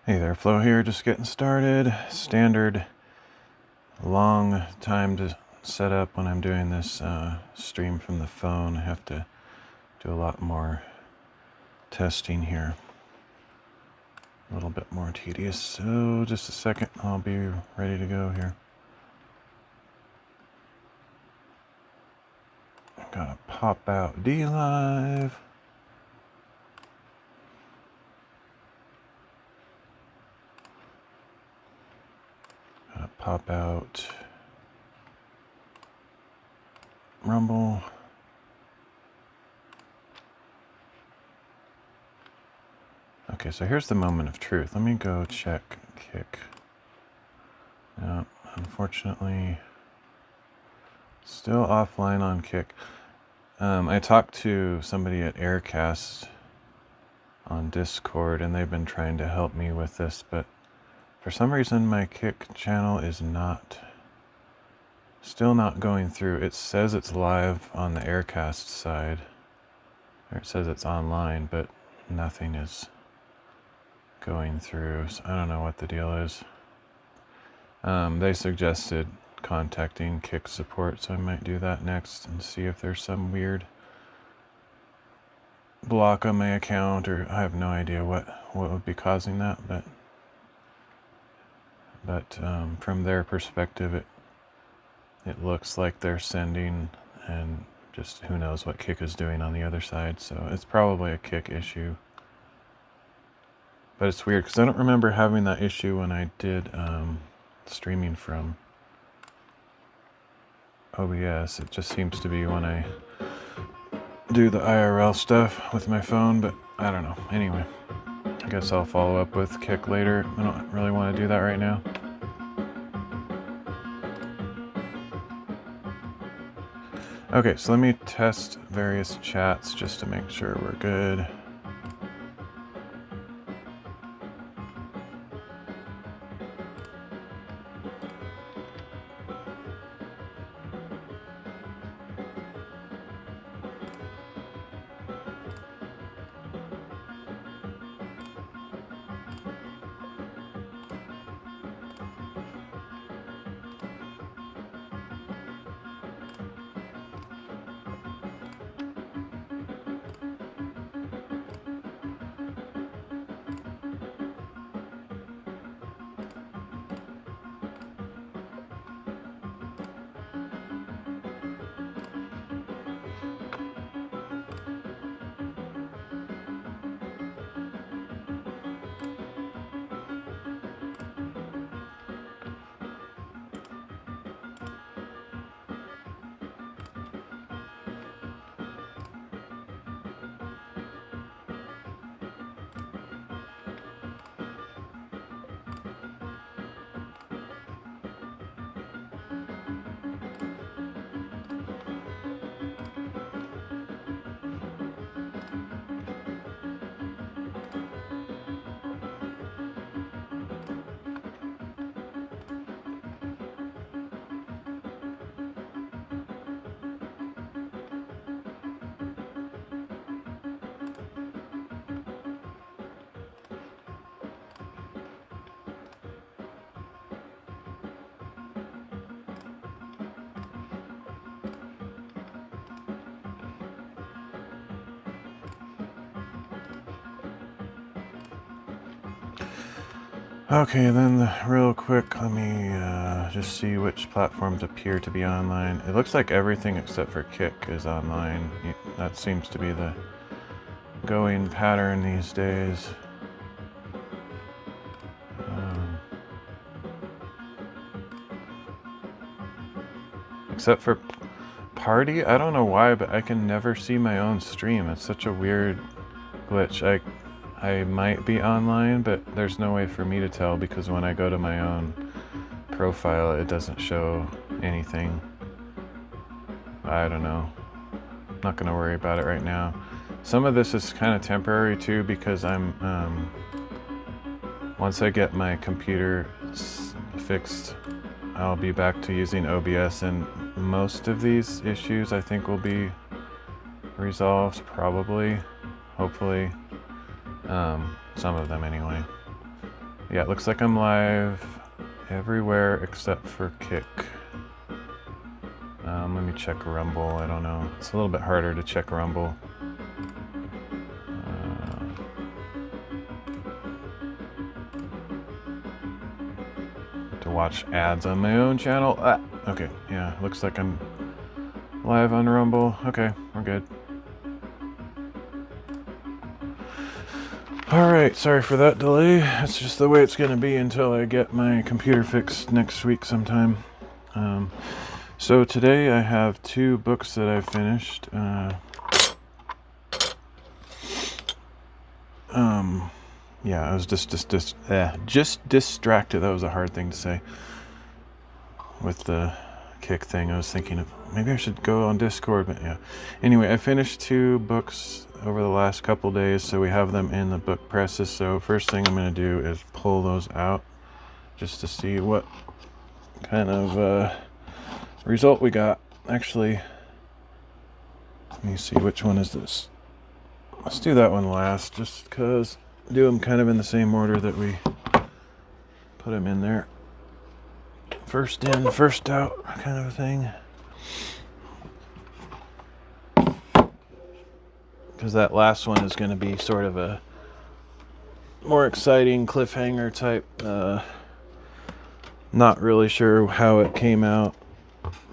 Hey there, Flo here, just getting started. Standard long time to set up when I'm doing this stream from the phone. I have to do a lot more testing here. A little bit more tedious, so just a second, I'll be ready to go here. Gotta pop out DLive. Gotta pop out Rumble. Okay, so here's the moment of truth. Let me go check Kick. No, unfortunately, still offline on Kick. I talked to somebody at Aircast on Discord, and they've been trying to help me with this, but for some reason my Kick channel is still not going through. It says it's live on the Aircast side, or it says it's online, but nothing is going through, so I don't know what the deal is. They suggested contacting Kick support, so I might do that next and see if there's some weird block on my account, or I have no idea what would be causing that, but from their perspective it looks like they're sending, and just who knows what Kick is doing on the other side, so it's probably a Kick issue. But it's weird because I don't remember having that issue when I did streaming from OBS. It just seems to be when I do the IRL stuff with my phone, but I don't know. Anyway, I guess I'll follow up with Kick later. I don't really want to do that right now. Okay, so let me test various chats just to make sure we're good. Okay, then real quick, let me just see which platforms appear to be online. It looks like everything except for Kick is online. That seems to be the going pattern these days. Except for Party, I don't know why, but I can never see my own stream. It's such a weird glitch. I might be online, but there's no way for me to tell because when I go to my own profile, it doesn't show anything. I don't know. Not gonna worry about it right now. Some of this is kind of temporary too because once I get my computer fixed, I'll be back to using OBS, and most of these issues I think will be resolved, probably, hopefully. Some of them anyway. Yeah, it looks like I'm live everywhere except for Kick. Let me check Rumble. I don't know. It's a little bit harder to check Rumble. To watch ads on my own channel. Okay, yeah, looks like I'm live on Rumble. Okay, we're good. Alright, sorry for that delay. It's just the way it's going to be until I get my computer fixed next week sometime. So today I have 2 books that I finished. Yeah, I was just distracted. That was a hard thing to say. With the Kick thing, I was thinking of maybe I should go on Discord, but yeah. Anyway, I finished 2 books over the last couple days, so we have them in the book presses. So first thing I'm going to do is pull those out just to see what kind of result we got. Actually, let me see, which one is this? Let's do that one last, just because do them kind of in the same order that we put them in there. First in, first out kind of a thing. Because that last one is going to be sort of a more exciting cliffhanger type. Not really sure how it came out,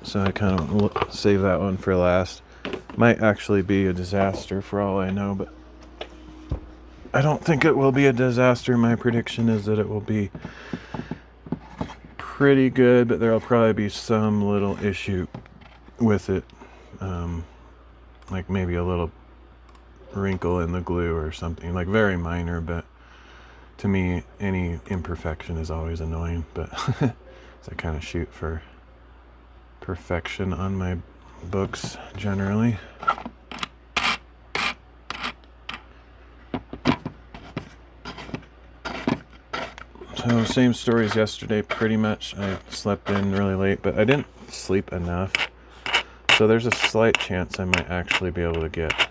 so I kind of save that one for last. Might actually be a disaster for all I know, but I don't think it will be a disaster. My prediction is that it will be pretty good, but there'll probably be some little issue with it. Like maybe a little wrinkle in the glue or something, like very minor, but to me any imperfection is always annoying. But so I kind of shoot for perfection on my books generally. So same story as yesterday pretty much. I slept in really late, but I didn't sleep enough, so there's a slight chance I might actually be able to get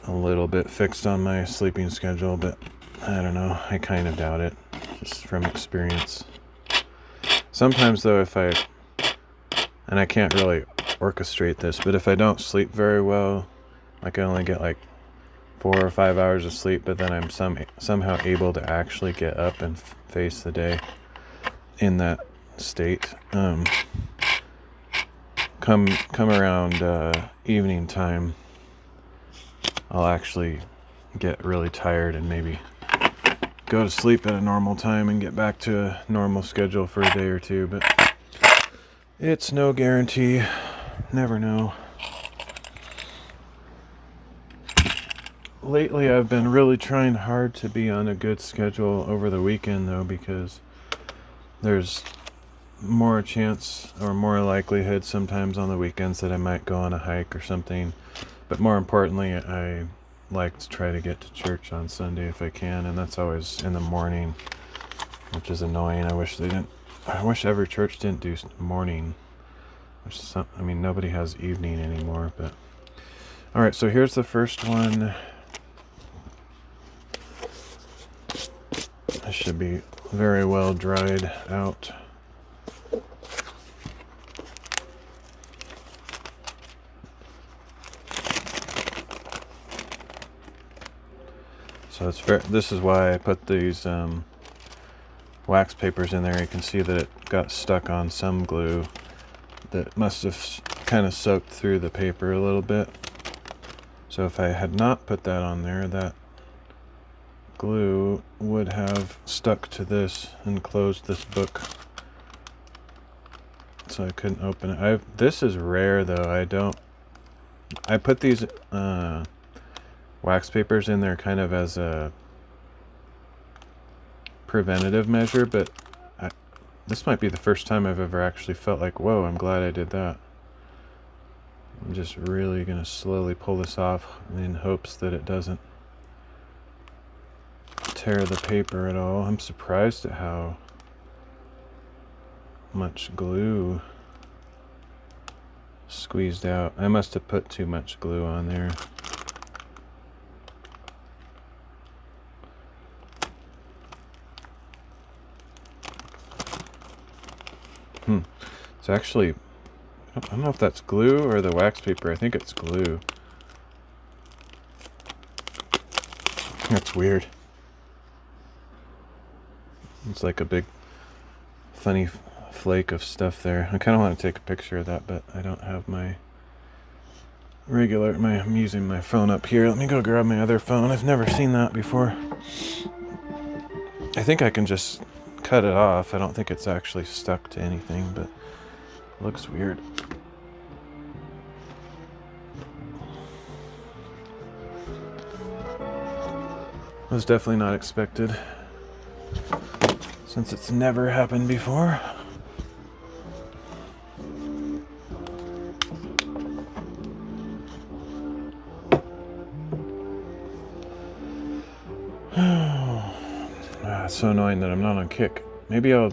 a little bit fixed on my sleeping schedule, but I don't know, I kind of doubt it, just from experience. Sometimes though, and I can't really orchestrate this, but if I don't sleep very well, I can only get like 4 or 5 hours of sleep, but then I'm somehow able to actually get up and face the day in that state. Come around evening time, I'll actually get really tired and maybe go to sleep at a normal time and get back to a normal schedule for a day or two, but it's no guarantee. Never know. Lately I've been really trying hard to be on a good schedule over the weekend though, because there's more chance or more likelihood sometimes on the weekends that I might go on a hike or something. But more importantly, I like to try to get to church on Sunday if I can, and that's always in the morning, which is annoying. I wish every church didn't do morning. I mean, nobody has evening anymore, but alright, so here's the first one. This should be very well dried out. So this is why I put these wax papers in there. You can see that it got stuck on some glue that must have kind of soaked through the paper a little bit. So if I had not put that on there, that glue would have stuck to this and closed this book, so I couldn't open it. This is rare though. I put these wax papers in there kind of as a preventative measure, but this might be the first time I've ever actually felt like, whoa, I'm glad I did that. I'm just really gonna slowly pull this off in hopes that it doesn't tear the paper at all. I'm surprised at how much glue squeezed out. I must have put too much glue on there. It's actually, I don't know if that's glue or the wax paper. I think it's glue. That's weird. It's like a big funny flake of stuff there. I kind of want to take a picture of that, but I don't have my I'm using my phone up here. Let me go grab my other phone. I've never seen that before. I think I can just cut it off. I don't think it's actually stuck to anything, but it looks weird. Was definitely not expected, since it's never happened before. It's so annoying that I'm not on Kick. Maybe I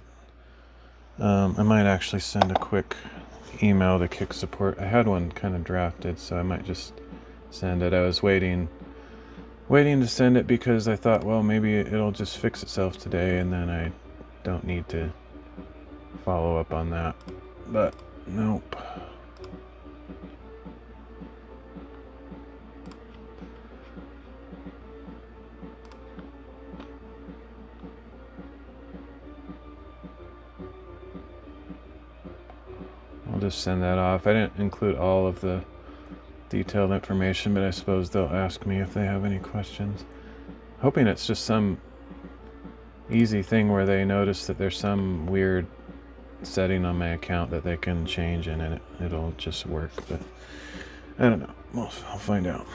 might actually send a quick email to Kick support. I had one kind of drafted, so I might just send it. I was waiting to send it because I thought, well, maybe it'll just fix itself today, and then I don't need to follow up on that. But nope. I'll just send that off. I didn't include all of the detailed information, but I suppose they'll ask me if they have any questions. Hoping it's just some easy thing where they notice that there's some weird setting on my account that they can change and it'll just work, but I don't know. I'll find out.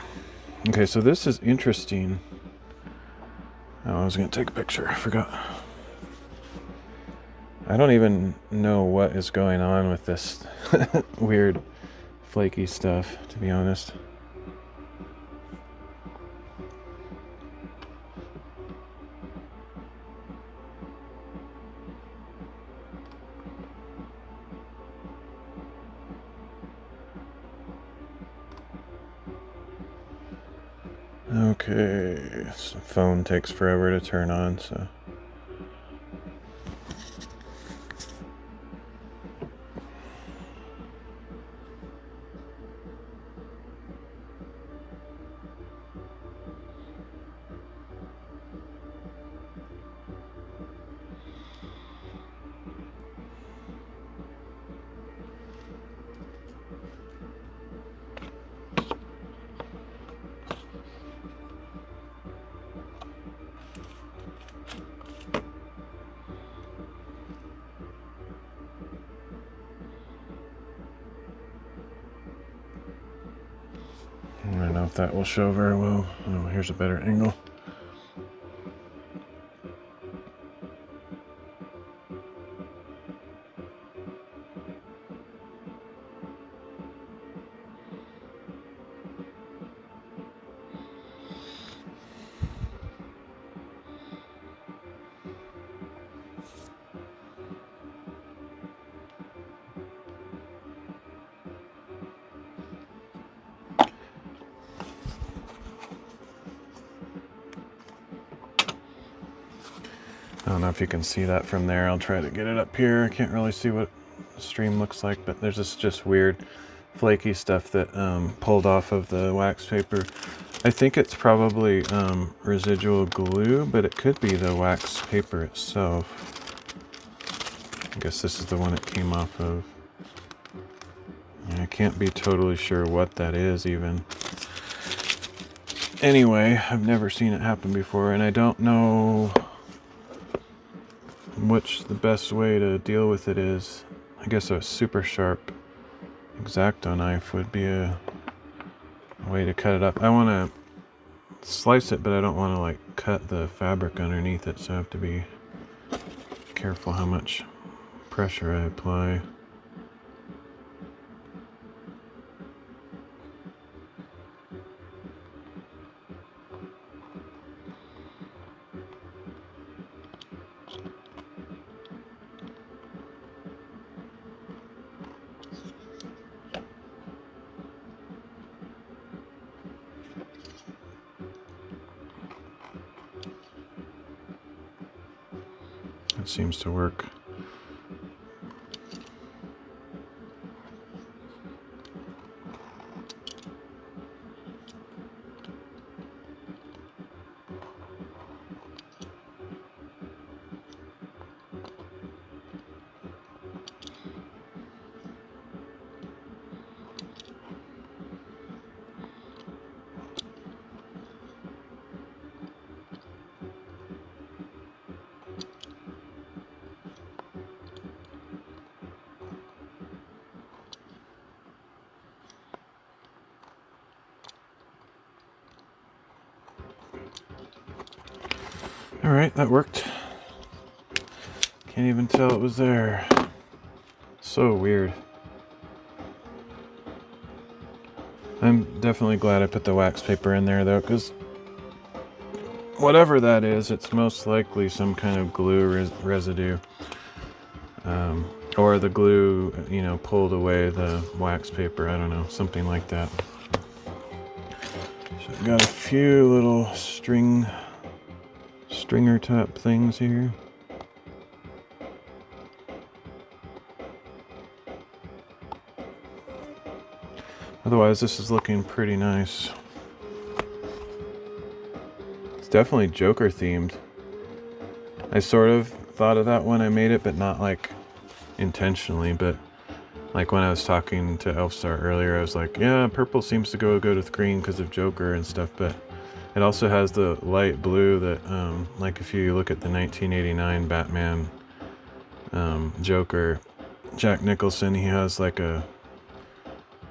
Okay, so this is interesting. Oh, I was going to take a picture. I forgot. I don't even know what is going on with this weird flaky stuff, to be honest. Okay, this phone takes forever to turn on, so. I don't know if that will show very well. Oh, here's a better angle. I don't know if you can see that from there. I'll try to get it up here. I can't really see what the stream looks like, but there's this just weird flaky stuff that pulled off of the wax paper. I think it's probably residual glue, but it could be the wax paper itself. I guess this is the one it came off of. I can't be totally sure what that is even. Anyway, I've never seen it happen before, and I don't know which the best way to deal with it is. I guess a super sharp X-Acto knife would be a way to cut it up. I want to slice it, but I don't want to like cut the fabric underneath it, so I have to be careful how much pressure I apply. It seems to work. Alright, that worked. Can't even tell it was there. So weird. I'm definitely glad I put the wax paper in there though, because whatever that is, it's most likely some kind of glue residue. Or the glue, you know, pulled away the wax paper. I don't know, something like that. So I've got a few little stringer type things here. Otherwise, this is looking pretty nice. It's definitely Joker themed. I sort of thought of that when I made it, but not like intentionally. But like when I was talking to Elfstar earlier, I was like, yeah, purple seems to go good with green because of Joker and stuff. But it also has the light blue that, like if you look at the 1989 Batman Joker, Jack Nicholson, he has like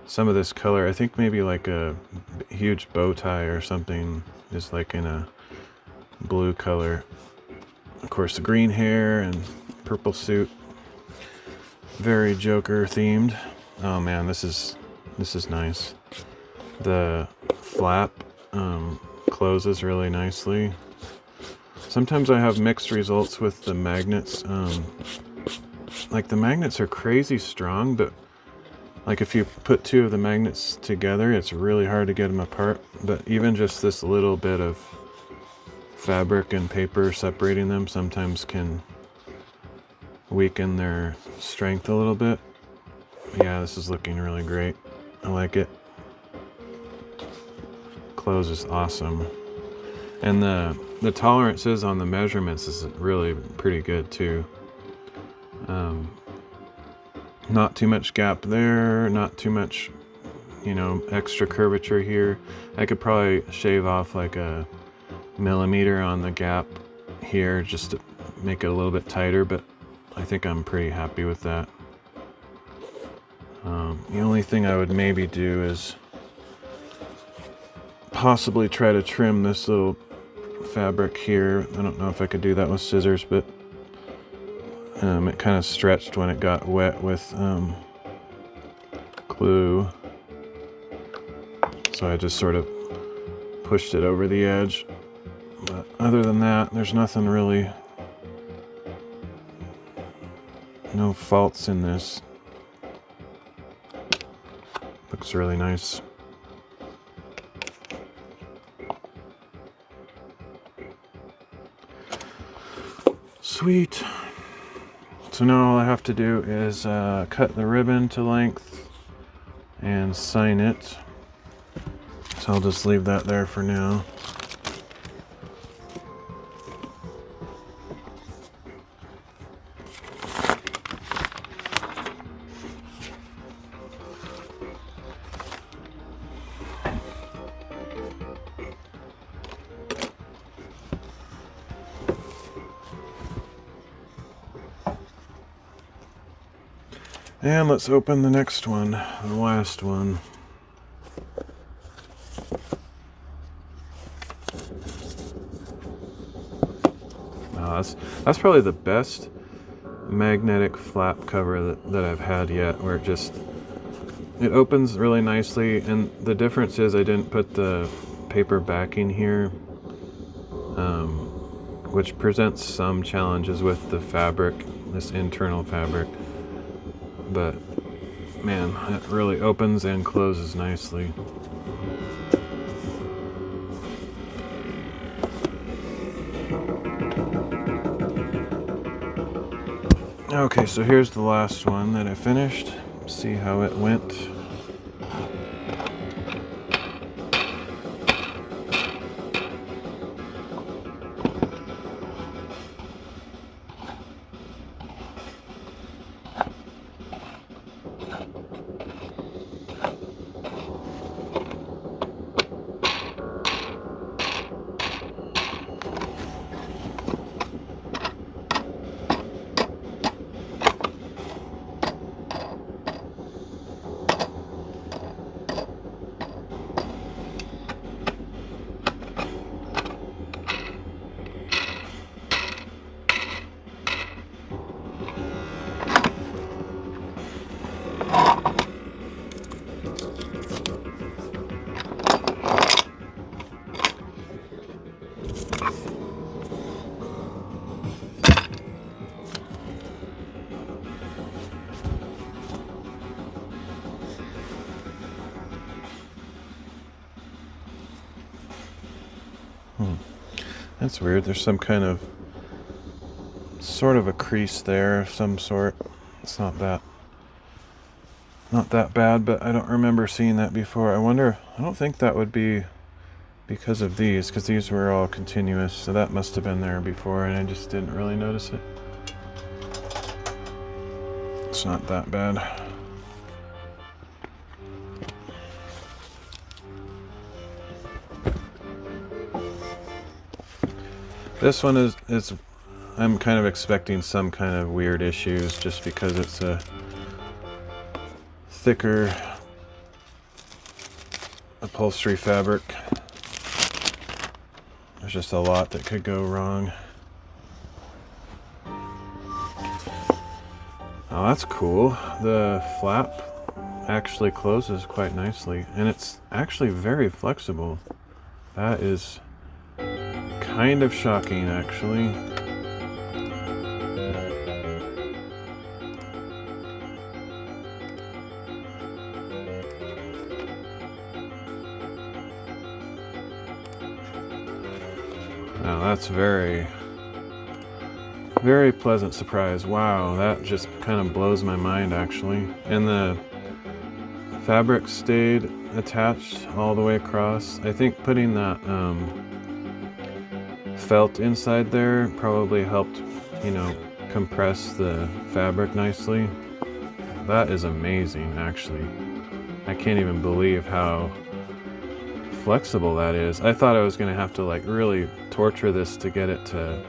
some of this color. I think maybe like a huge bow tie or something is like in a blue color. Of course, the green hair and purple suit, very Joker themed. Oh man, this is nice. The flap closes really nicely. Sometimes I have mixed results with the magnets. Like the magnets are crazy strong, but like if you put two of the magnets together, it's really hard to get them apart. But even just this little bit of fabric and paper separating them sometimes can weaken their strength a little bit. Yeah, this is looking really great. I like it. Close is awesome. And the tolerances on the measurements is really pretty good too. Not too much gap there, not too much, you know, extra curvature here. I could probably shave off like a millimeter on the gap here just to make it a little bit tighter, but I think I'm pretty happy with that. The only thing I would maybe do is possibly try to trim this little fabric here. I don't know if I could do that with scissors, but it kind of stretched when it got wet with glue. So I just sort of pushed it over the edge. But other than that, there's nothing really, no faults in this. Looks really nice. Sweet. So now all I have to do is cut the ribbon to length and sign it. So I'll just leave that there for now. And let's open the next one, the last one. Oh, that's probably the best magnetic flap cover that I've had yet, where it opens really nicely, and the difference is I didn't put the paper backing here, which presents some challenges with the fabric, this internal fabric. But man, it really opens and closes nicely. Okay, so here's the last one that I finished. See how it went. That's weird. There's some kind of sort of a crease there of some sort. It's not that bad, but I don't remember seeing that before. I don't think that would be because of these, because these were all continuous, so that must have been there before and I just didn't really notice it. It's not that bad. This one is I'm kind of expecting some kind of weird issues just because it's a thicker upholstery fabric. There's just a lot that could go wrong. Oh, that's cool. The flap actually closes quite nicely, and it's actually very flexible. That is kind of shocking, actually. Now that's very pleasant surprise. Wow, that just kind of blows my mind, actually. And the fabric stayed attached all the way across. I think putting that felt inside there probably helped, compress the fabric nicely. That is amazing, actually. I can't even believe how flexible that is. I thought I was going to have to really torture this to get it to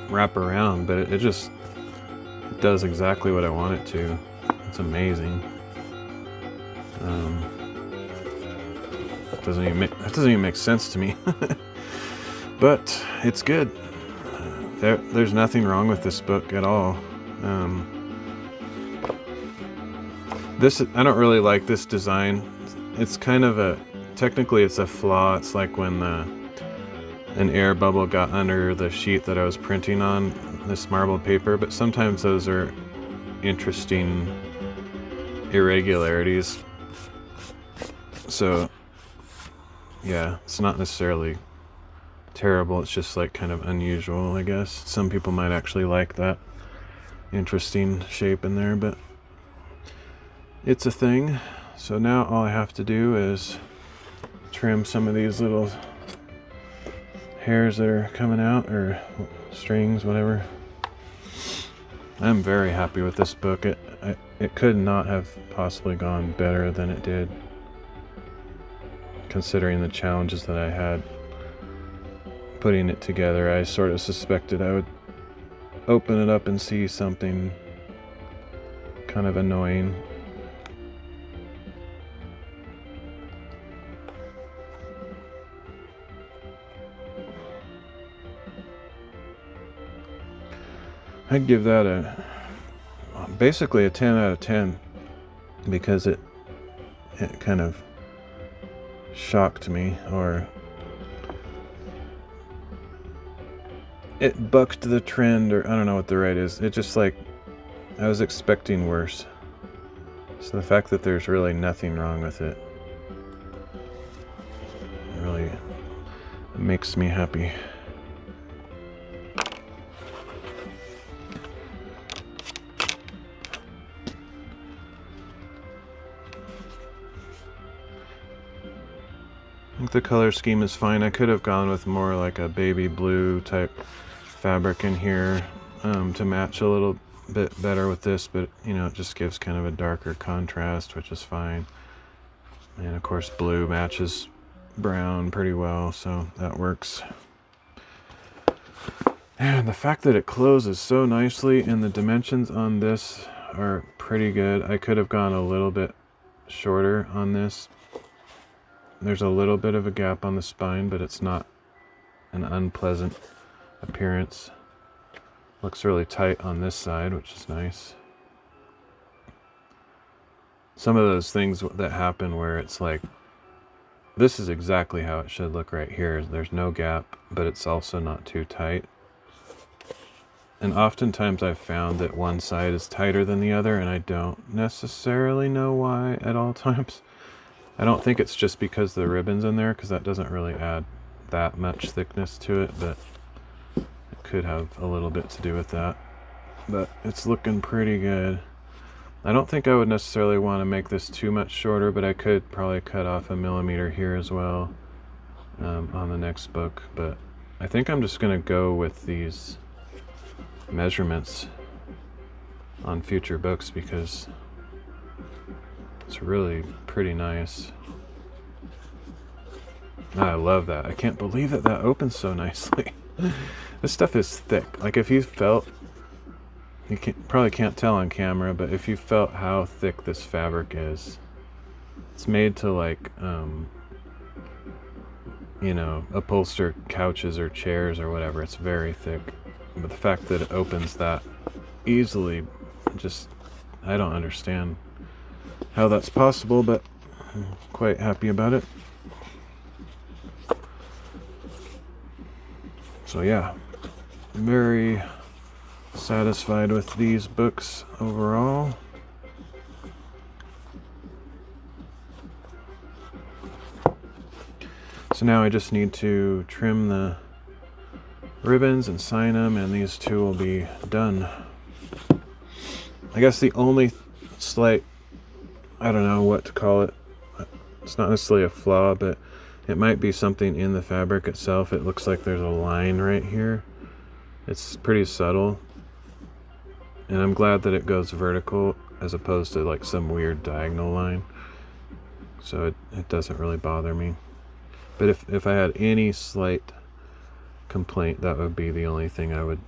wrap around, but it does exactly what I want it to. It's amazing. That doesn't even make sense to me. But it's good. There's nothing wrong with this book at all. I don't really like this design. It's kind of technically it's a flaw. It's like when an air bubble got under the sheet that I was printing on, this marbled paper, but sometimes those are interesting irregularities. So yeah, it's not necessarily terrible, it's just kind of unusual, I guess. Some people might actually like that interesting shape in there, but it's a thing. So now all I have to do is trim some of these little hairs that are coming out, or strings, whatever. I'm very happy with this book. It could not have possibly gone better than it did, considering the challenges that I had putting it together. I sort of suspected I would open it up and see something kind of annoying. I'd give that basically a 10 out of 10, because it kind of shocked me, or it bucked the trend, or I don't know what the right is. It just I was expecting worse. So the fact that there's really nothing wrong with it really makes me happy. I think the color scheme is fine. I could have gone with more like a baby blue type fabric in here to match a little bit better with this, but it just gives kind of a darker contrast, which is fine. And of course blue matches brown pretty well, so that works. And the fact that it closes so nicely, and the dimensions on this are pretty good. I could have gone a little bit shorter on this. There's a little bit of a gap on the spine, but it's not an unpleasant appearance. Looks really tight on this side, which is nice. Some of those things that happen where it's this is exactly how it should look right here. There's no gap, but it's also not too tight. And oftentimes I've found that one side is tighter than the other, and I don't necessarily know why at all times. I don't think it's just because the ribbon's in there, because that doesn't really add that much thickness to it, but it could have a little bit to do with that. But it's looking pretty good. I don't think I would necessarily want to make this too much shorter, but I could probably cut off 1 millimeter here as well on the next book. But I think I'm just going to go with these measurements on future books because it's really pretty nice. I love that. I can't believe that that opens so nicely. This stuff is thick. Like if you felt, probably can't tell on camera, but if you felt how thick this fabric is, it's made to like, you know, upholster couches or chairs or whatever. It's very thick. But the fact that it opens that easily, just, I don't understand how that's possible, but I'm quite happy about it. So yeah, very satisfied with these books overall. So now I just need to trim the ribbons and sign them, and these two will be done. I guess the only slight, I don't know what to call it, it's not necessarily a flaw, but it might be something in the fabric itself. It looks like there's a line right here. It's pretty subtle, and I'm glad that it goes vertical as opposed to like some weird diagonal line, so it doesn't really bother me. But if I had any slight complaint, that would be the only thing I would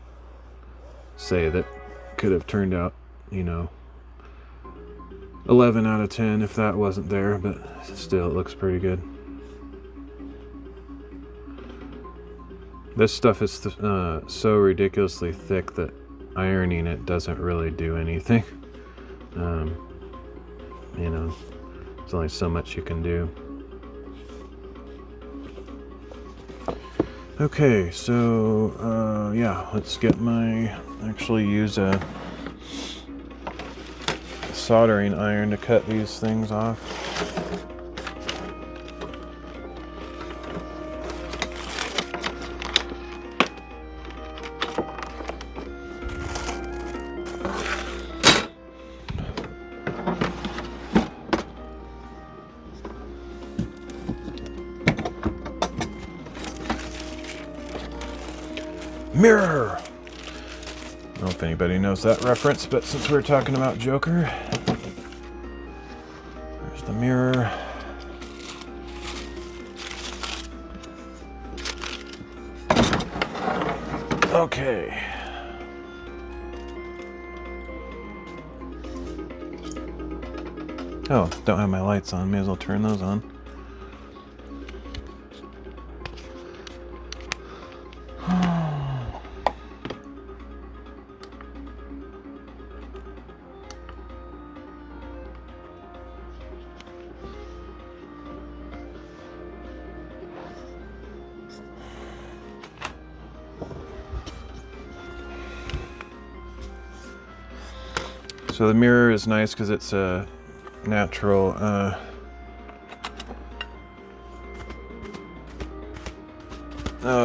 say that could have turned out, you know, 11 out of 10 if that wasn't there, but still it looks pretty good. This stuff is so ridiculously thick that ironing it doesn't really do anything. You know, there's only so much you can do. Okay, so yeah, let's get actually use a soldering iron to cut these things off. Mirror! I don't know if anybody knows that reference, but since we were talking about Joker, there's the mirror. Okay. Oh, don't have my lights on. May as well turn those on. So the mirror is nice because it's a natural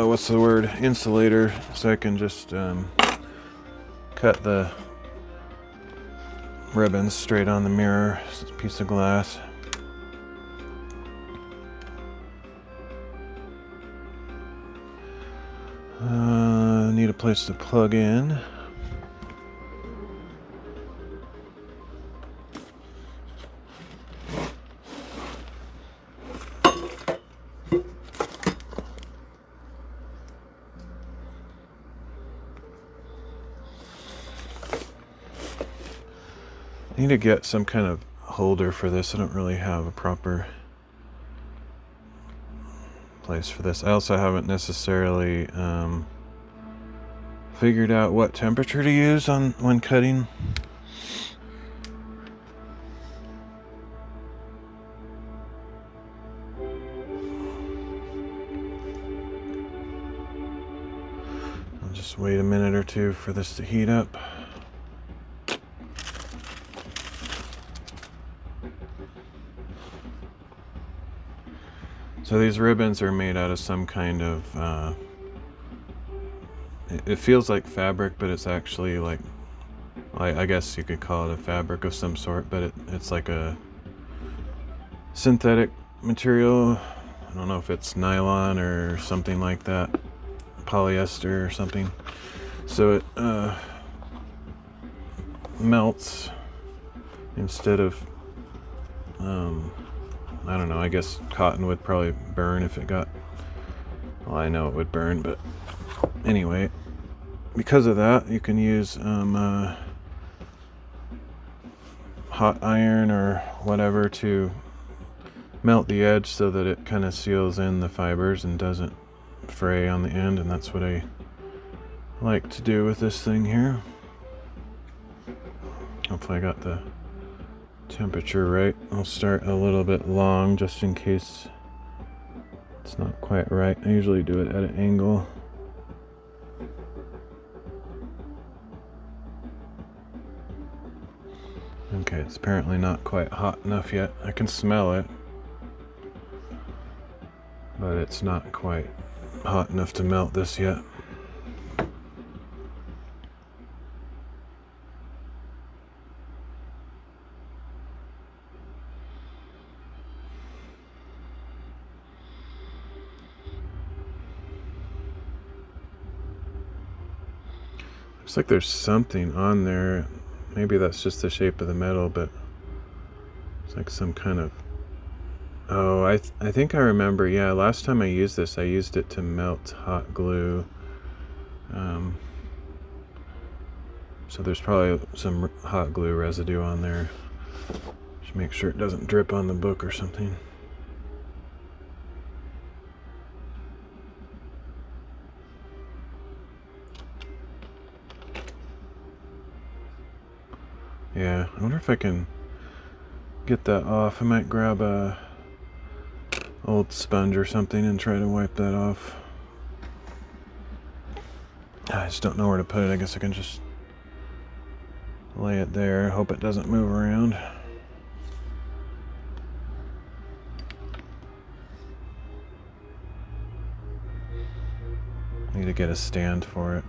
what's the word? Insulator, so I can just cut the ribbons straight on the mirror. It's a piece of glass. Need a place to plug in. I need to get some kind of holder for this. I don't really have a proper place for this. I also haven't necessarily figured out what temperature to use when cutting. I'll just wait a minute or two for this to heat up. So these ribbons are made out of some kind of, it feels like fabric, but it's actually like, I guess you could call it a fabric of some sort, but it's like a synthetic material. I don't know if it's nylon or something like that, polyester or something. So it melts instead of, I don't know, I guess cotton would probably burn if it got, well, I know it would burn, but anyway, because of that, you can use hot iron or whatever to melt the edge so that it kind of seals in the fibers and doesn't fray on the end, and that's what I like to do with this thing here. Hopefully I got the temperature right. I'll start a little bit long just in case it's not quite right. I usually do it at an angle. Okay, it's apparently not quite hot enough yet. I can smell it, but it's not quite hot enough to melt this yet. Looks like there's something on there. Maybe that's just the shape of the metal, but it's like some kind of... Oh, I think I remember, yeah, last time I used this, I used it to melt hot glue. So there's probably some hot glue residue on there. Just make sure it doesn't drip on the book or something. Yeah, I wonder if I can get that off. I might grab a old sponge or something and try to wipe that off. I just don't know where to put it. I guess I can just lay it there. Hope it doesn't move around. Need to get a stand for it.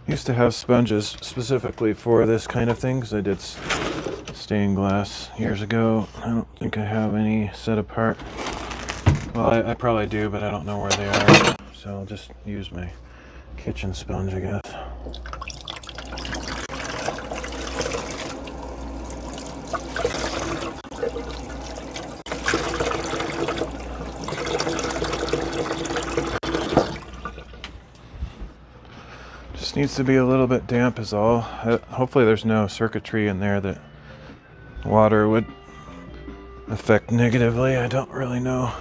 Used to have sponges specifically for this kind of thing because I did stained glass years ago. I don't think I have any set apart. Well, I probably do, but I don't know where they are. So I'll just use my kitchen sponge, I guess. Just needs to be a little bit damp is all. Hopefully there's no circuitry in there that water would affect negatively. I don't really know.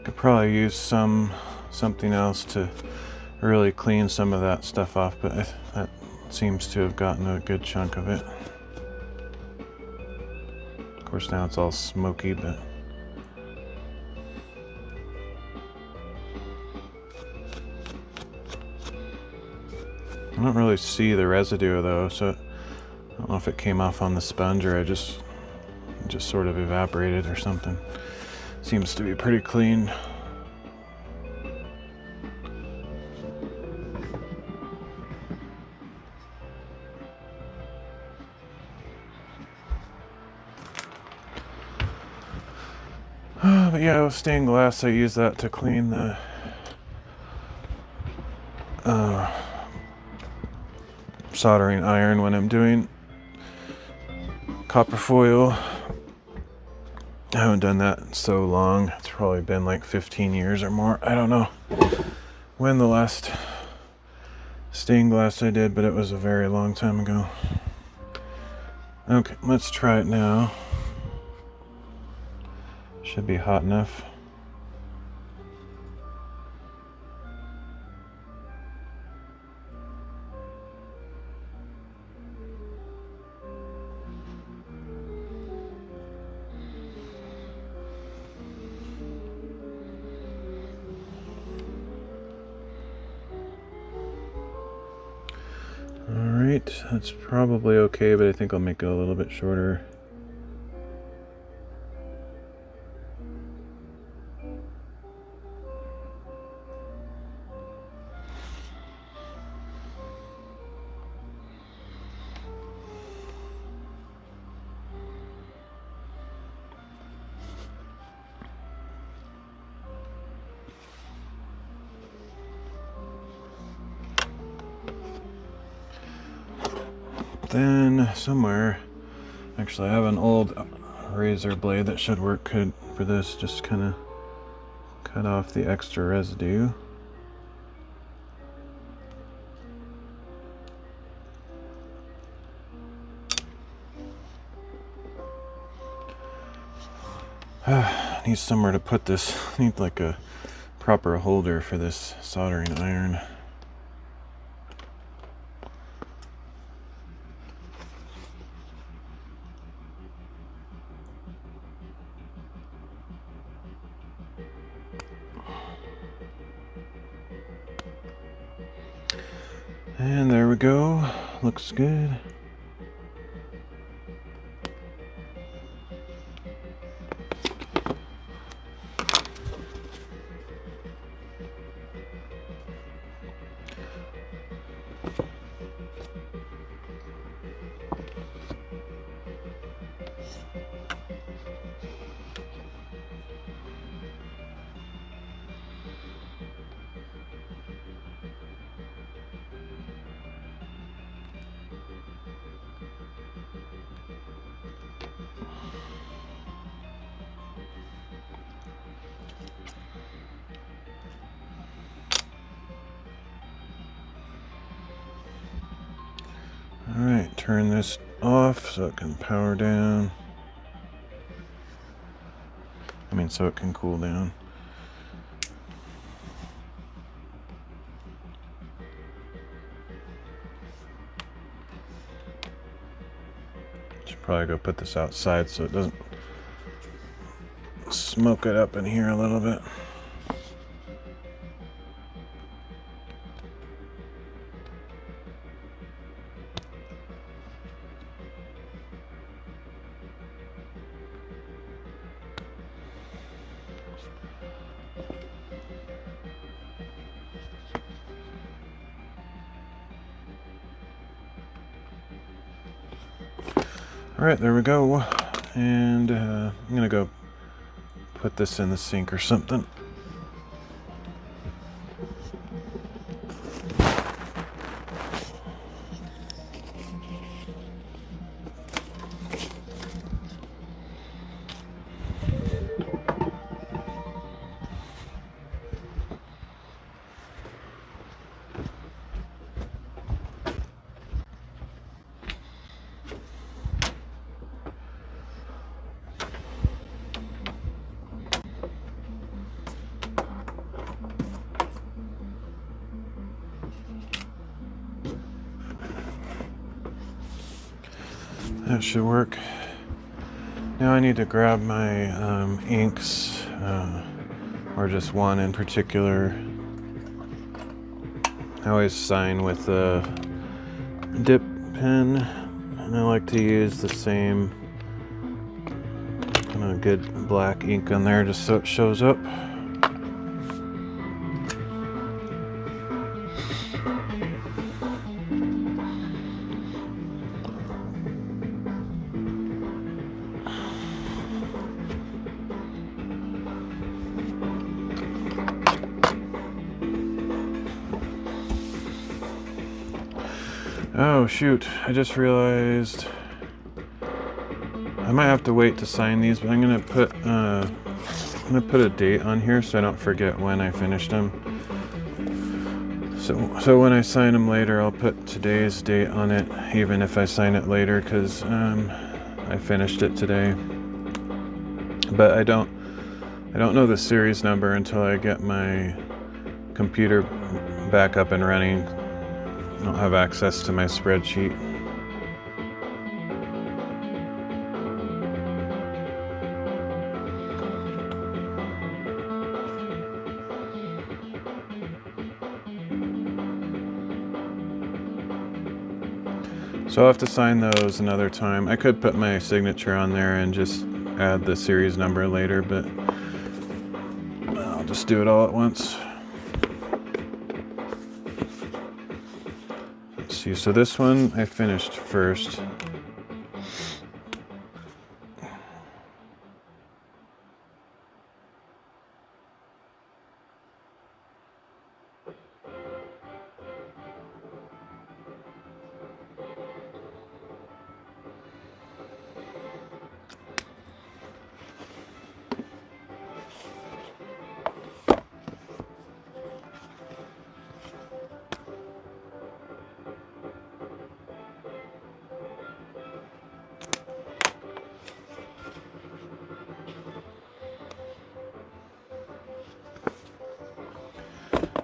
Could probably use something else to really clean some of that stuff off, but that seems to have gotten a good chunk of it. Of course now it's all smoky, but I don't really see the residue though, so I don't know if it came off on the sponge or it just sort of evaporated or something. Seems to be pretty clean. But yeah, with stained glass, I use that to clean the soldering iron when I'm doing copper foil. I haven't done that in so long. It's probably been like 15 years or more. I don't know when the last stained glass I did, but it was a very long time ago. Okay, let's try it now. Should be hot enough. Alright, that's probably okay, but I think I'll make it a little bit shorter. Then somewhere, actually I have an old razor blade that should work good for this. Just kind of cut off the extra residue. Need somewhere to put this. Need like a proper holder for this soldering iron. And there we go. Looks good. Alright, turn this off so it can power down. So it can cool down. Should probably go put this outside so it doesn't smoke it up in here a little bit. Alright, there we go. And I'm gonna go put this in the sink or something. That should work. Now I need to grab my inks, or just one in particular. I always sign with a dip pen, and I like to use the same kind of good black ink on there just so it shows up. Oh shoot, I just realized I might have to wait to sign these, but I'm gonna put a date on here so I don't forget when I finished them. So when I sign them later, I'll put today's date on it, even if I sign it later, because I finished it today. But I don't know the series number until I get my computer back up and running. I don't have access to my spreadsheet. So I'll have to sign those another time. I could put my signature on there and just add the series number later, but I'll just do it all at once. Let's see, so this one I finished first.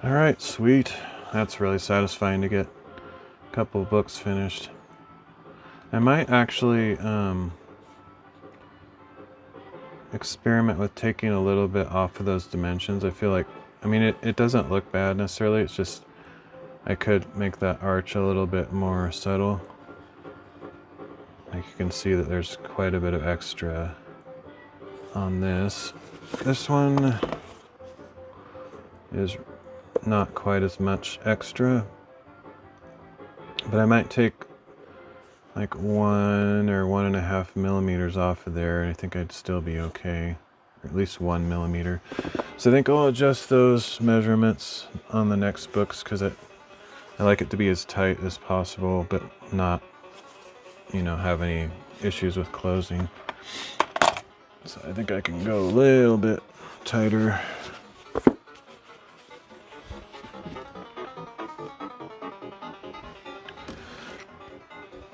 All right, sweet. That's really satisfying to get a couple of books finished. I might actually experiment with taking a little bit off of those dimensions. I feel like, I mean, it doesn't look bad necessarily. It's just, I could make that arch a little bit more subtle. Like you can see that there's quite a bit of extra on this. This one is not quite as much extra, but I might take like 1 or 1.5 millimeters off of there, and I think I'd still be okay, or at least 1 millimeter. So I think I'll adjust those measurements on the next books, because I like it to be as tight as possible, but not, you know, have any issues with closing. So I think I can go a little bit tighter.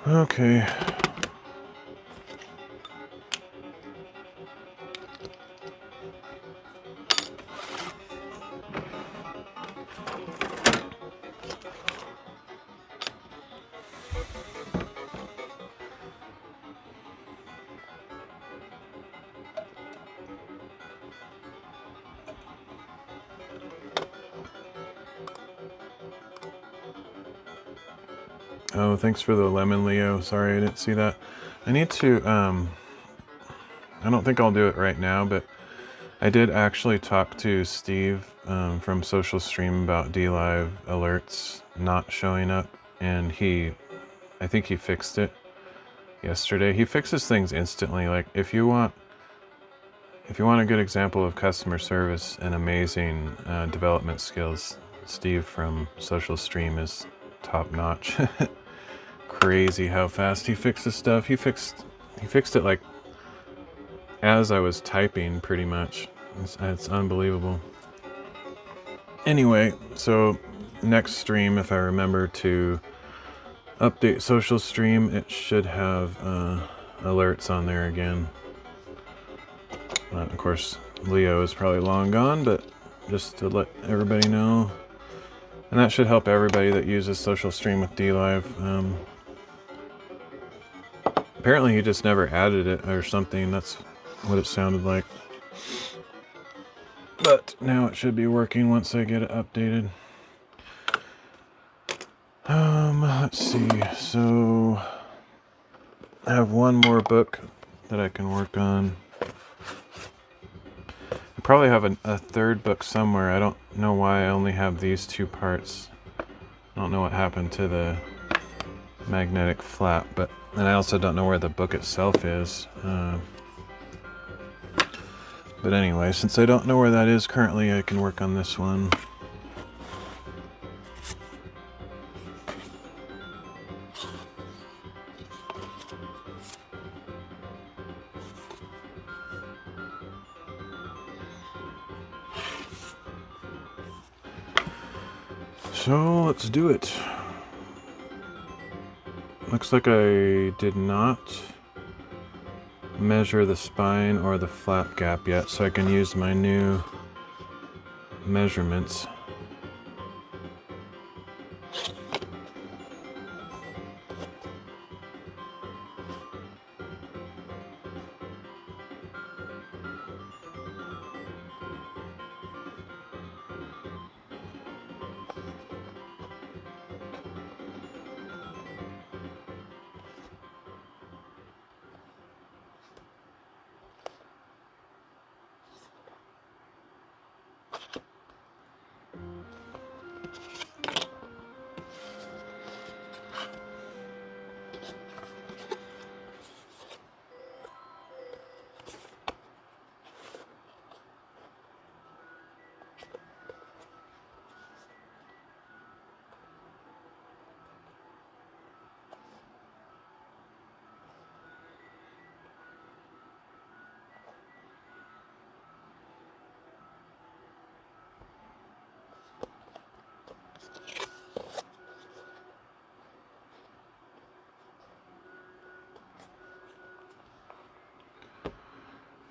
Okay. Oh, thanks for the lemon, Leo. Sorry I didn't see that. I need to, I don't think I'll do it right now, but I did actually talk to Steve from Social Stream about DLive alerts not showing up, and I think he fixed it yesterday. He fixes things instantly. Like if you want a good example of customer service and amazing development skills, Steve from Social Stream is top notch. Crazy how fast he fixes stuff. He fixed it like as I was typing, pretty much. It's unbelievable. Anyway, so next stream, if I remember to update Social Stream, it should have alerts on there again. Of course, Leo is probably long gone, but just to let everybody know. And that should help everybody that uses Social Stream with DLive. Apparently he just never added it or something. That's what it sounded like. But now it should be working once I get it updated. Let's see. So I have one more book that I can work on. I probably have a third book somewhere. I don't know why I only have these two parts. I don't know what happened to the magnetic flap, and I also don't know where the book itself is. But anyway, since I don't know where that is currently, I can work on this one. So let's do it. Looks like I did not measure the spine or the flap gap yet, so I can use my new measurements.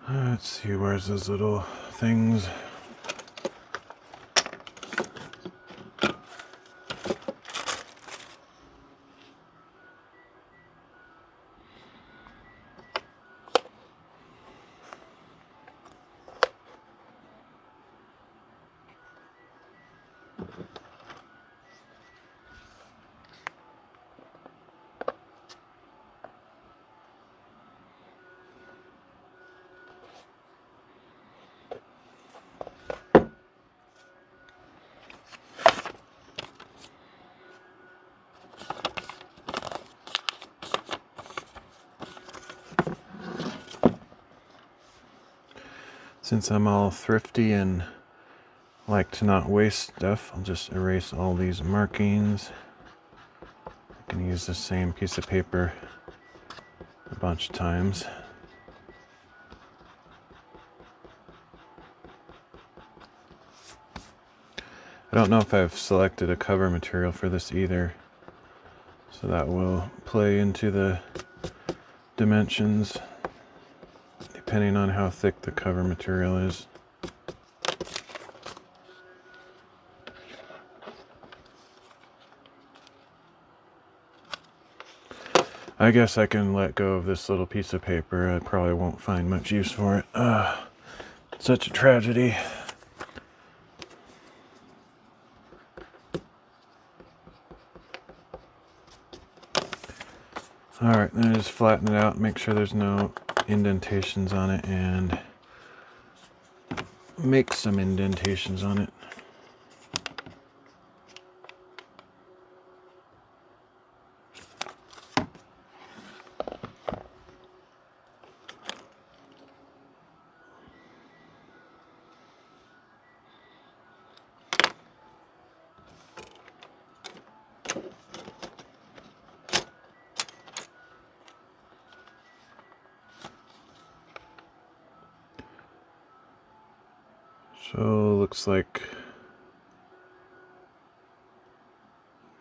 Let's see, where's those little things? Since I'm all thrifty and like to not waste stuff, I'll just erase all these markings. I can use the same piece of paper a bunch of times. I don't know if I've selected a cover material for this either, so that will play into the dimensions depending on how thick the cover material is. I guess I can let go of this little piece of paper. I probably won't find much use for it. Such a tragedy. Alright, then I just flatten it out, make sure there's no indentations on it, and make some indentations on it. So looks like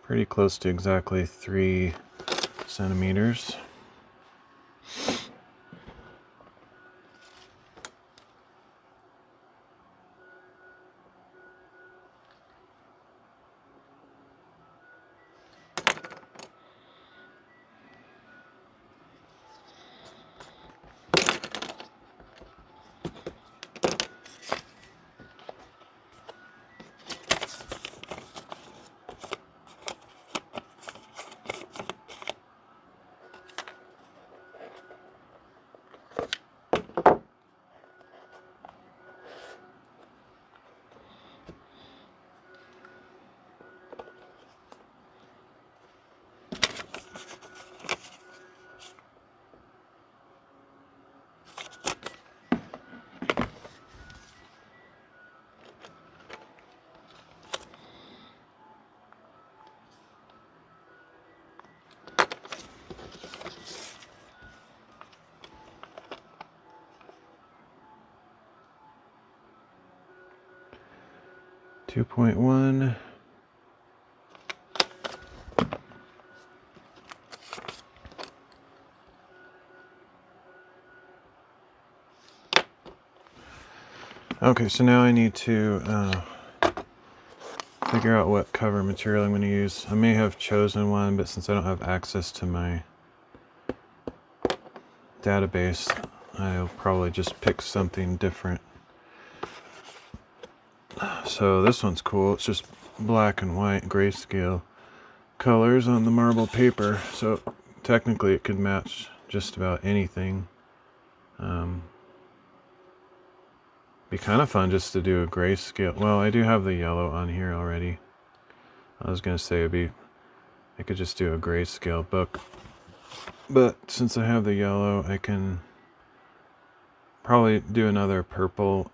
pretty close to exactly 3 centimeters. .1 Okay, so now I need to figure out what cover material I'm going to use. I may have chosen one, but since I don't have access to my database, I'll probably just pick something different. So this one's cool. It's just black and white grayscale colors on the marble paper. So technically it could match just about anything. Be kind of fun just to do a grayscale. Well, I do have the yellow on here already. I was going to say I could just do a grayscale book. But since I have the yellow, I can probably do another purple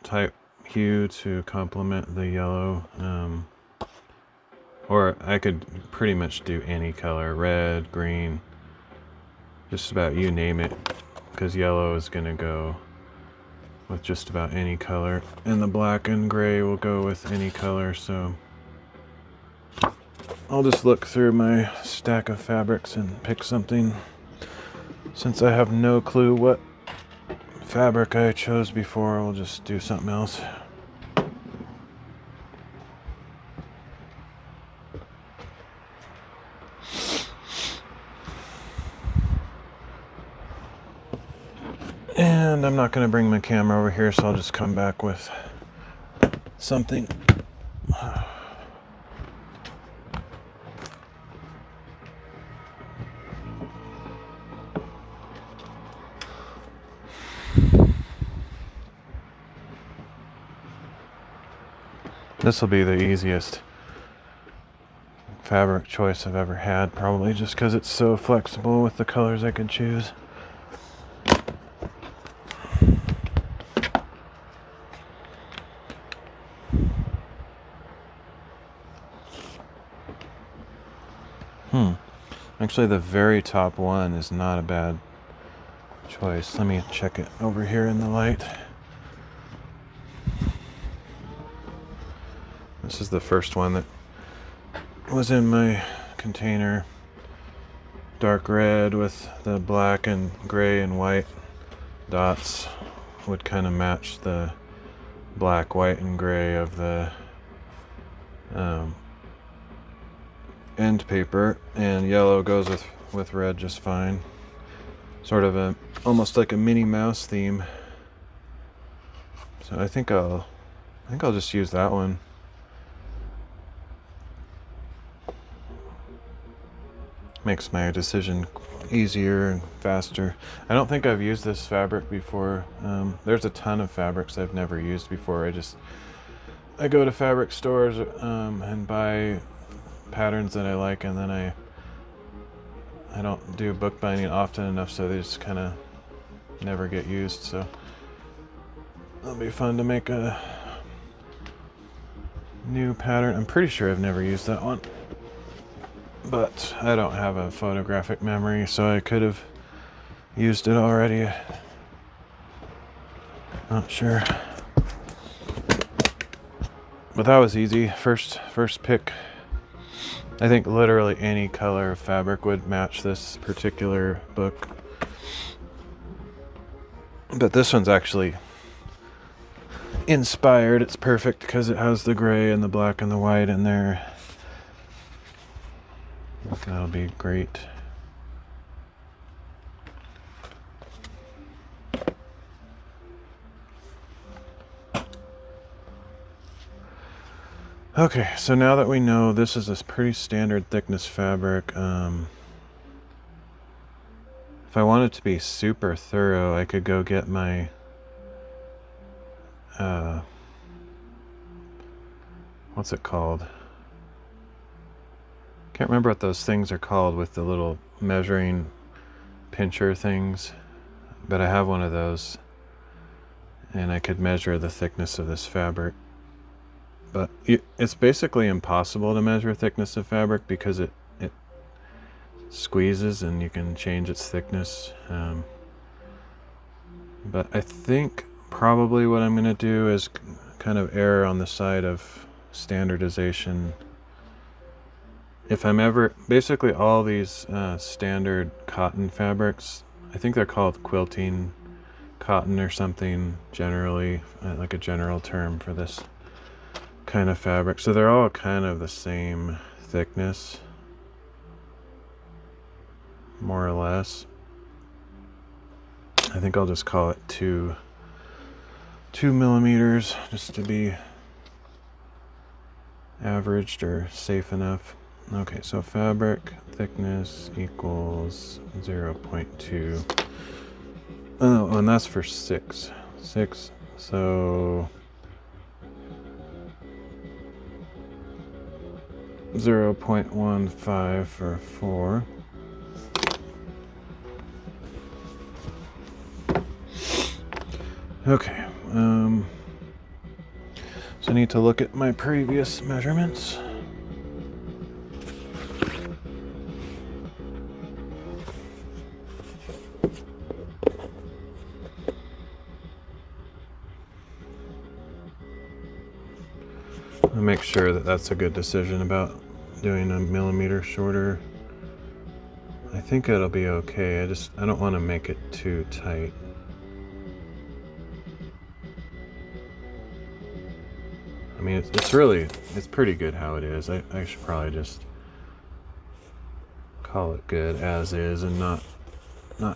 type hue to complement the yellow. Or I could pretty much do any color, red, green, just about you name it, because yellow is going to go with just about any color, and the black and gray will go with any color. So I'll just look through my stack of fabrics and pick something, since I have no clue what fabric I chose before. I'll just do something else. And I'm not going to bring my camera over here, so I'll just come back with something. This will be the easiest fabric choice I've ever had, probably just because it's so flexible with the colors I can choose. Actually, the very top one is not a bad choice. Let me check it over here in the light. This is the first one that was in my container. Dark red with the black and gray and white dots would kind of match the black, white, and gray of the end paper, and yellow goes with red just fine. Sort of almost like a Minnie Mouse theme. So I think I'll just use that one. Makes my decision easier and faster. I don't think I've used this fabric before. There's a ton of fabrics I've never used before. I go to fabric stores and buy patterns that I like, and then I don't do bookbinding often enough, so they just kind of never get used. So it'll be fun to make a new pattern. I'm pretty sure I've never used that one, but I don't have a photographic memory, so I could have used it already. Not sure. But that was easy. First pick. I think literally any color of fabric would match this particular book. But this one's actually inspired. It's perfect because it has the gray and the black and the white in there. That'll be great. Okay, so now that we know this is a pretty standard thickness fabric, if I wanted to be super thorough, I could go get my what's it called? Can't remember what those things are called with the little measuring pincher things, but I have one of those, and I could measure the thickness of this fabric. But it's basically impossible to measure thickness of fabric because it squeezes and you can change its thickness. But I think probably what I'm going to do is kind of err on the side of standardization. If I'm ever, basically all these standard cotton fabrics, I think they're called quilting cotton or something generally, like a general term for this kind of fabric. So they're all kind of the same thickness, more or less. I think I'll just call it 2 millimeters just to be averaged or safe enough. Okay, so fabric thickness equals 0.2. Oh, and that's for 6. So 0.15 for 4. Okay, so I need to look at my previous measurements. I'll make sure that that's a good decision about doing a millimeter shorter. I think it'll be okay. I don't want to make it too tight. I mean, it's pretty good how it is. I should probably just call it good as is and not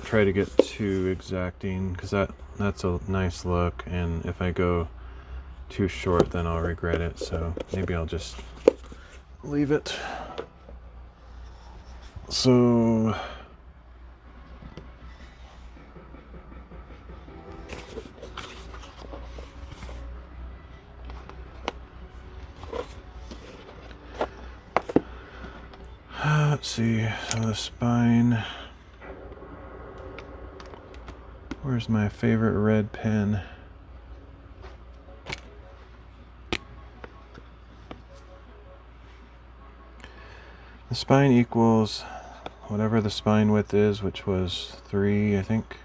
try to get too exacting, because that's a nice look, and if I go too short then I'll regret it. So maybe I'll just leave it. So let's see, so the spine, where's my favorite red pen? The spine equals whatever the spine width is, which was 3, I think.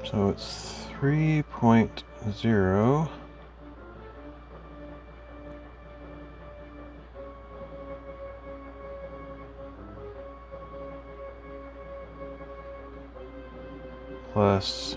So it's 3.0 plus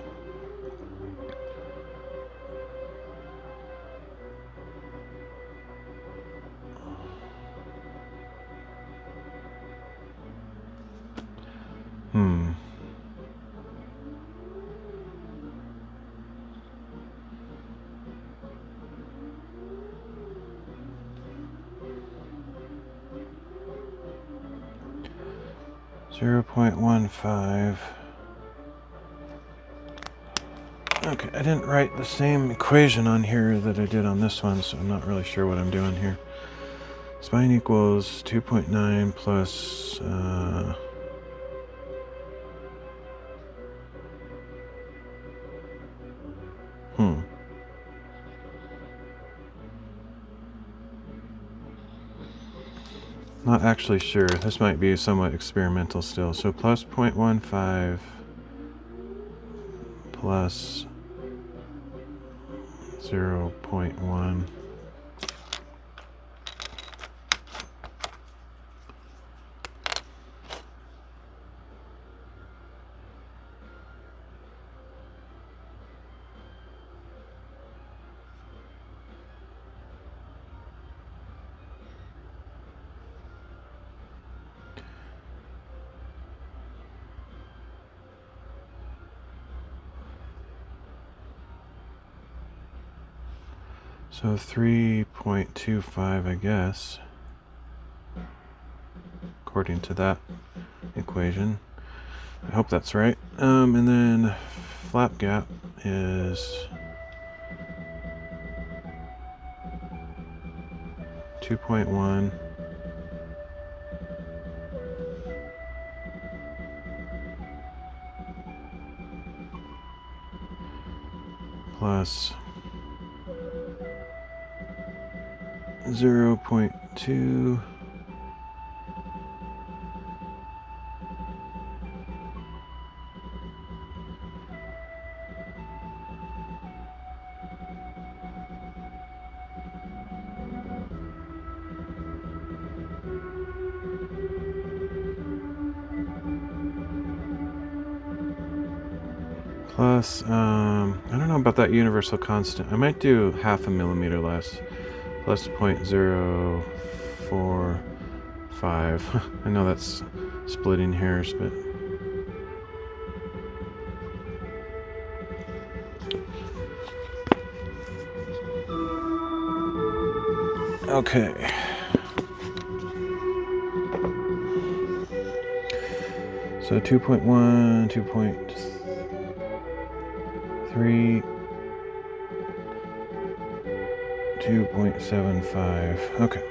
0.15. Okay, I didn't write the same equation on here that I did on this one, so I'm not really sure what I'm doing here. Spine equals 2.9 plus Not actually sure. This might be somewhat experimental still. So plus 0.15 plus 0.1. So 3.25, I guess, according to that equation. I hope that's right. And then flap gap is 2.1 plus 0.2 Plus, I don't know about that universal constant. I might do 0.5 millimeter less. Plus 0.045. I know that's splitting hairs, but... Okay. So 2.1, 2.3, 2.75. Okay.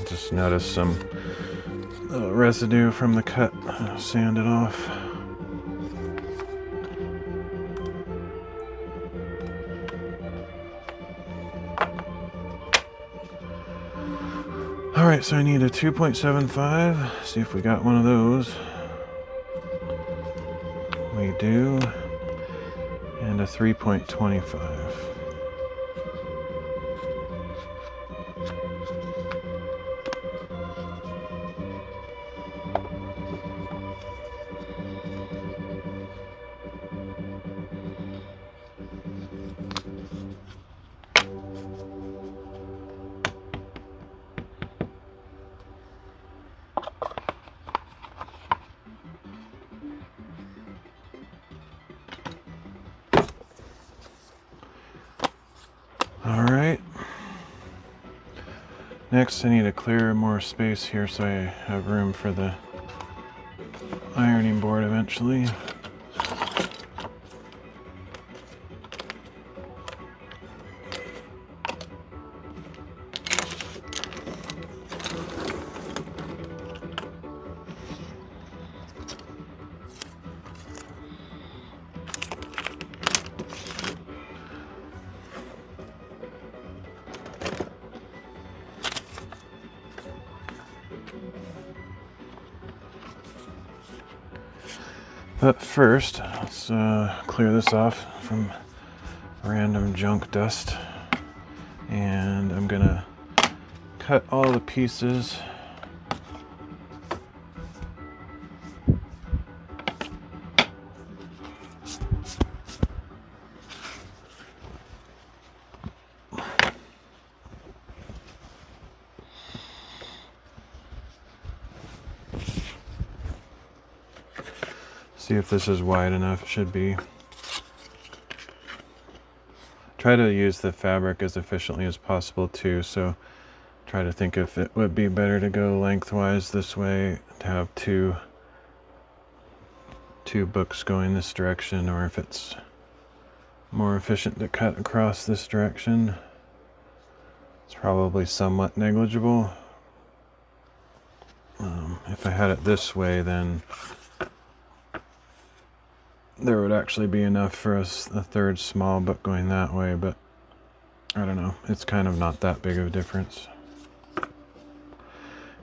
Just noticed some little residue from the cut. Sand it off. Alright, so I need a 2.75. See if we got one of those. We do. And a 3.25. Alright. Next I need to clear more space here so I have room for the ironing board eventually. But first, let's clear this off from random junk dust. And I'm gonna cut all the pieces. See if this is wide enough. It should be. Try to use the fabric as efficiently as possible too, so try to think if it would be better to go lengthwise this way to have two books going this direction, or if it's more efficient to cut across this direction. It's probably somewhat negligible. If I had it this way, then there would actually be enough for a third small book going that way, but I don't know. It's kind of not that big of a difference.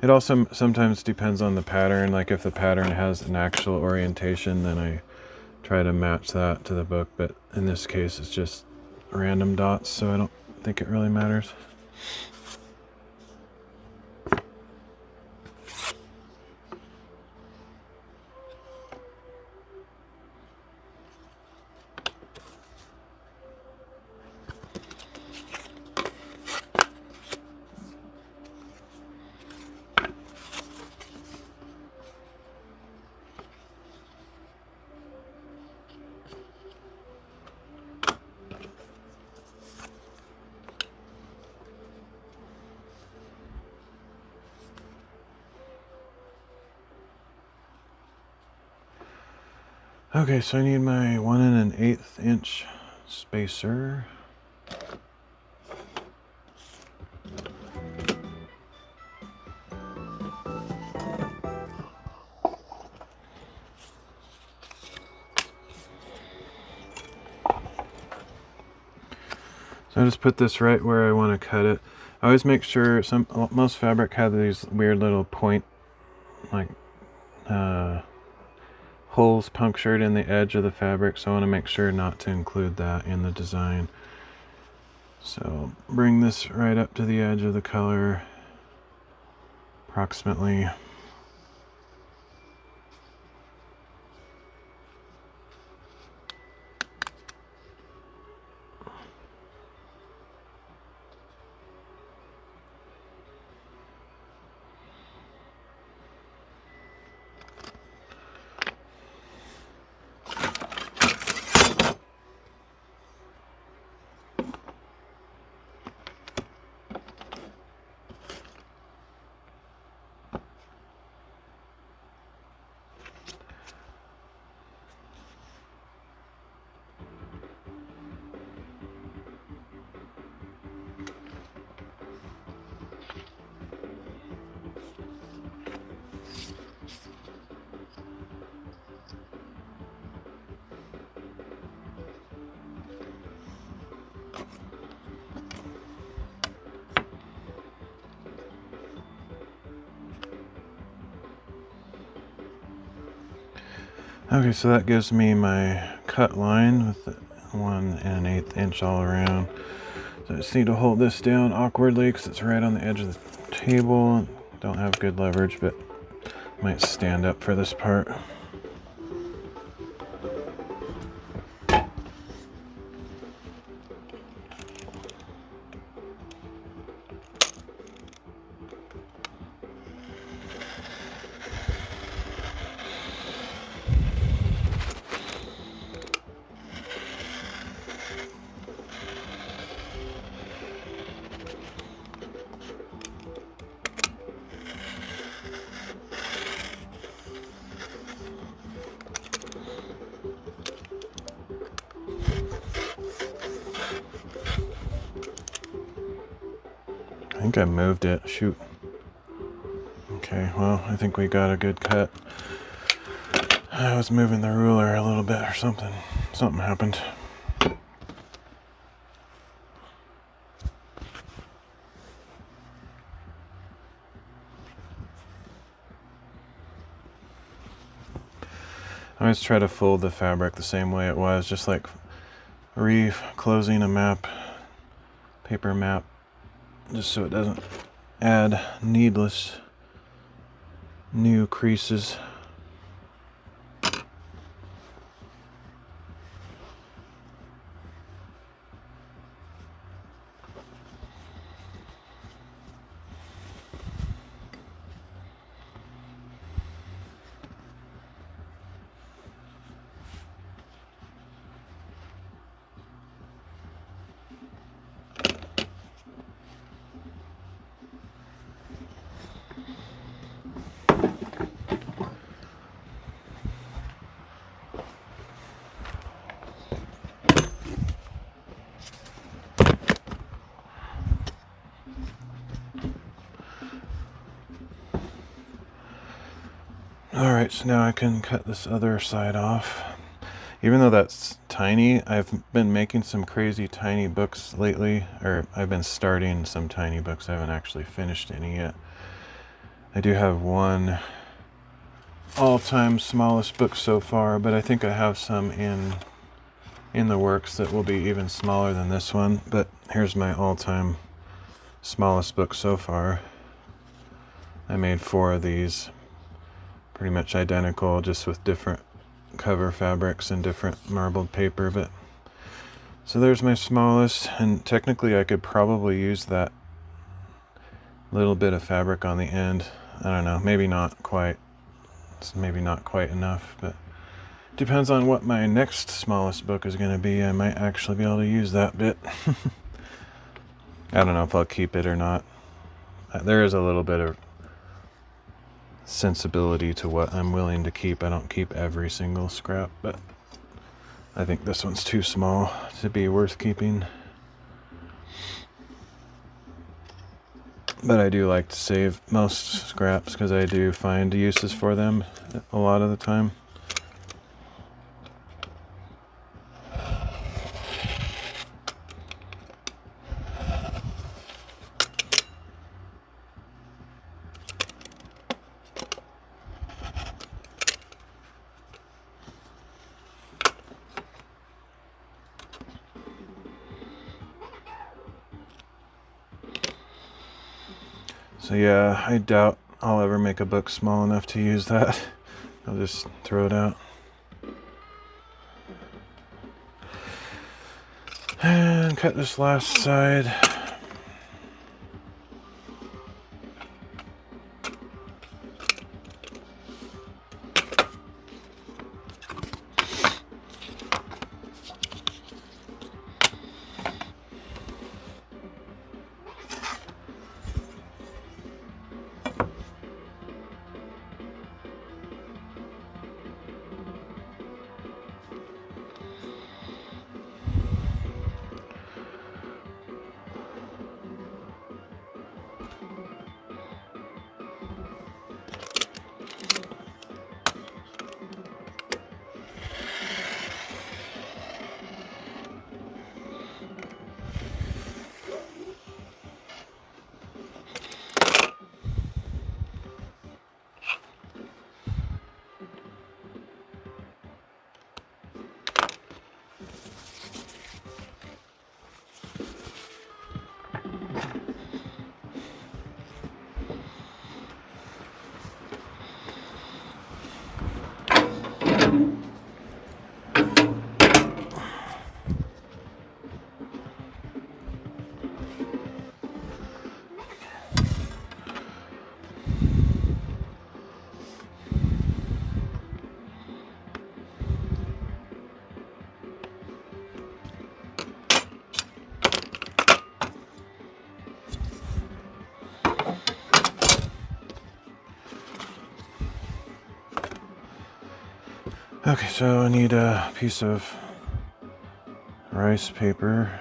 It also sometimes depends on the pattern. Like if the pattern has an actual orientation, then I try to match that to the book, but in this case it's just random dots, so I don't think it really matters. Okay, so I need my 1 1/8 inch spacer. So I just put this right where I want to cut it. I always make sure most fabric have these weird little point, like holes punctured in the edge of the fabric, so I want to make sure not to include that in the design. So bring this right up to the edge of the color, approximately. Okay, so that gives me my cut line with the 1 1/8 inch all around. So I just need to hold this down awkwardly because it's right on the edge of the table. Don't have good leverage, but might stand up for this part. I think I moved it. Shoot. Okay, well, I think we got a good cut. I was moving the ruler a little bit or something. Something happened. I always try to fold the fabric the same way it was, just like re-closing a map, paper map, just so it doesn't add needless new creases. Alright, so now I can cut this other side off. Even though that's tiny, I've been making some crazy tiny books lately, or I've been starting some tiny books. I haven't actually finished any yet. I do have one all-time smallest book so far, but I think I have some in the works that will be even smaller than this one. But here's my all-time smallest book so far. I made 4 of these, pretty much identical, just with different cover fabrics and different marbled paper. But so there's my smallest, and technically I could probably use that little bit of fabric on the end. I don't know, maybe not quite. It's maybe not quite enough, but depends on what my next smallest book is going to be. I might actually be able to use that bit. I don't know if I'll keep it or not. There is a little bit of sensibility to what I'm willing to keep. I don't keep every single scrap, but I think this one's too small to be worth keeping. But I do like to save most scraps because I do find uses for them a lot of the time. So yeah, I doubt I'll ever make a book small enough to use that. I'll just throw it out. And cut this last side. Okay, so I need a piece of rice paper.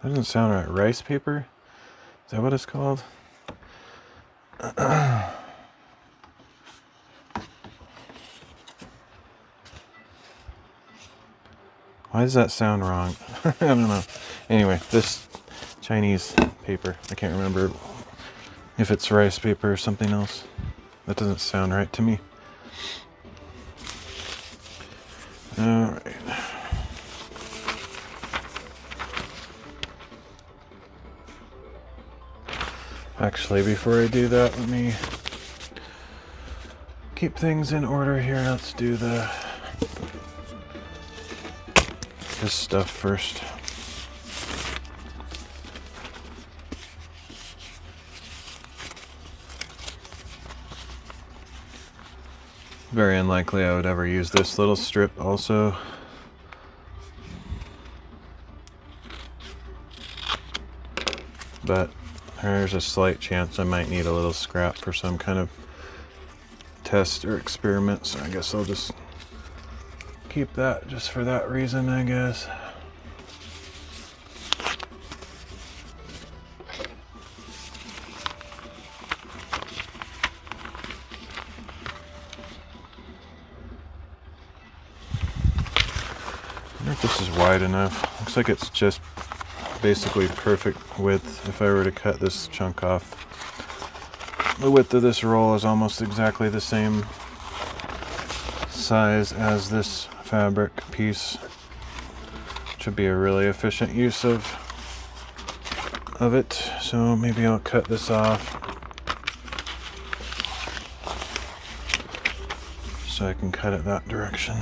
That doesn't sound right. Rice paper? Is that what it's called? Why does that sound wrong? I don't know. Anyway, this Chinese paper, I can't remember if it's rice paper or something else. That doesn't sound right to me. Alright. Actually, before I do that, let me keep things in order here. Let's do this stuff first. Very unlikely I would ever use this little strip also. But there's a slight chance I might need a little scrap for some kind of test or experiment, so I guess I'll just keep that just for that reason, I guess. I wonder if this is wide enough. Looks like it's just basically perfect width. If I were to cut this chunk off, the width of this roll is almost exactly the same size as this fabric piece. Should be a really efficient use of it. So maybe I'll cut this off so I can cut it that direction.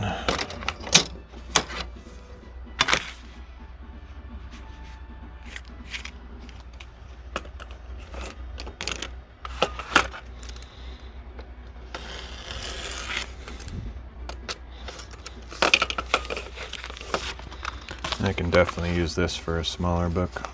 I can definitely use this for a smaller book.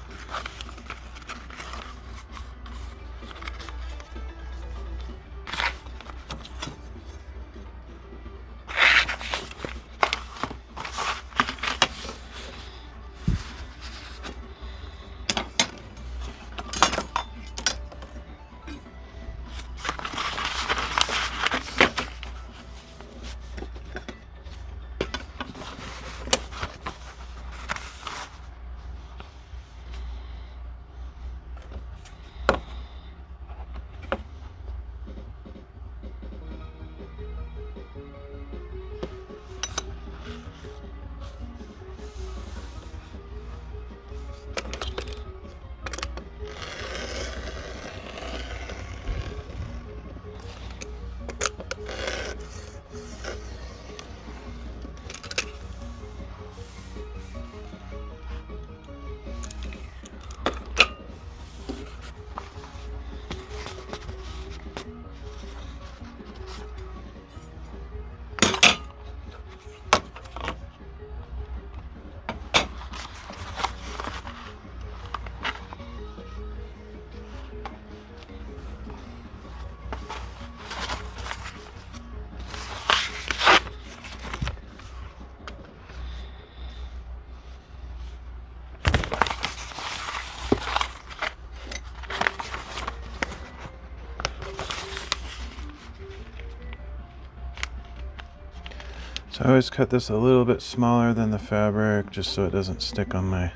So I always cut this a little bit smaller than the fabric, just so it doesn't stick on my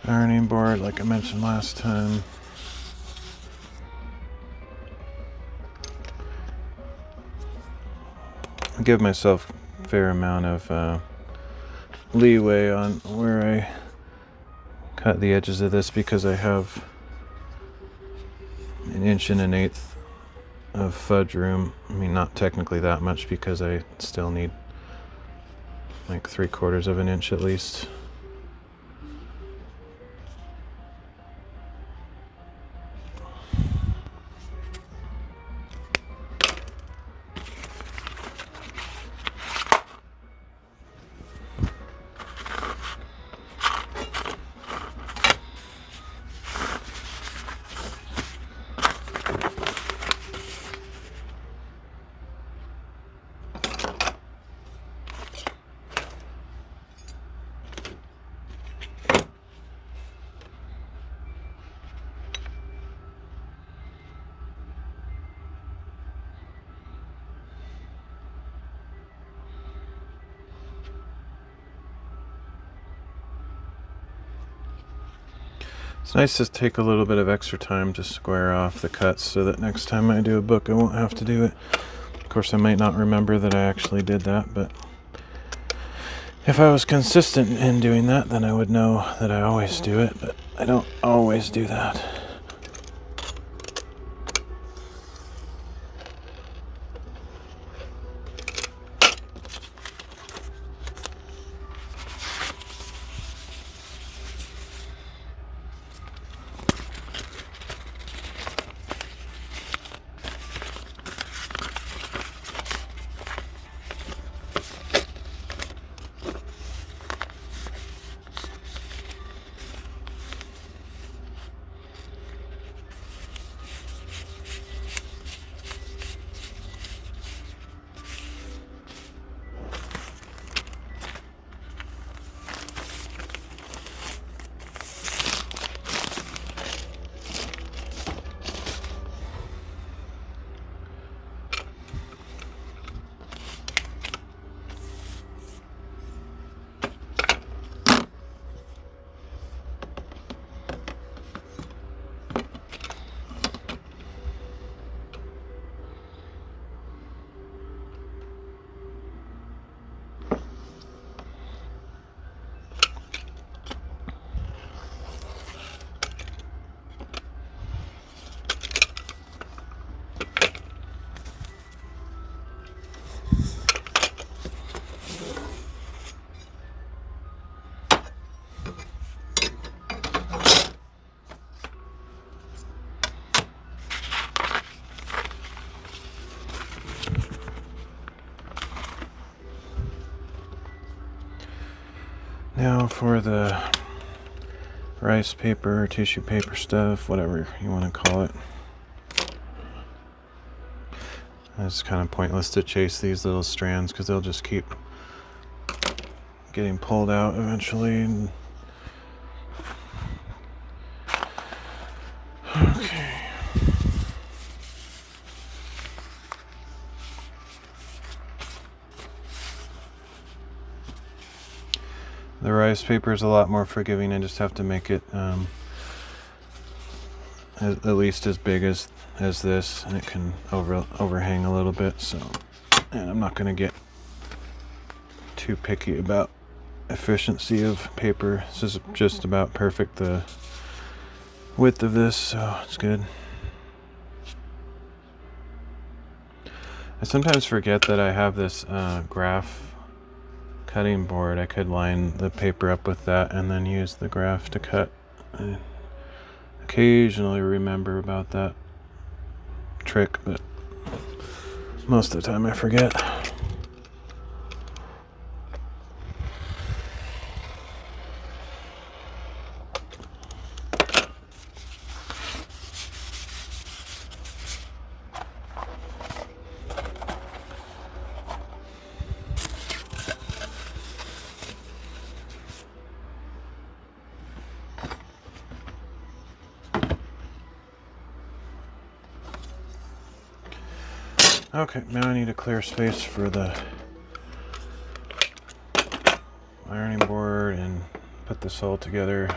ironing board like I mentioned last time. I give myself a fair amount of leeway on where I cut the edges of this because I have 1 1/8 inches of fudge room. I mean, not technically that much because I still need like 3/4 of an inch at least. It's nice to take a little bit of extra time to square off the cuts so that next time I do a book I won't have to do it. Of course, I might not remember that I actually did that, but if I was consistent in doing that, then I would know that I always do it, but I don't always do that. Now for the rice paper, tissue paper stuff, whatever you want to call it. It's kind of pointless to chase these little strands because they'll just keep getting pulled out eventually. Okay. The rice paper is a lot more forgiving. I just have to make it at least as big as this, and it can overhang a little bit. So, and I'm not going to get too picky about efficiency of paper. This is just about perfect, the width of this, so it's good. I sometimes forget that I have this graph cutting board. I could line the paper up with that and then use the graph to cut. I occasionally remember about that trick, but most of the time I forget. Okay, now I need a clear space for the ironing board and put this all together.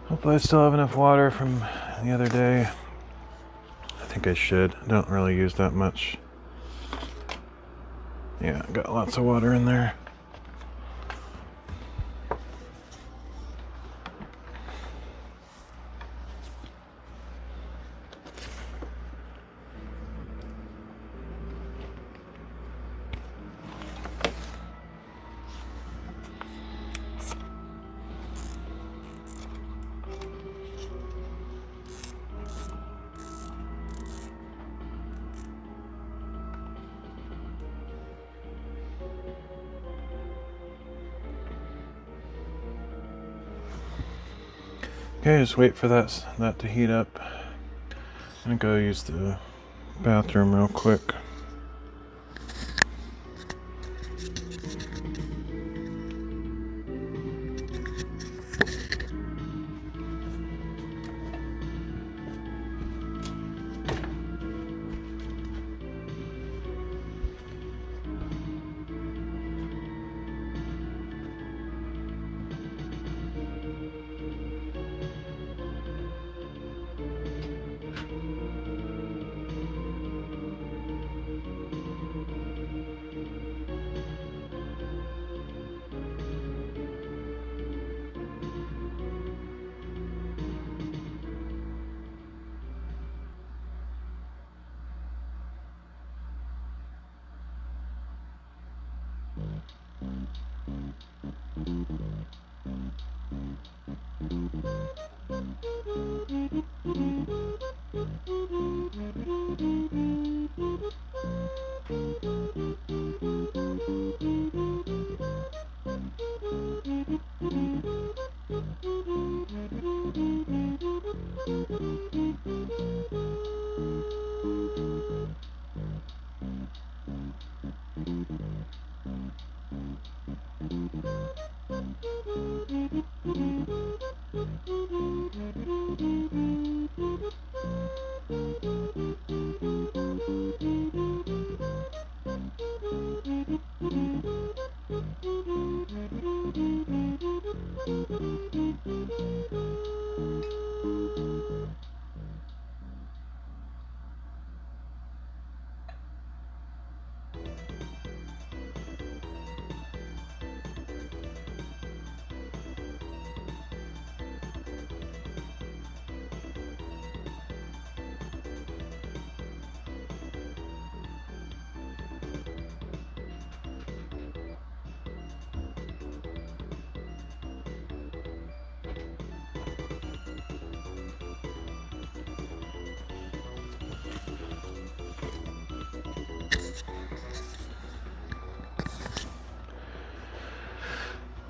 Hopefully I still have enough water from the other day. I think I should. I don't really use that much. Yeah, got lots of water in there. Okay, just wait for that to heat up. I'm gonna go use the bathroom real quick.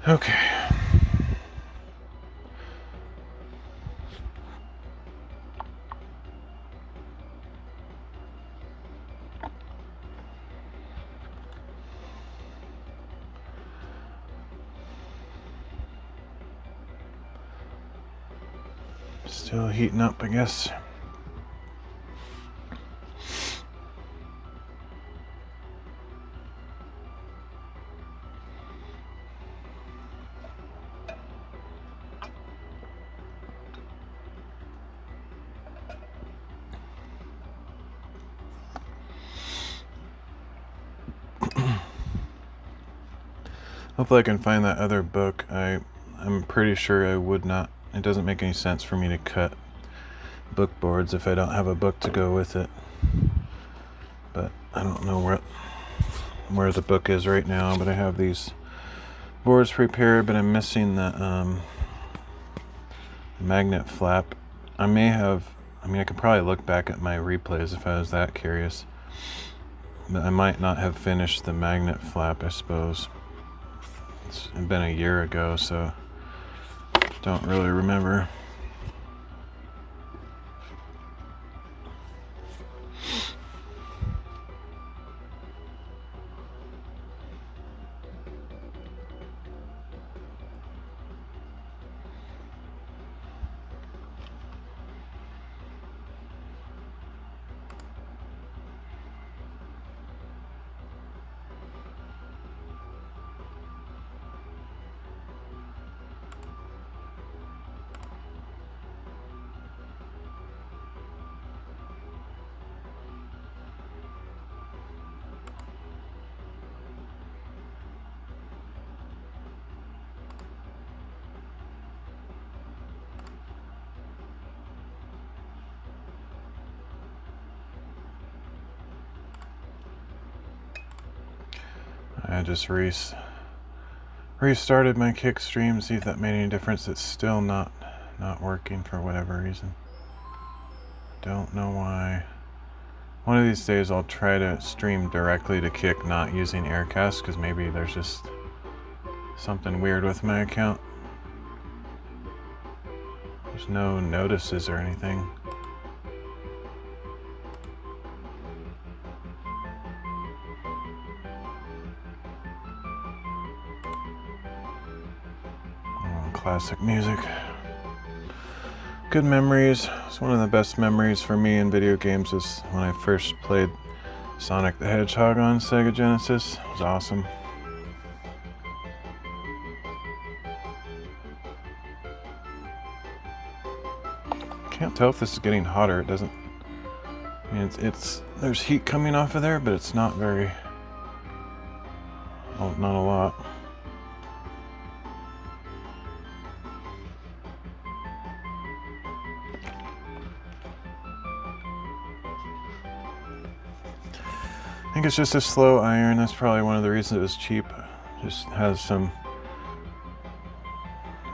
Okay. Still heating up, I guess. Hopefully I can find that other book. I'm pretty sure I would not. It doesn't make any sense for me to cut book boards if I don't have a book to go with it. But I don't know where the book is right now, but I have these boards prepared, but I'm missing the magnet flap. I could probably look back at my replays if I was that curious. But I might not have finished the magnet flap, I suppose. It's been a year ago, so don't really remember. I just restarted my Kick stream, see if that made any difference. It's still not working for whatever reason. Don't know why. One of these days I'll try to stream directly to Kick, not using Aircast, because maybe there's just something weird with my account. There's no notices or anything. Oh, classic music. Good memories. It's one of the best memories for me in video games is when I first played Sonic the Hedgehog on Sega Genesis. It was awesome. Can't tell if this is getting hotter. It doesn't. I mean, there's heat coming off of there, but it's not very. Well, not a lot. I think it's just a slow iron. That's probably one of the reasons it was cheap. Just has some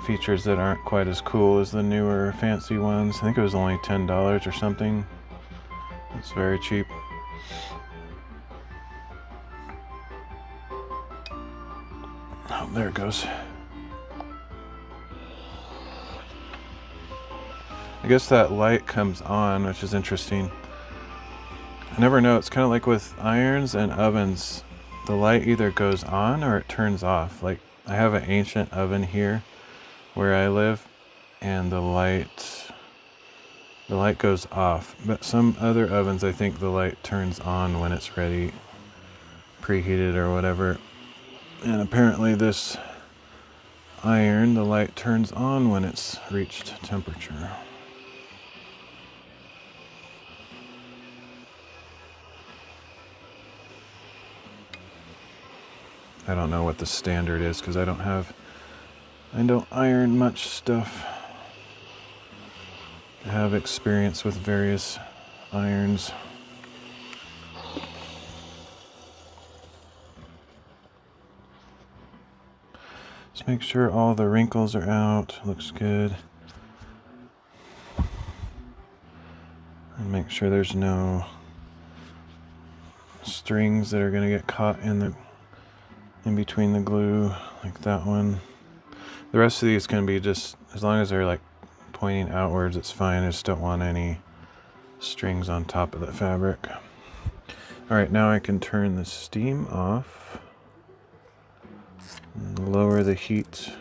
features that aren't quite as cool as the newer fancy ones. I think it was only $10 or something. It's very cheap. Oh, there it goes. I guess that light comes on, which is interesting. I never know. It's kind of like with irons and ovens. The light either goes on or it turns off. Like, I have an ancient oven here where I live, and the light goes off. But some other ovens, I think the light turns on when it's ready, preheated or whatever. And apparently this iron, the light turns on when it's reached temperature. I don't know what the standard is because I don't iron much stuff. I have experience with various irons. Just make sure all the wrinkles are out. Looks good. And make sure there's no strings that are going to get caught in between the glue, like that one. The rest of these can be just, as long as they're like pointing outwards, it's fine. I just don't want any strings on top of the fabric. Alright, now I can turn the steam off and lower the heat.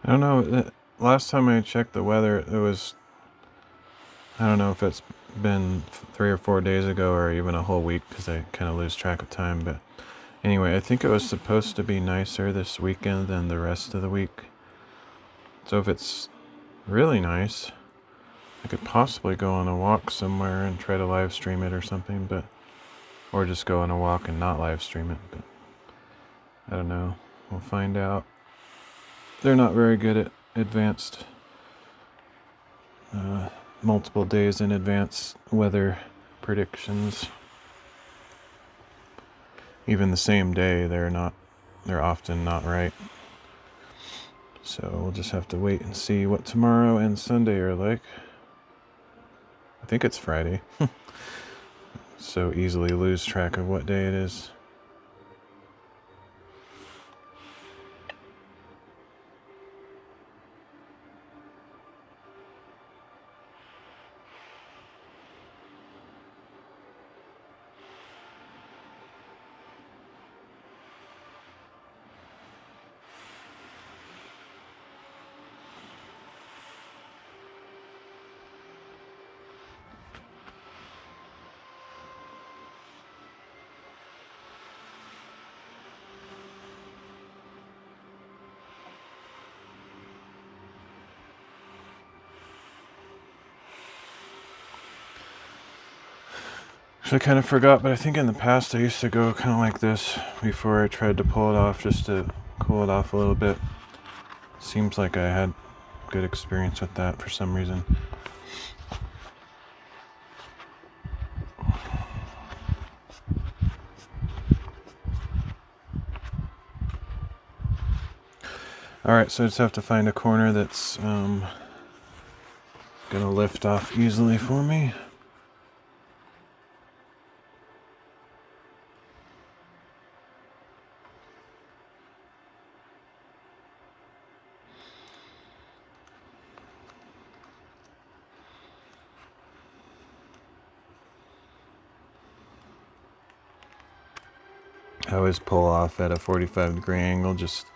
I don't know. Last time I checked the weather, it was, I don't know if it's been 3 or 4 days ago or even a whole week because I kind of lose track of time. But anyway, I think it was supposed to be nicer this weekend than the rest of the week. So if it's really nice, I could possibly go on a walk somewhere and try to live stream it or something, or just go on a walk and not live stream it. But I don't know. We'll find out. They're not very good at advanced, multiple days in advance weather predictions. Even the same day, they're often not right. So we'll just have to wait and see what tomorrow and Sunday are like. I think it's Friday. So easily lose track of what day it is. I kind of forgot, but I think in the past I used to go kind of like this before I tried to pull it off, just to cool it off a little bit. Seems like I had good experience with that for some reason. Alright, so I just have to find a corner that's gonna lift off easily for me. I always pull off at a 45-degree angle just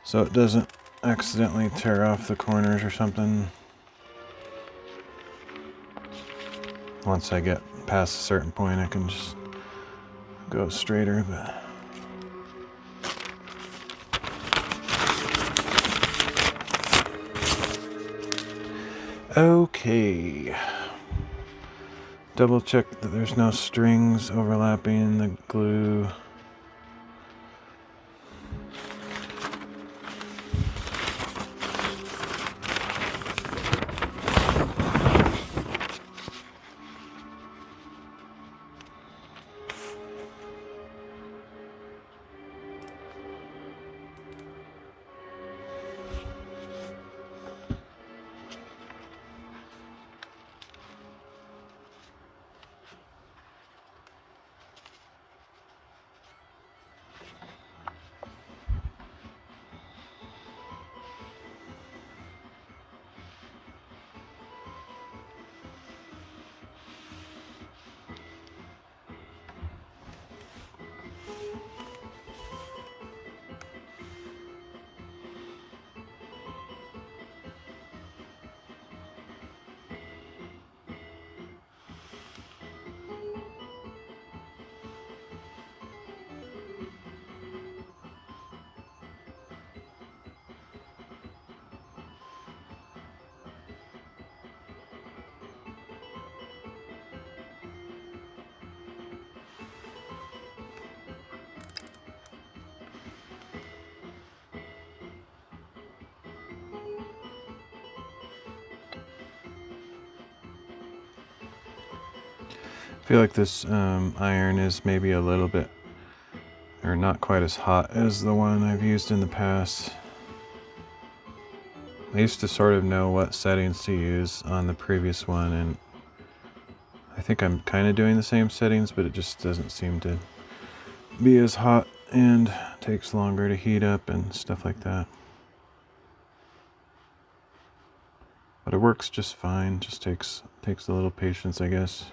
so it doesn't accidentally tear off the corners or something. Once I get past a certain point, I can just go straighter, but okay. Double check that there's no strings overlapping the glue. I feel like this iron is maybe a little bit, or not quite as hot as the one I've used in the past. I used to sort of know what settings to use on the previous one, and I think I'm kind of doing the same settings, but it just doesn't seem to be as hot and takes longer to heat up and stuff like that. But it works just fine, just takes a little patience, I guess.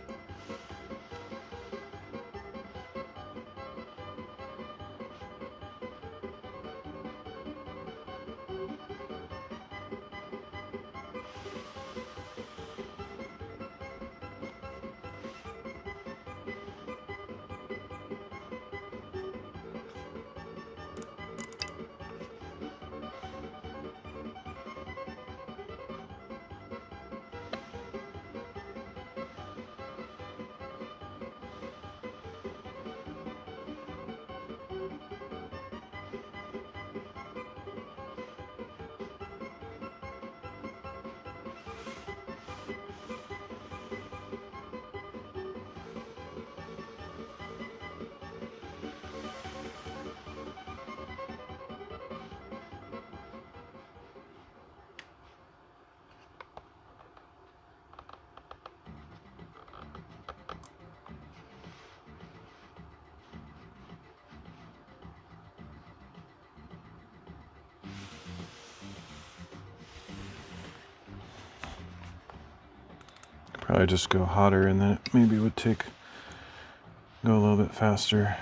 probably just go hotter and then it maybe would go a little bit faster.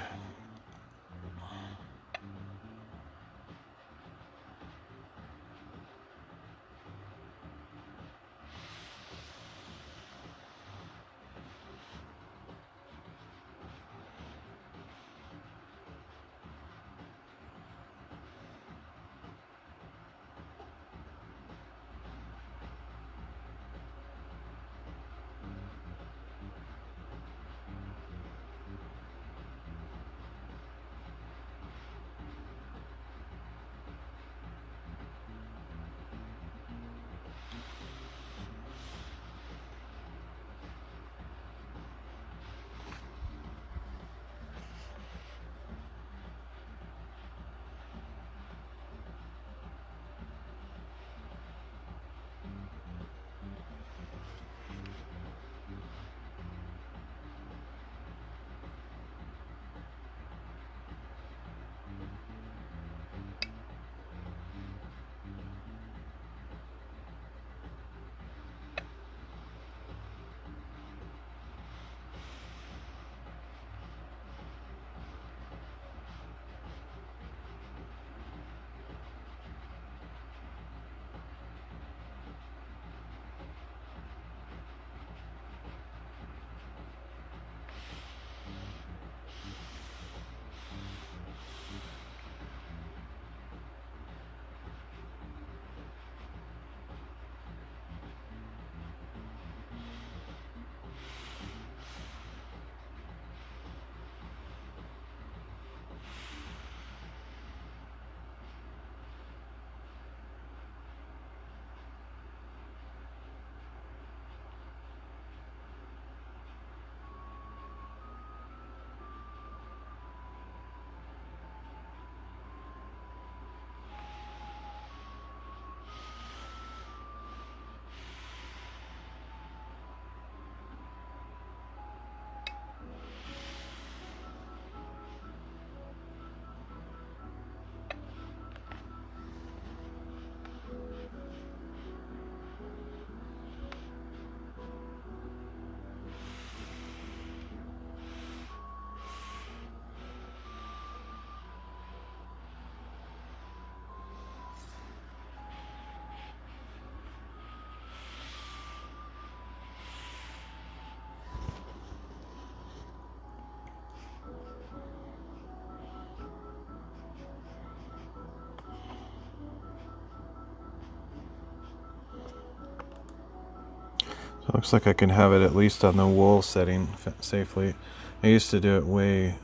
It looks like I can have it at least on the wool setting safely. I used to do it way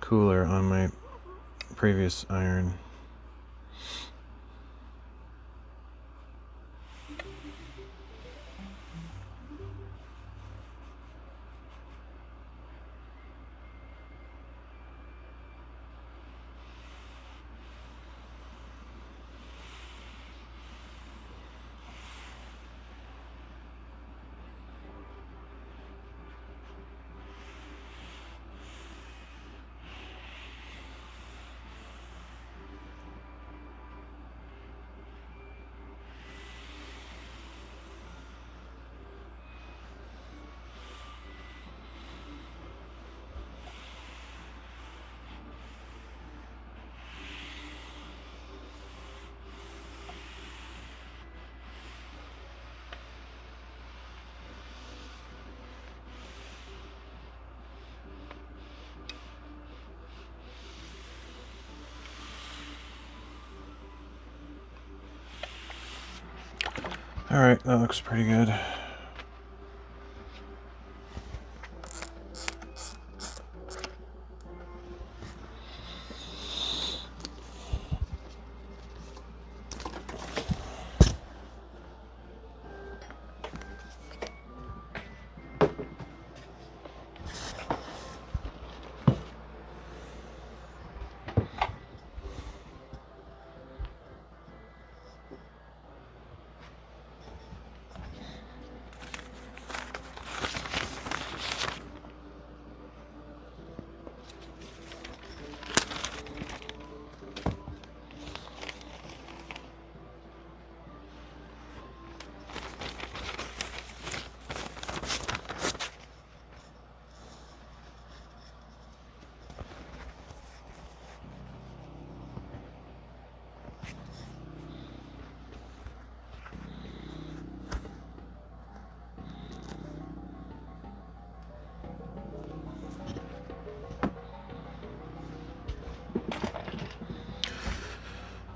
cooler on my previous iron. All right, that looks pretty good.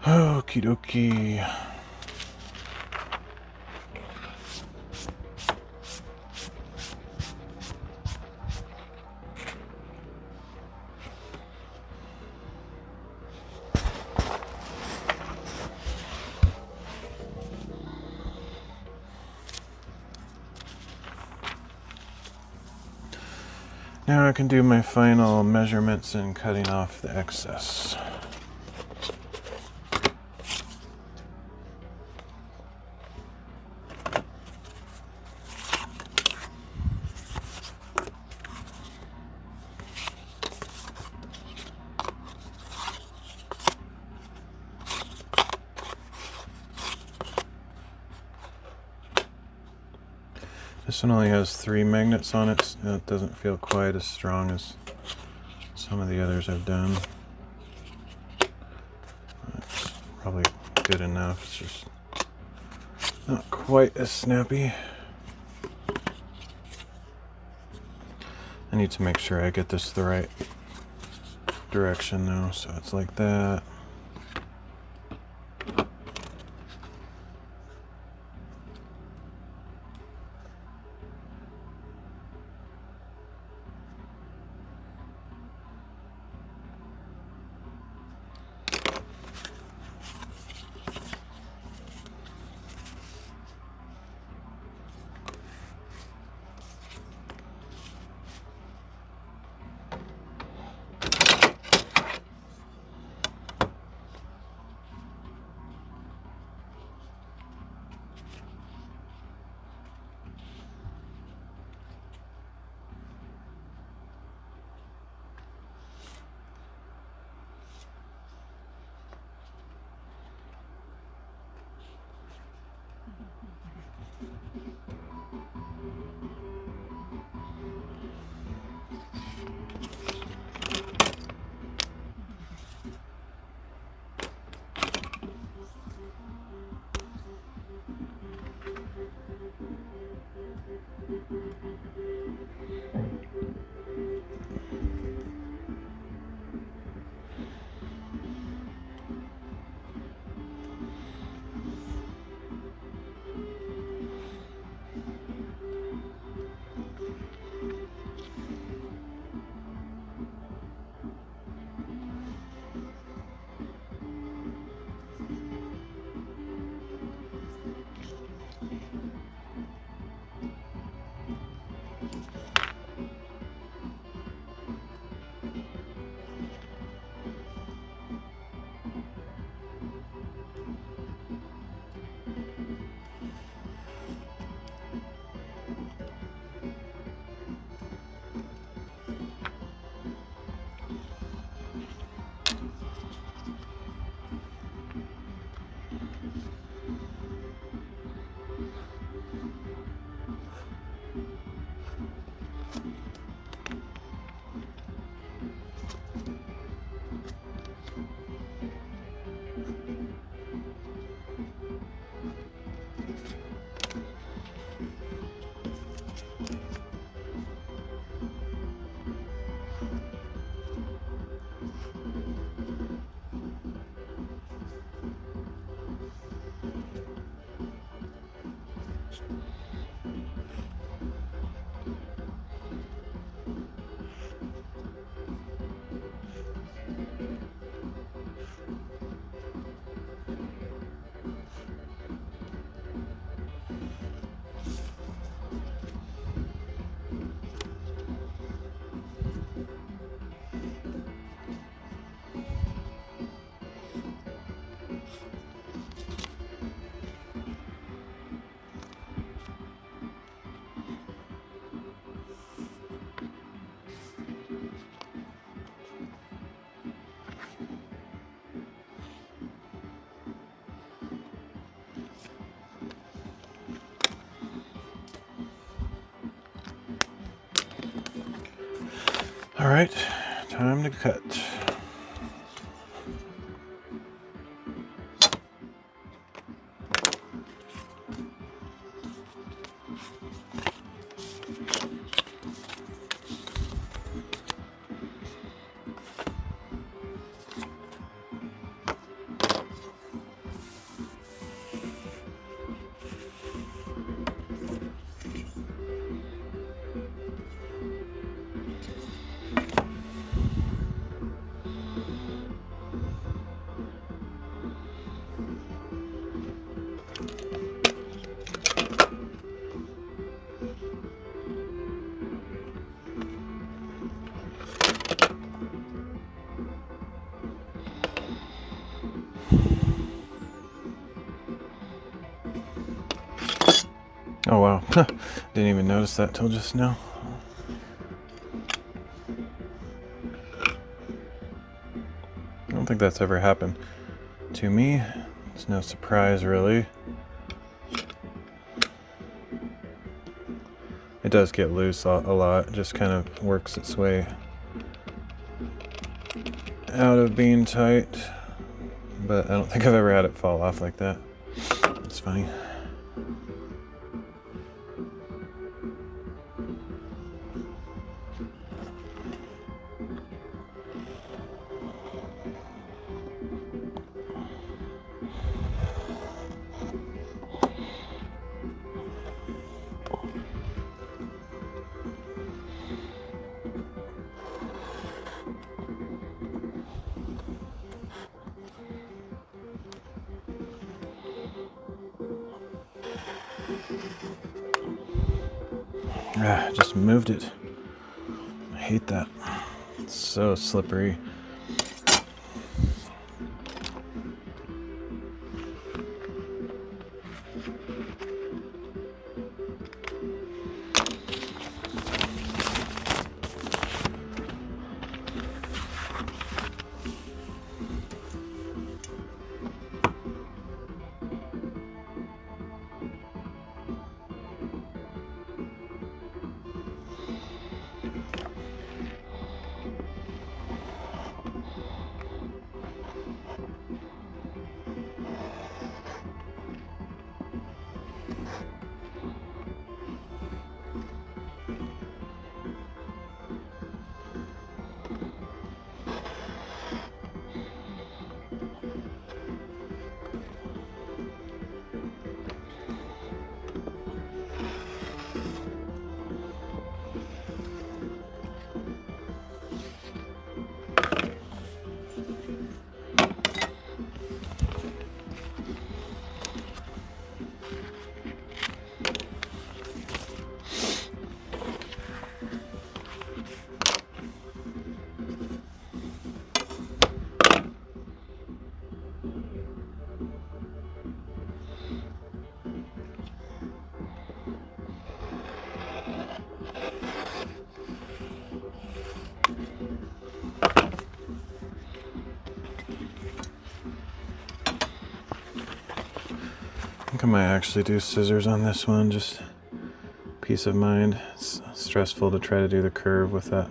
Okie dokie. Now I can do my final measurements and cutting off the excess. This one only has 3 magnets on it, so it doesn't feel quite as strong as some of the others I've done. It's probably good enough, it's just not quite as snappy. I need to make sure I get this the right direction though, so it's like that. All right, time to cut. Didn't even notice that till just now. I don't think that's ever happened to me. It's no surprise, really. It does get loose a lot. It just kind of works its way out of being tight. But I don't think I've ever had it fall off like that. It's funny. Just moved it. I hate that. It's so slippery. I think I might actually do scissors on this one, just peace of mind. It's stressful to try to do the curve with that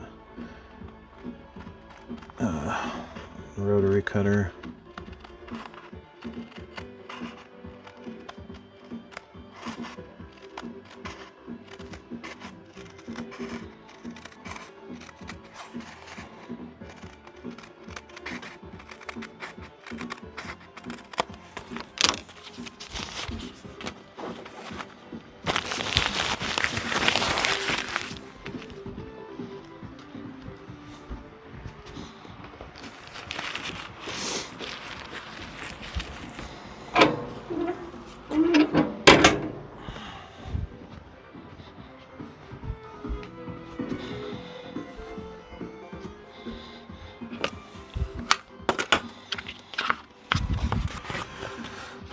rotary cutter.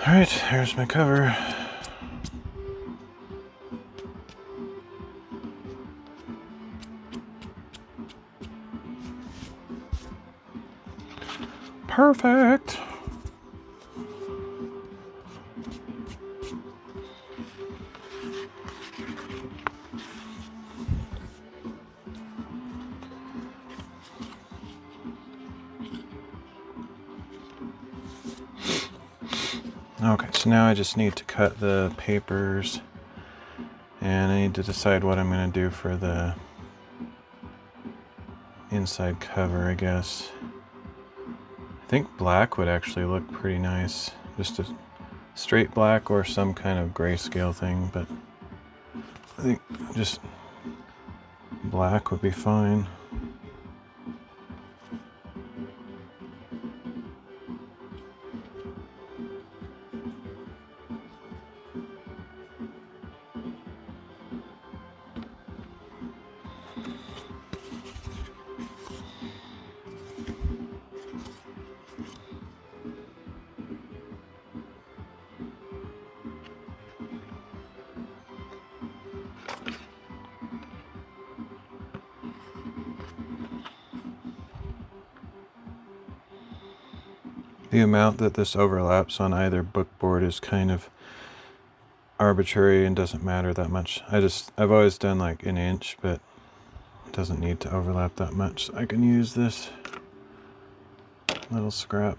Alright, here's my cover. Perfect! Okay, so now I just need to cut the papers, and I need to decide what I'm going to do for the inside cover, I guess. I think black would actually look pretty nice, just a straight black or some kind of grayscale thing, but I think just black would be fine. The amount that this overlaps on either bookboard is kind of arbitrary and doesn't matter that much. I've always done like an inch, but it doesn't need to overlap that much. So I can use this little scrap.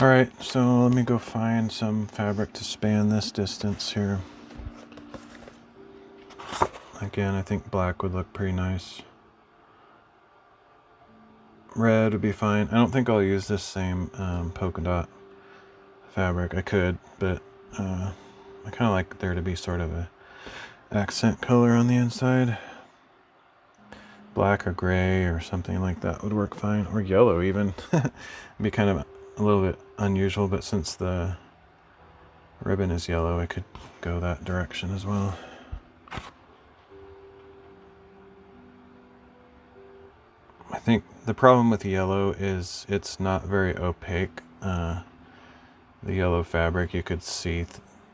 Alright, so let me go find some fabric to span this distance here. Again, I think black would look pretty nice. Red would be fine. I don't think I'll use this same polka dot fabric. I could, but I kind of like there to be sort of a accent color on the inside. Black or gray or something like that would work fine. Or yellow even. It'd be kind of a little bit unusual, but since the ribbon is yellow, I could go that direction as well. I think the problem with yellow is it's not very opaque. The yellow fabric, you could see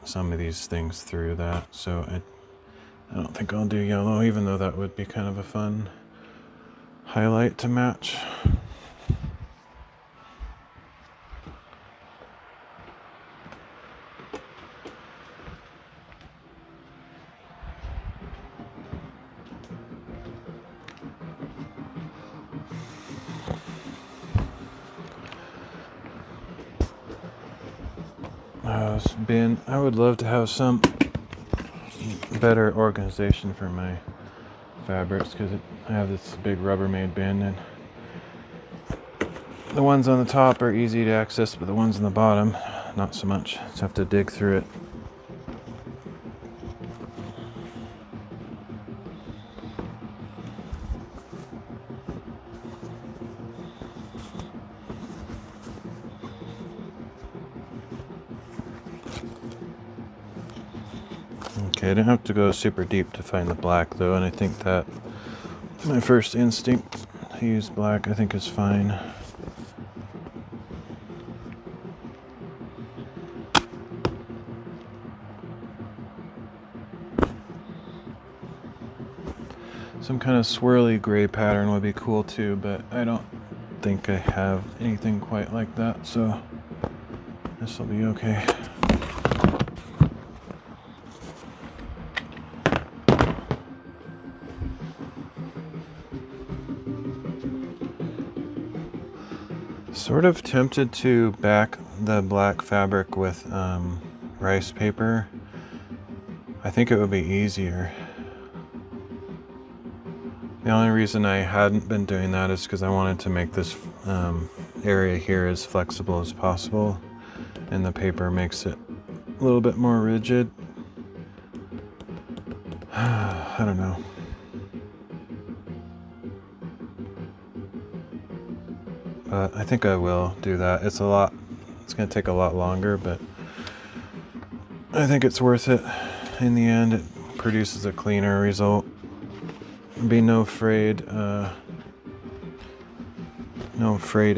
some of these things through that, so I don't think I'll do yellow, even though that would be kind of a fun highlight to match. Bin. I would love to have some better organization for my fabrics because I have this big Rubbermaid bin, and the ones on the top are easy to access, but the ones on the bottom, not so much. Just have to dig through it. Okay, I didn't have to go super deep to find the black though, and I think that my first instinct to use black I think is fine. Some kind of swirly gray pattern would be cool too, but I don't think I have anything quite like that, so this will be okay. Sort of tempted to back the black fabric with rice paper. I think it would be easier. The only reason I hadn't been doing that is because I wanted to make this area here as flexible as possible, and the paper makes it a little bit more rigid. I don't know. But I think I will do that. It's going to take a lot longer, but I think it's worth it. In the end, it produces a cleaner result. Be no frayed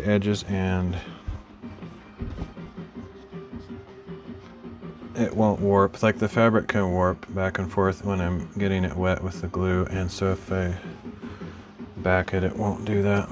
edges, and it won't warp. Like the fabric can warp back and forth when I'm getting it wet with the glue, and so if I back it, it won't do that.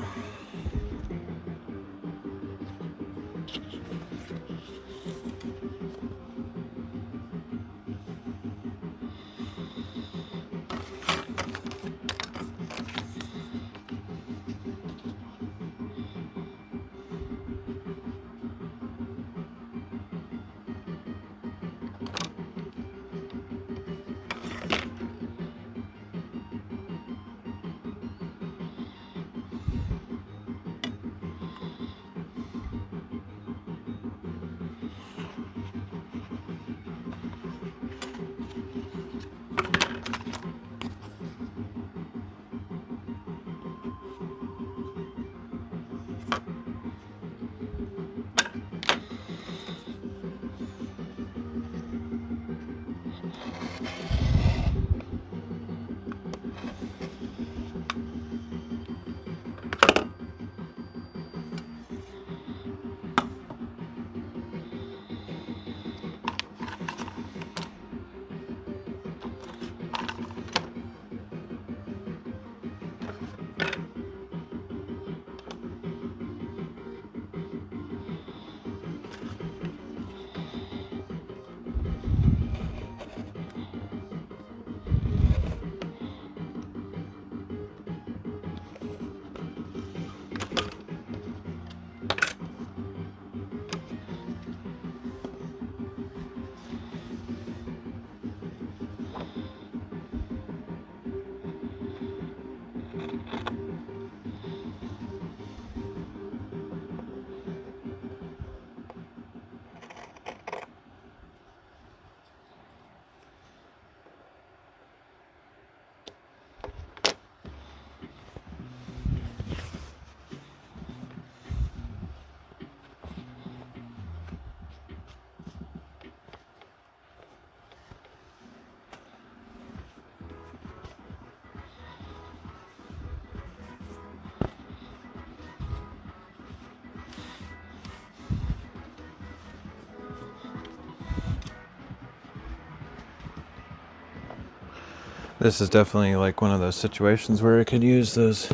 This is definitely like one of those situations where I could use those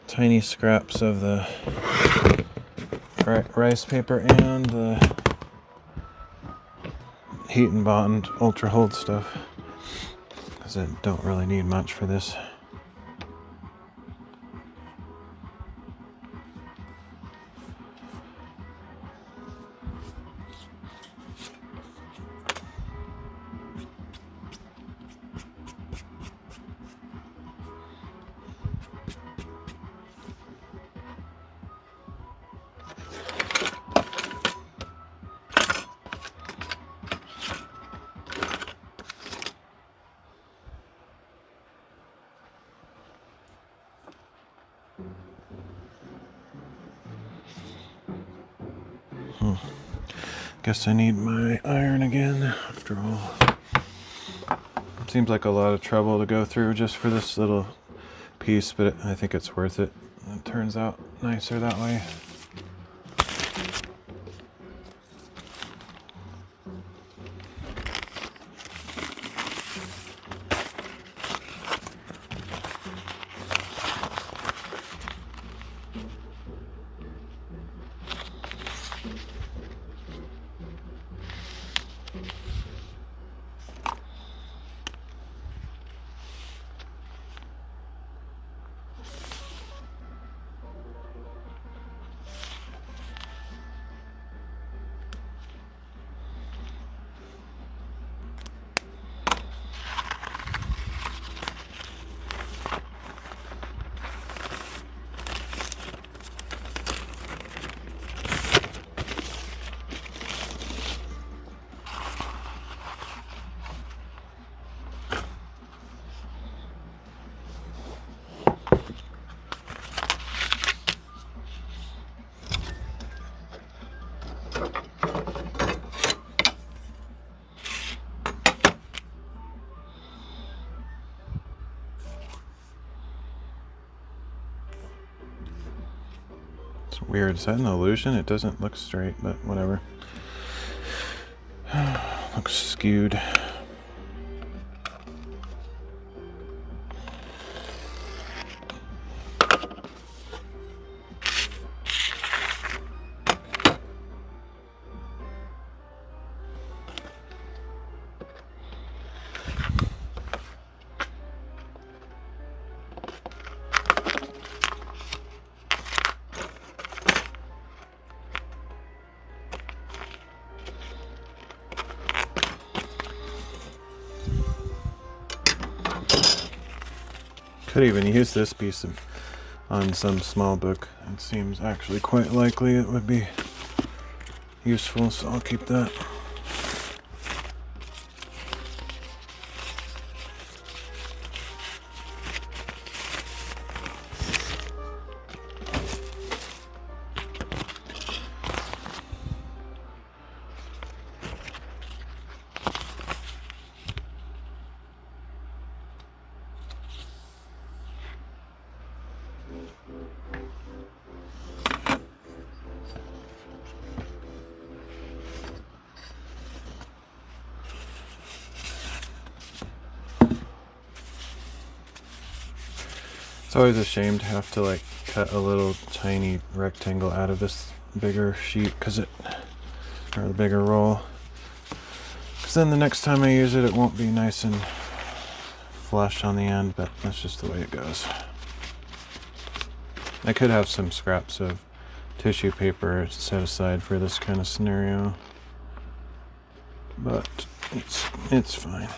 tiny scraps of the rice paper and the heat and bond ultra hold stuff, because I don't really need much for this. Guess I need my iron again, after all. Seems like a lot of trouble to go through just for this little piece, but I think it's worth it. It turns out nicer that way. It's weird. Is that an illusion? It doesn't look straight, but whatever. Looks skewed. Could even use this piece on some small book. It seems actually quite likely it would be useful, so I'll keep that. It's always a shame to have to like cut a little tiny rectangle out of this bigger sheet or the bigger roll, because then the next time I use it, it won't be nice and flush on the end, but that's just the way it goes. I could have some scraps of tissue paper set aside for this kind of scenario, but it's fine.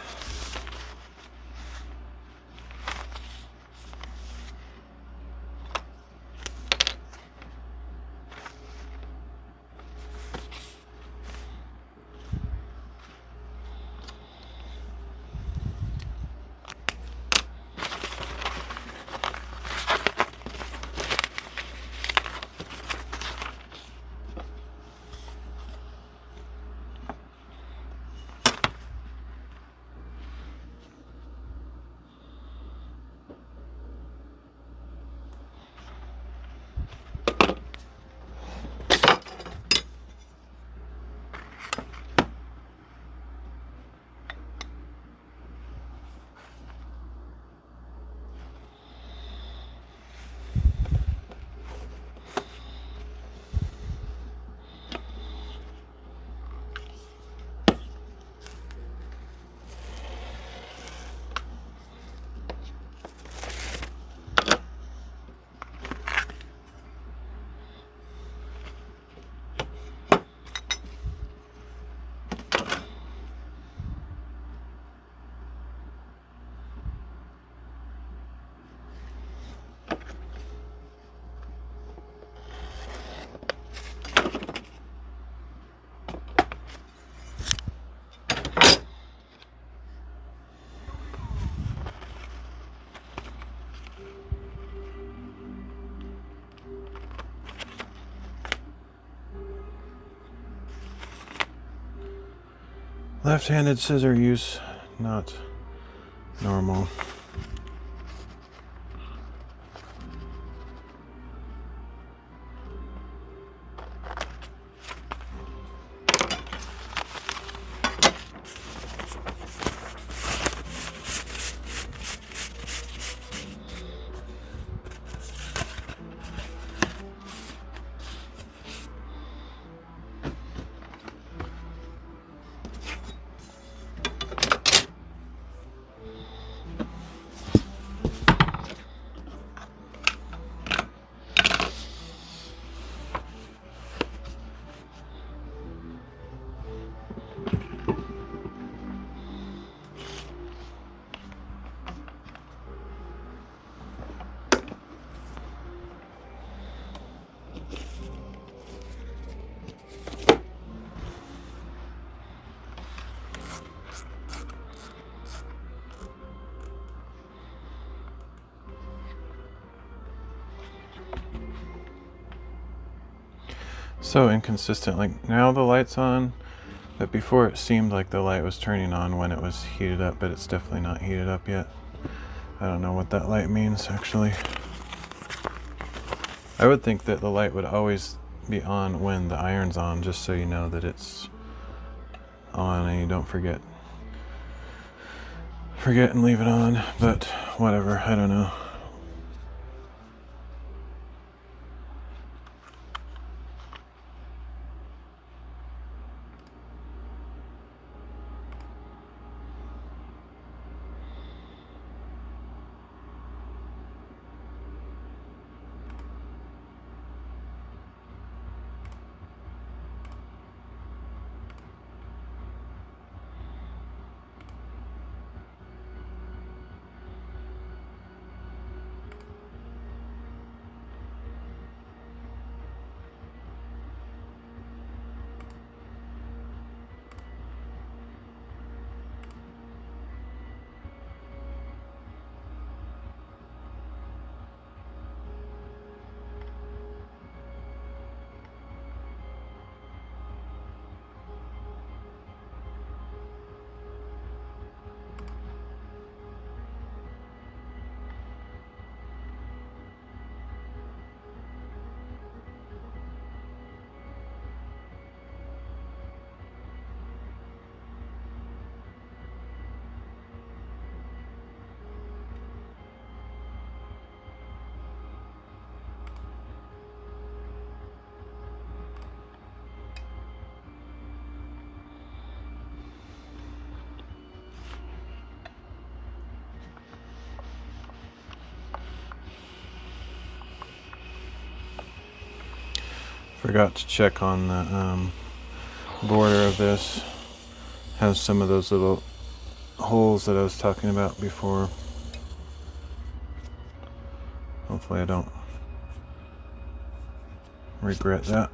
Left-handed scissor use, not normal. So inconsistent. Like now the light's on, but before it seemed like the light was turning on when it was heated up, but it's definitely not heated up yet. I don't know what that light means actually. I would think that the light would always be on when the iron's on, just so you know that it's on and you don't forget and leave it on, but whatever, I don't know. Forgot to check on the border of this. Has some of those little holes that I was talking about before. Hopefully I don't regret that.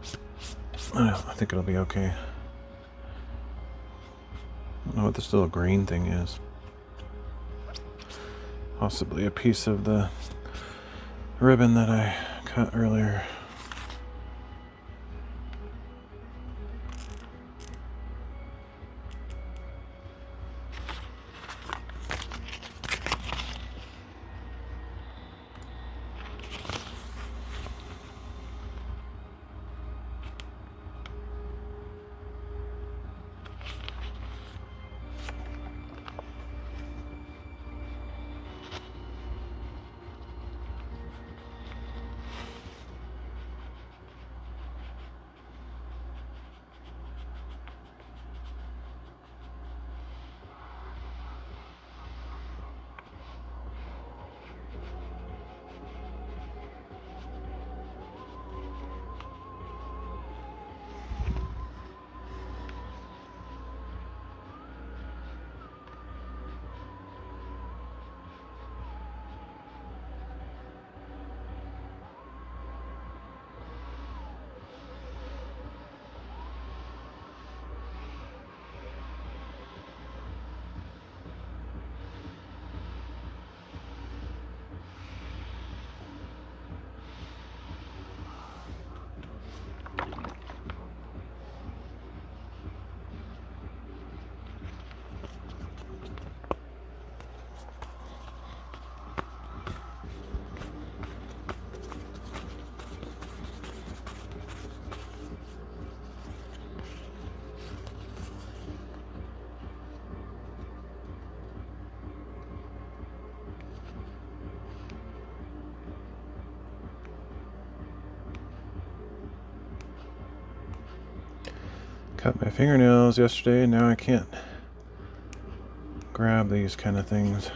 I think it'll be okay. I don't know what this little green thing is. Possibly a piece of the ribbon that I cut earlier. cut my fingernails yesterday, and now I can't grab these kind of things.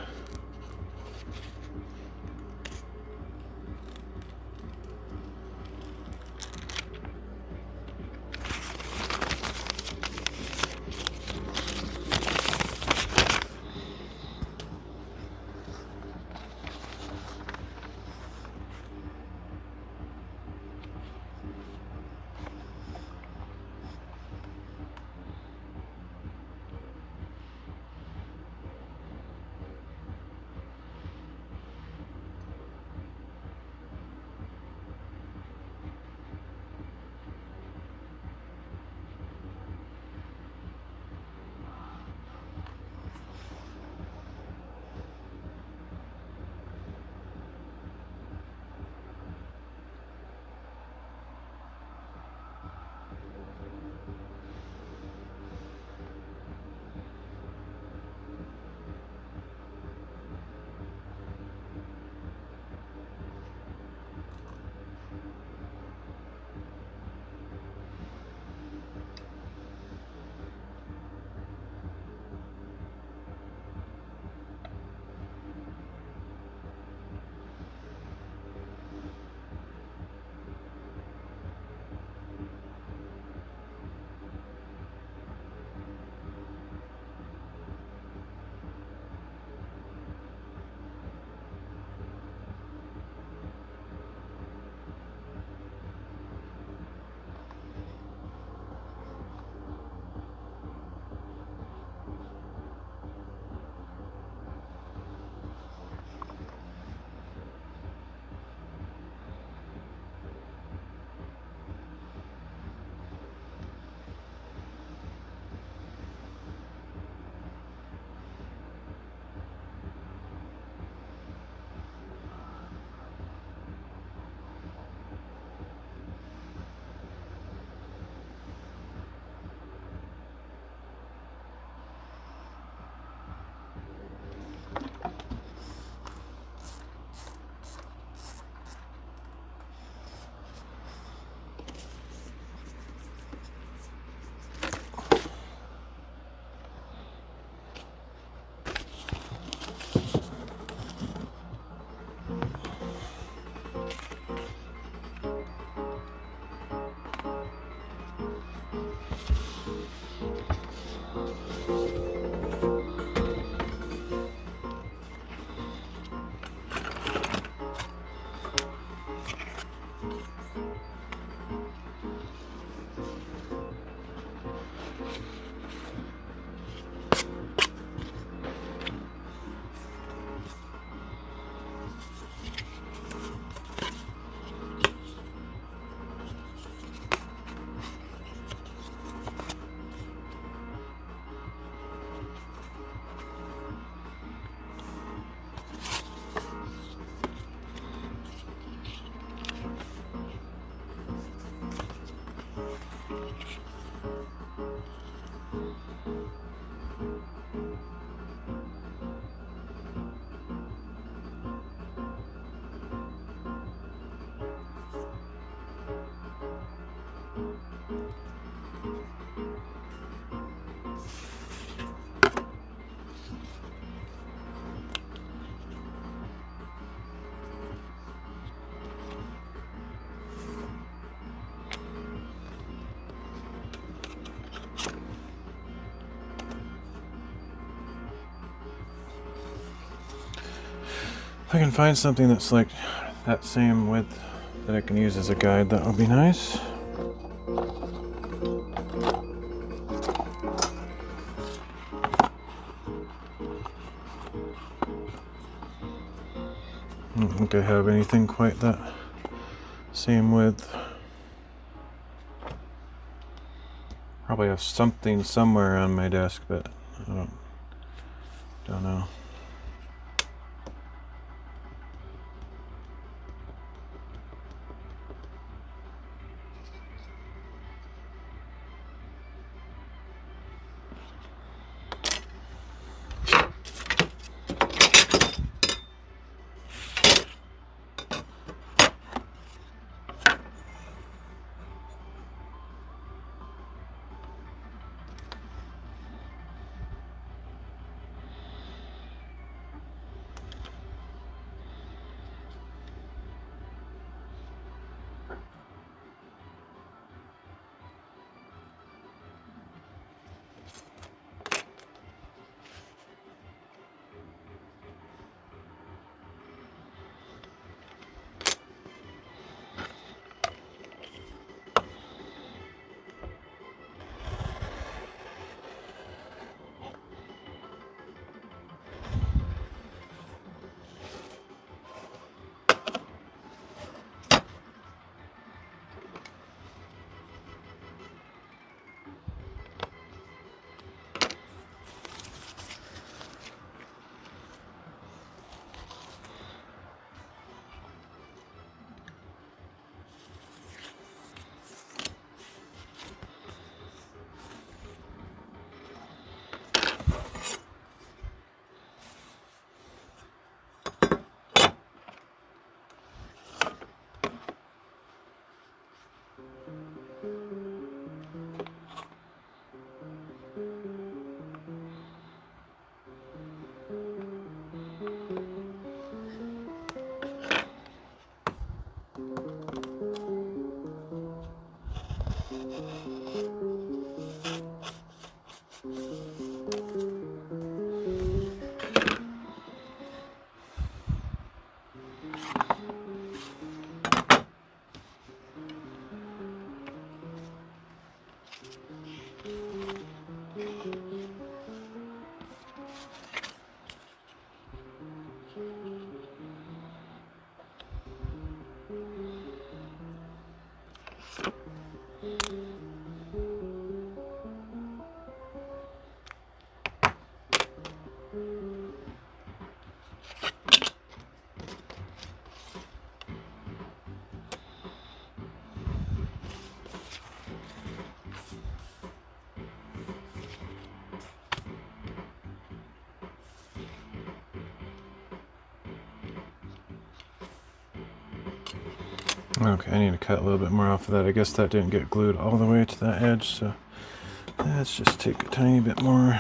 If I can find something that's like that same width that I can use as a guide, that would be nice. I don't think I have anything quite that same width. Probably have something somewhere on my desk, but I don't know. Okay, I need to cut a little bit more off of that. I guess that didn't get glued all the way to that edge, so let's just take a tiny bit more.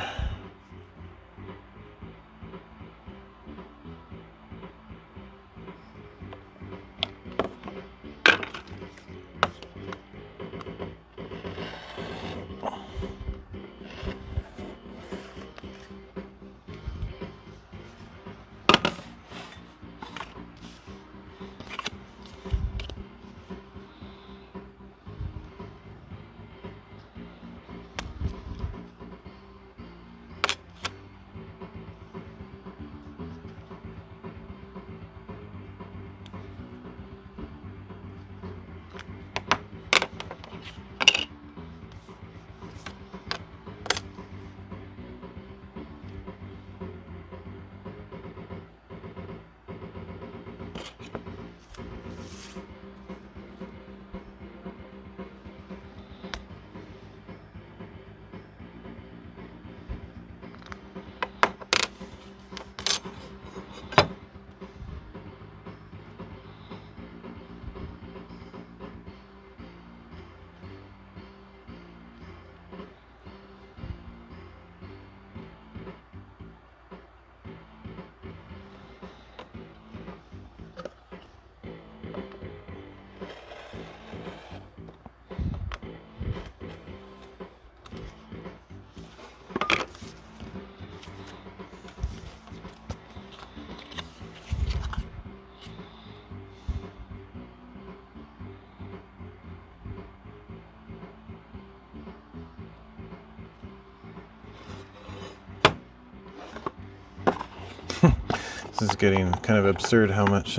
This is getting kind of absurd how much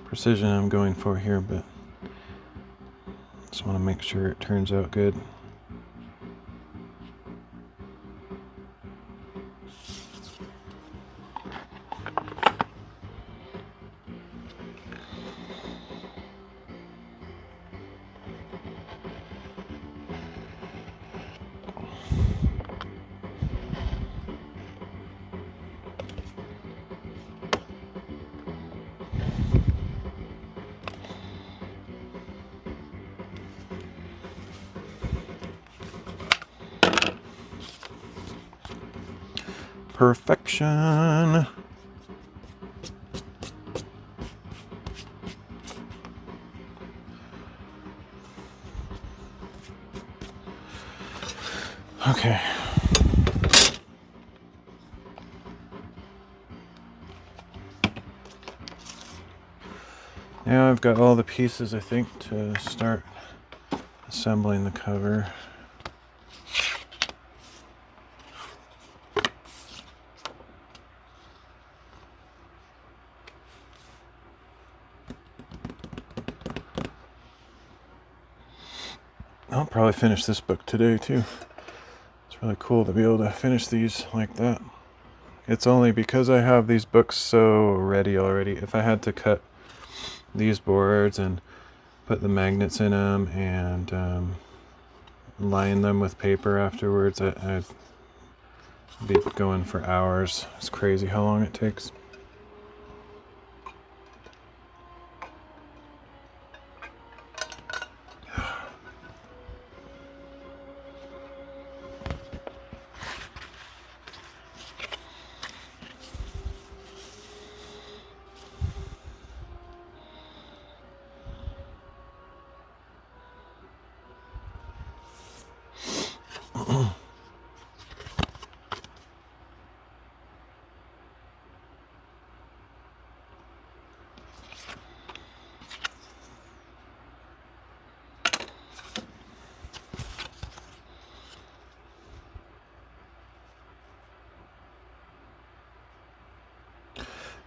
precision I'm going for here, but just want to make sure it turns out good. Perfection. Okay. Now I've got all the pieces, I think, to start assembling the cover. I'll probably finish this book today too. It's really cool to be able to finish these like that. It's only because I have these books so ready already. If I had to cut these boards and put the magnets in them and line them with paper afterwards, I'd be going for hours. It's crazy how long it takes.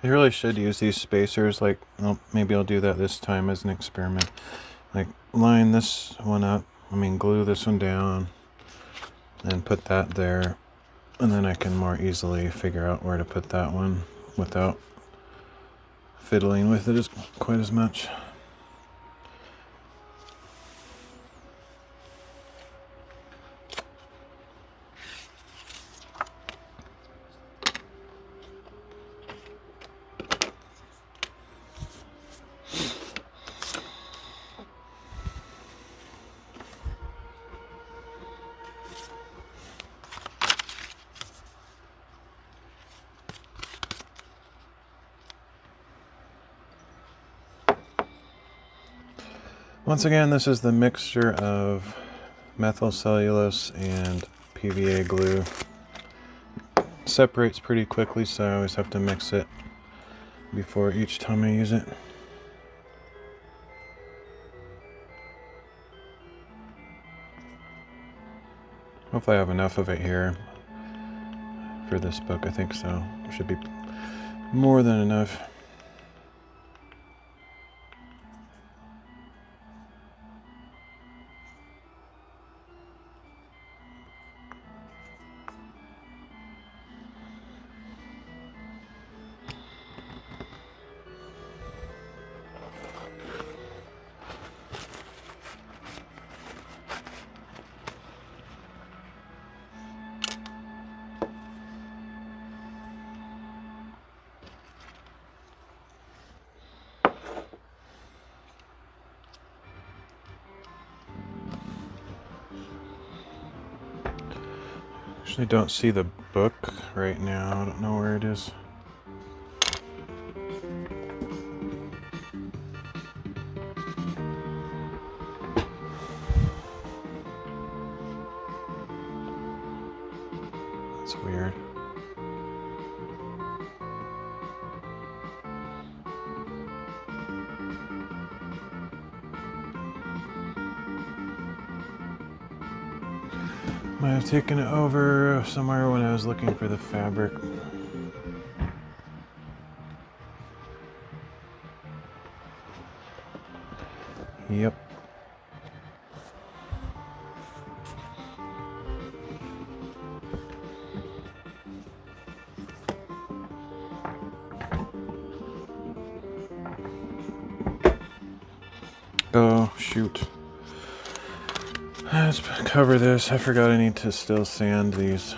I really should use these spacers, like, well, maybe I'll do that this time as an experiment. Like, line this one up, glue this one down, and put that there, And then I can more easily figure out where to put that one without fiddling with it quite as much. Once again, this is the mixture of methyl cellulose and PVA glue. It separates pretty quickly, so I always have to mix it before each time I use it. Hopefully I have enough of it here for this book. I think so. It should be more than enough. Actually don't see the book right now. I don't know where it is. That's weird. Might have taken it over somewhere when I was looking for the fabric. Yep. Oh, shoot. Let's cover this. I forgot I need to still sand these.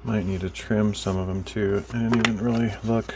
Might need to trim some of them too. I didn't even really look.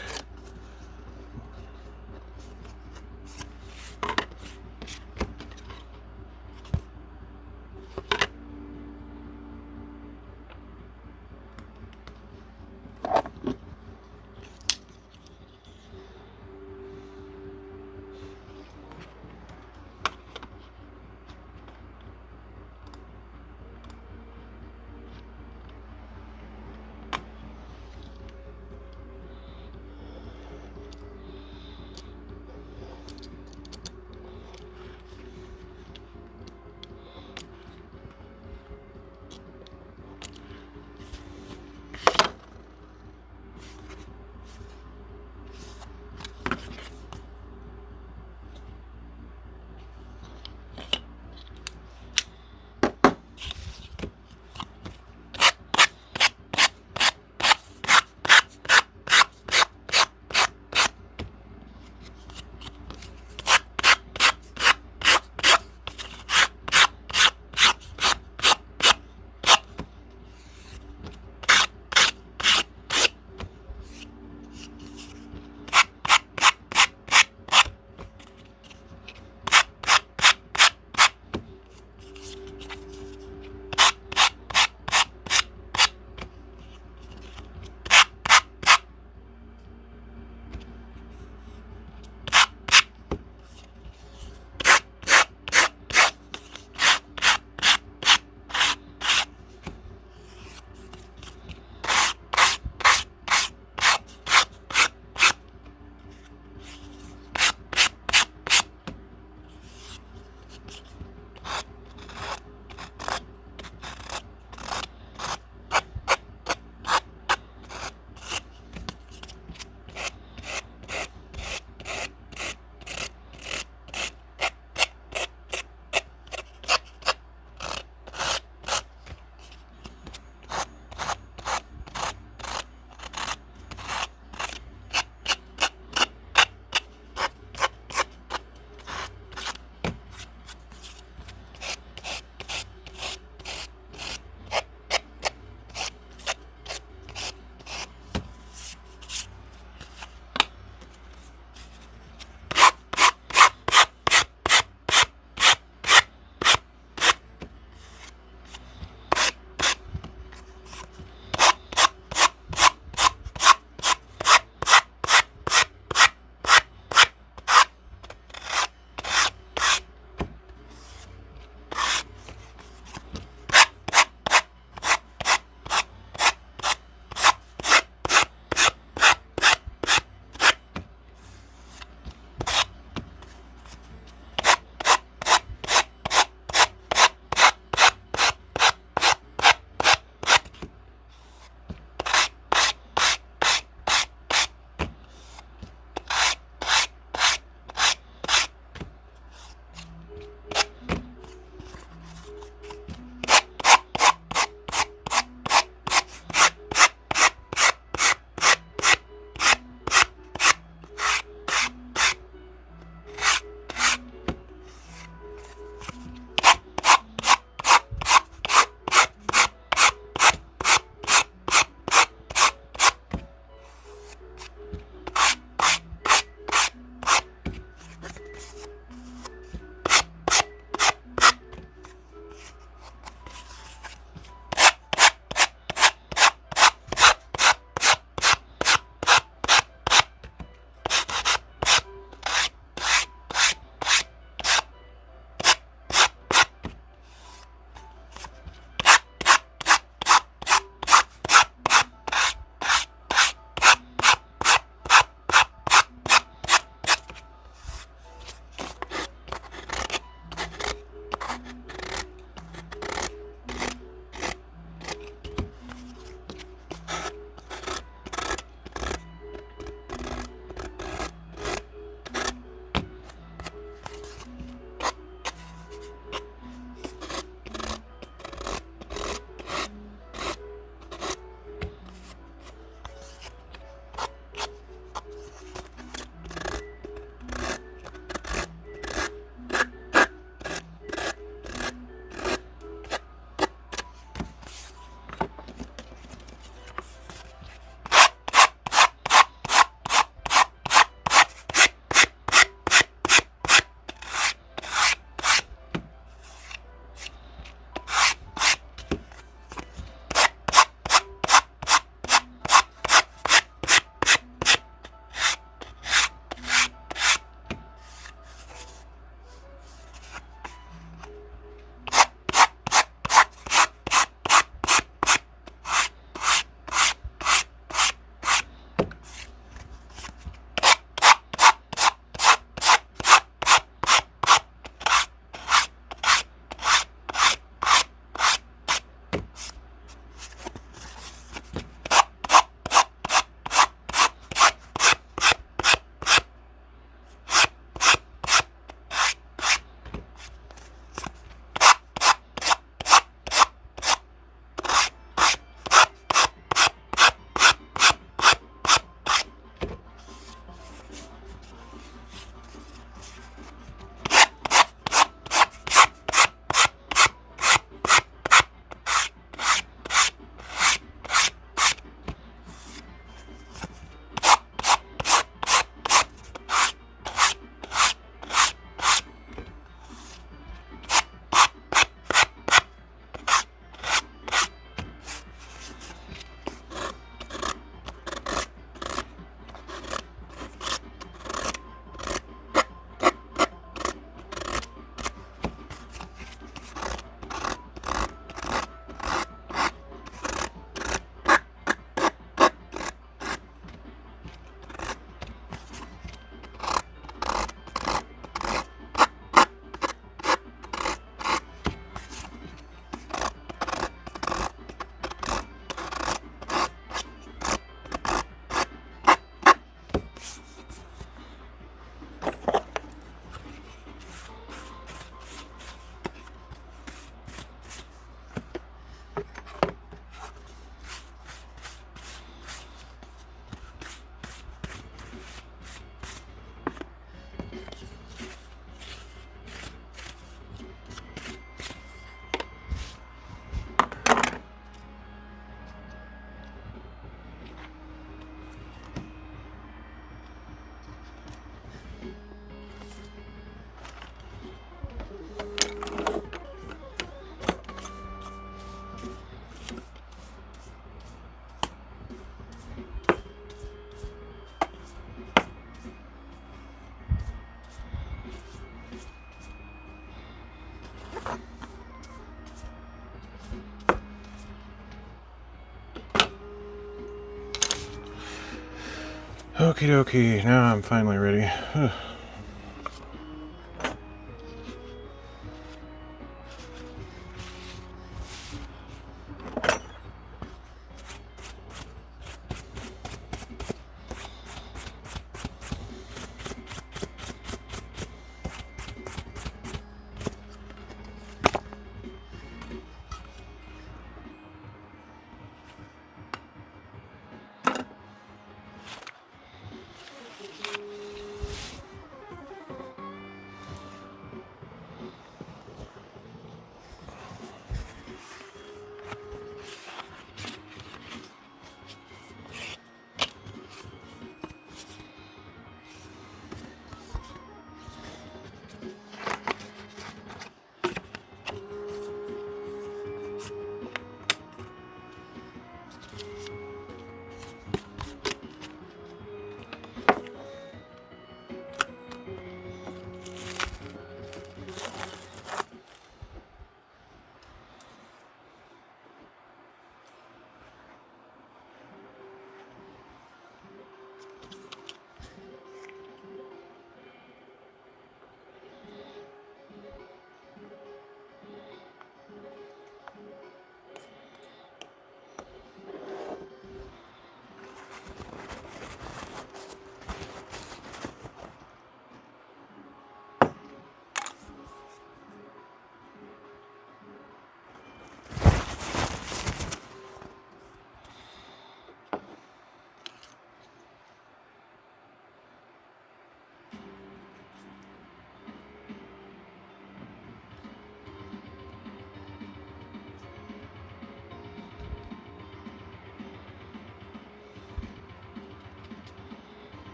Okie dokie, now I'm finally ready.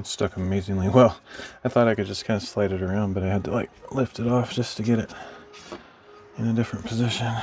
It's stuck amazingly well. I thought I could just kind of slide it around, but I had to like lift it off just to get it in a different position.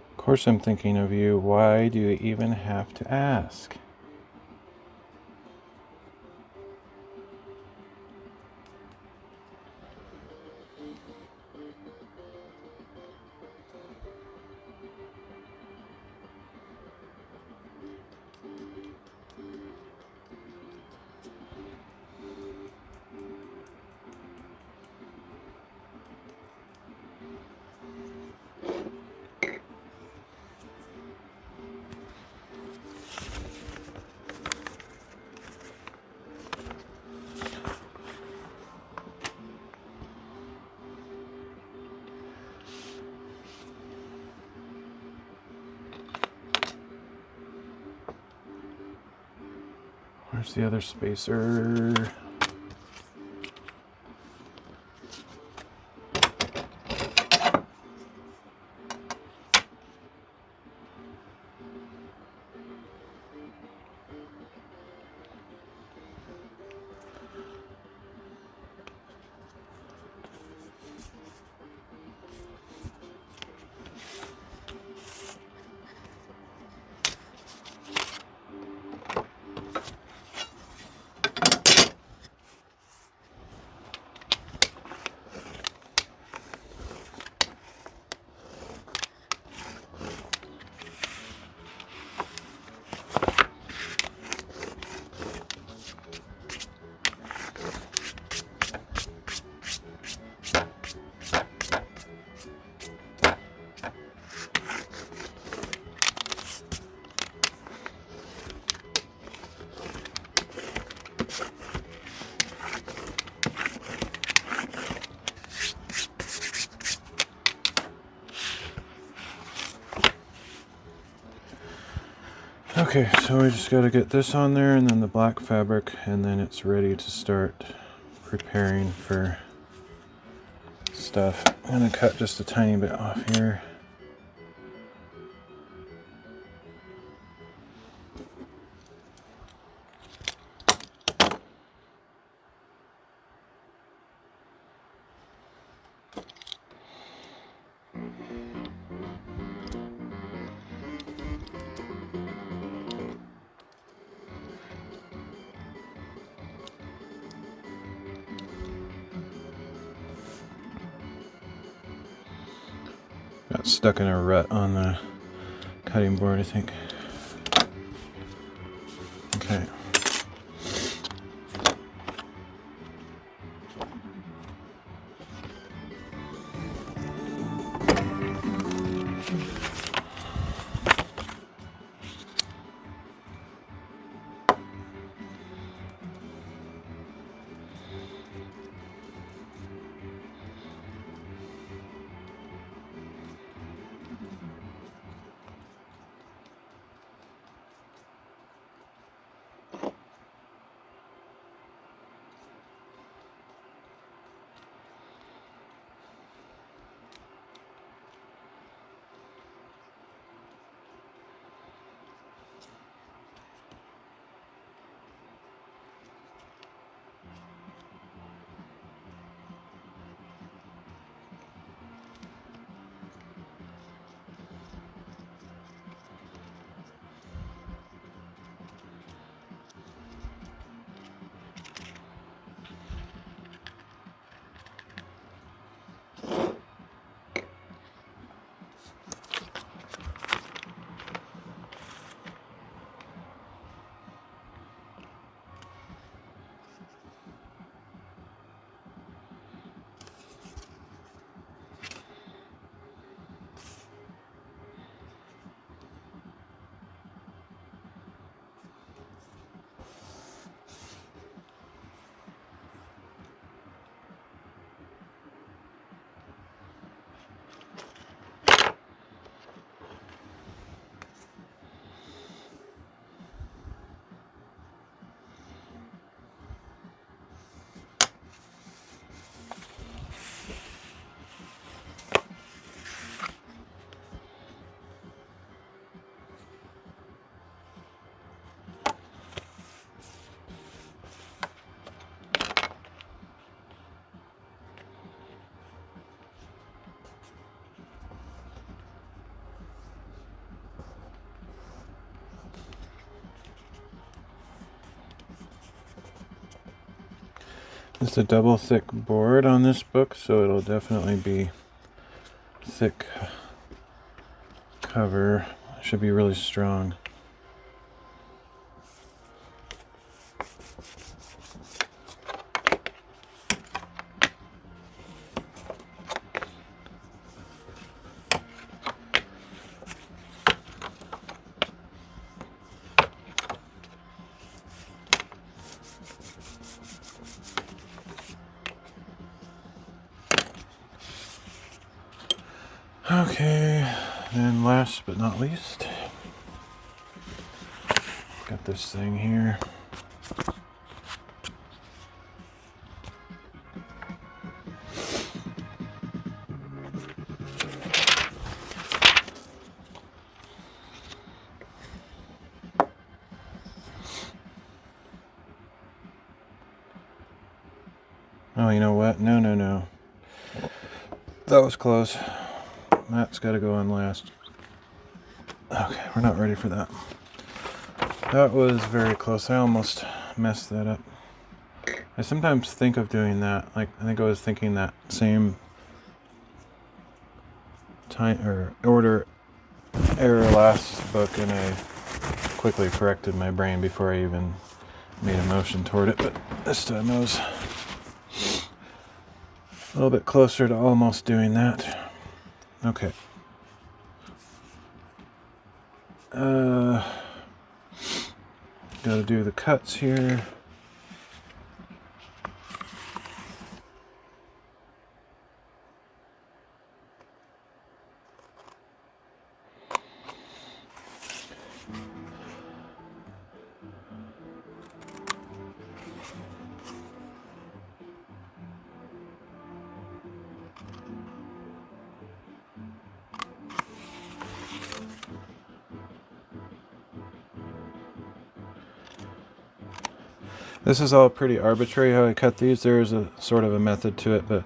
Of course I'm thinking of you. Why do you even have to ask? Where's the other spacer? Okay, so we just got to get this on there and then the black fabric, and then it's ready to start preparing for stuff. I'm going to cut just a tiny bit off here. Got stuck in a rut on the cutting board, I think. Okay. It's a double thick board on this book, so it'll definitely be thick cover. Should be really strong. Okay, and last but not least, got this thing here. Oh, you know what? No. That was close. That's got to go on last. Okay, we're not ready for that. That was very close. I almost messed that up. I sometimes think of doing that. Like, I think I was thinking that same time or order error last book, and I quickly corrected my brain before I even made a motion toward it. But this time I was a little bit closer to almost doing that. Okay. Gotta do the cuts here. This is all pretty arbitrary how I cut these. There is a sort of a method to it, but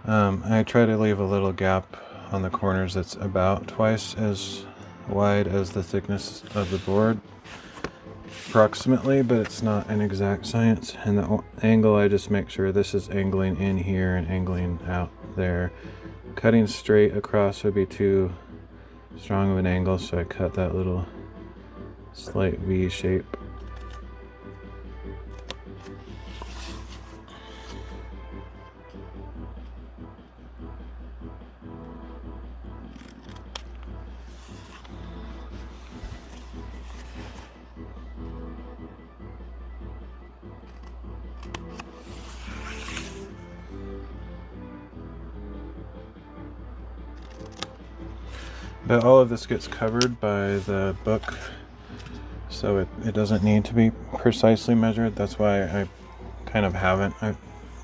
I try to leave a little gap on the corners that's about twice as wide as the thickness of the board, approximately, but it's not an exact science. And the angle, I just make sure this is angling in here and angling out there. Cutting straight across would be too strong of an angle, so I cut that little slight V shape. But all of this gets covered by the book, so it doesn't need to be precisely measured. That's why I kind of haven't. I've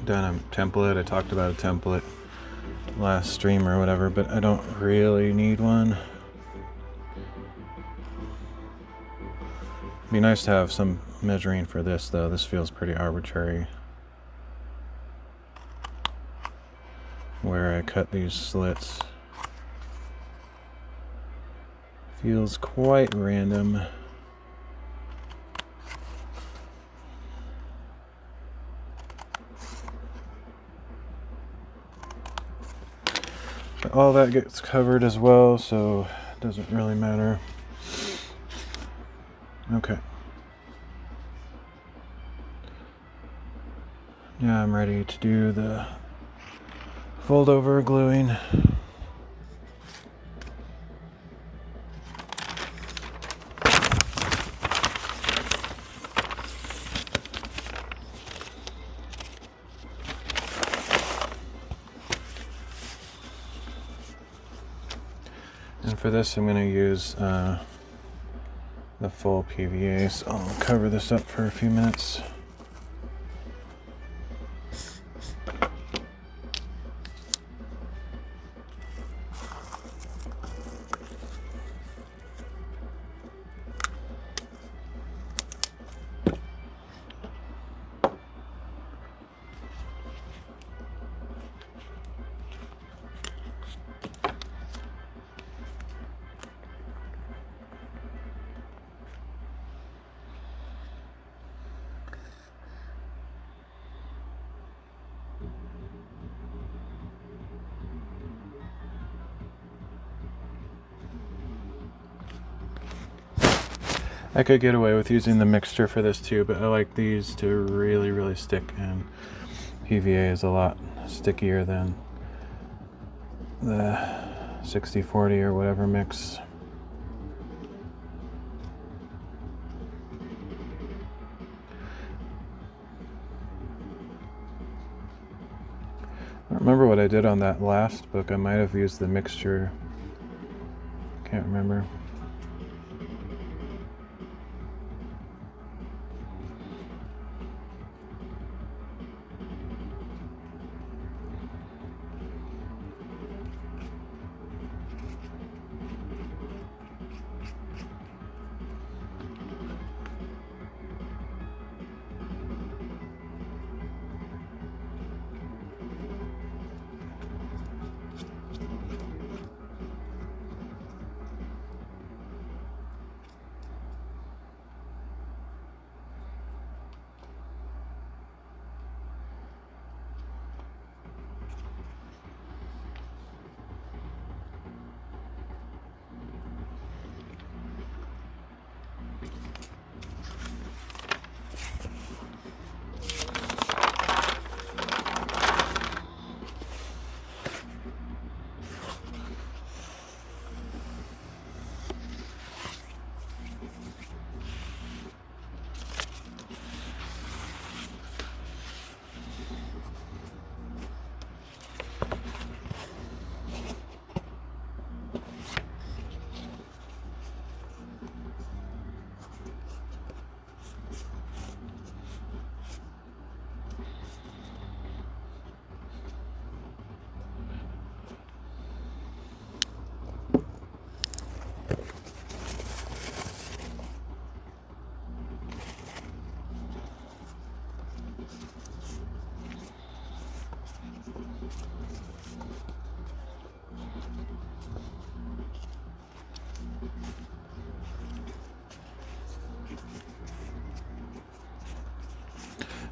done a template. I talked about a template last stream or whatever, but I don't really need one. It'd be nice to have some measuring for this, though. This feels pretty arbitrary, where I cut these slits. Feels quite random. But all that gets covered as well, so it doesn't really matter. Okay. Now I'm ready to do the fold over gluing. And for this, I'm going to use the full PVA, so I'll cover this up for a few minutes. I could get away with using the mixture for this too, but I like these to really, really stick, and PVA is a lot stickier than the 60-40 or whatever mix. I don't remember what I did on that last book. I might have used the mixture. Can't remember.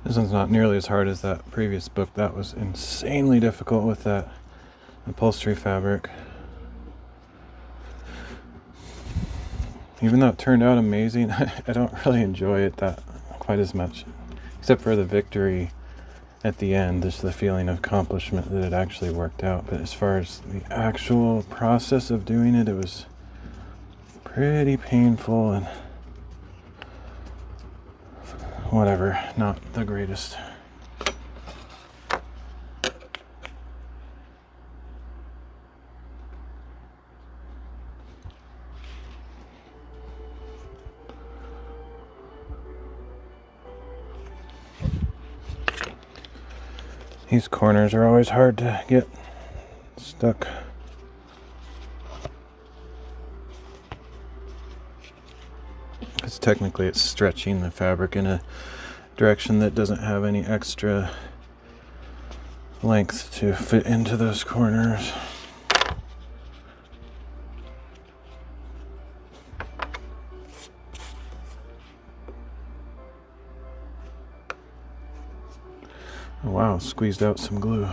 This one's not nearly as hard as that previous book. That was insanely difficult with that upholstery fabric. Even though it turned out amazing, I don't really enjoy it that quite as much, except for the victory at the end, just the feeling of accomplishment that it actually worked out. But as far as the actual process of doing it, it was pretty painful and whatever, not the greatest. These corners are always hard to get stuck. Because technically it's stretching the fabric in a direction that doesn't have any extra length to fit into those corners. Oh, wow, squeezed out some glue.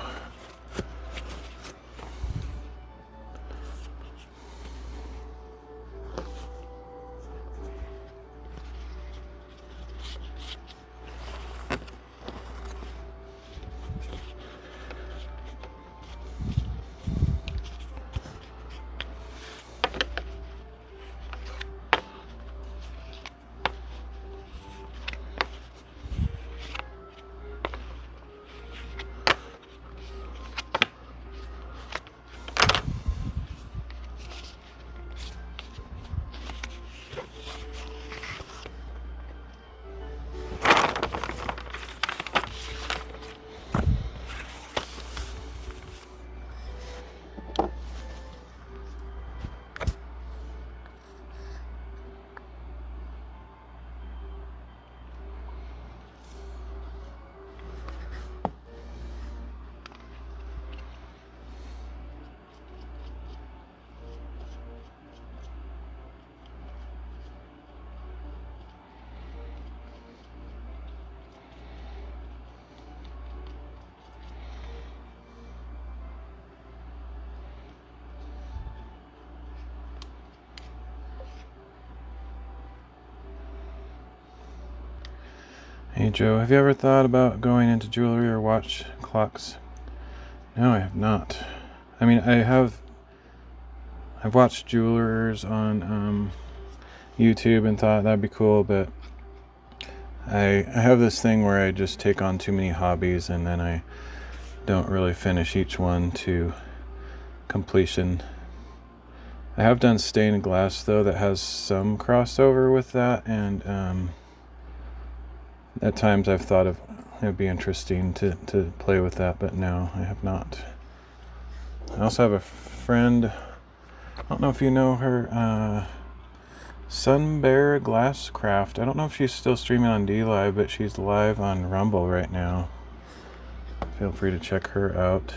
Hey Joe, have you ever thought about going into jewelry or watch clocks? No, I have not. I mean, I've watched jewelers on YouTube and thought that'd be cool, but I have this thing where I just take on too many hobbies and then I don't really finish each one to completion. I have done stained glass though that has some crossover with that, and at times I've thought of it'd be interesting to play with that, but no, I have not. I also have a friend, I don't know if you know her, Sunbear Glasscraft. I don't know if she's still streaming on DLive, but she's live on Rumble right now. Feel free to check her out.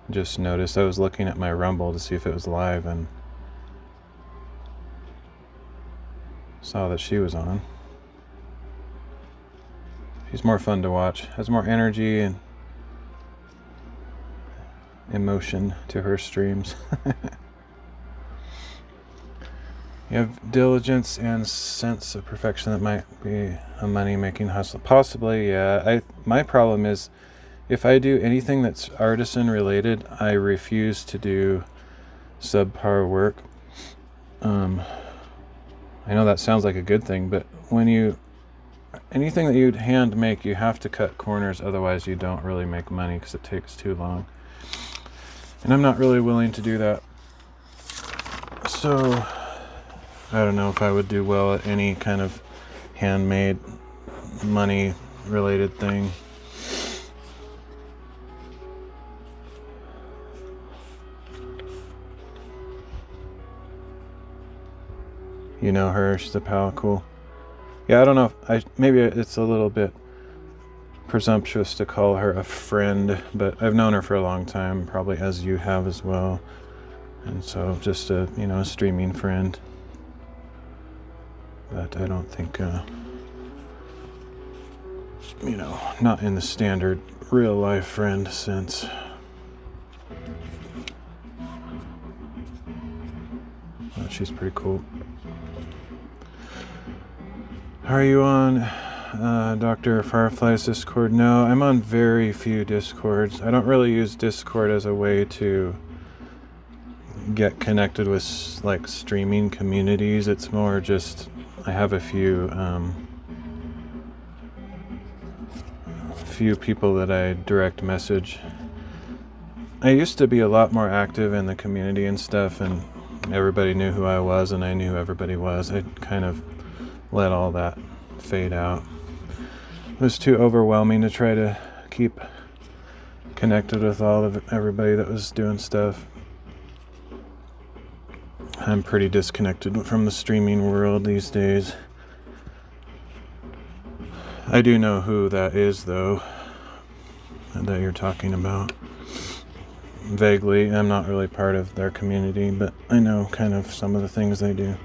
Just noticed I was looking at my Rumble to see if it was live and saw that she was on. She's more fun to watch, has more energy and emotion to her streams. You have diligence and sense of perfection that might be a money-making hustle. Possibly, yeah. My problem is if I do anything that's artisan related, I refuse to do subpar work. I know that sounds like a good thing, but anything that you'd hand make, you have to cut corners, otherwise you don't really make money because it takes too long. And I'm not really willing to do that. So I don't know if I would do well at any kind of handmade, money-related thing. You know her, she's a pal, cool. Yeah, I don't know if maybe it's a little bit presumptuous to call her a friend, but I've known her for a long time, probably as you have as well. And so just a streaming friend. But I don't think, not in the standard real life friend sense. But she's pretty cool. Are you on Dr. Firefly's Discord? No, I'm on very few Discords. I don't really use Discord as a way to get connected with like streaming communities. It's more just I have a few people that I direct message. I used to be a lot more active in the community and stuff, and everybody knew who I was and I knew who everybody was. I kind of let all that fade out. It was too overwhelming to try to keep connected with everybody that was doing stuff. I'm pretty disconnected from the streaming world these days. I do know who that is, though, that you're talking about. Vaguely, I'm not really part of their community, but I know kind of some of the things they do.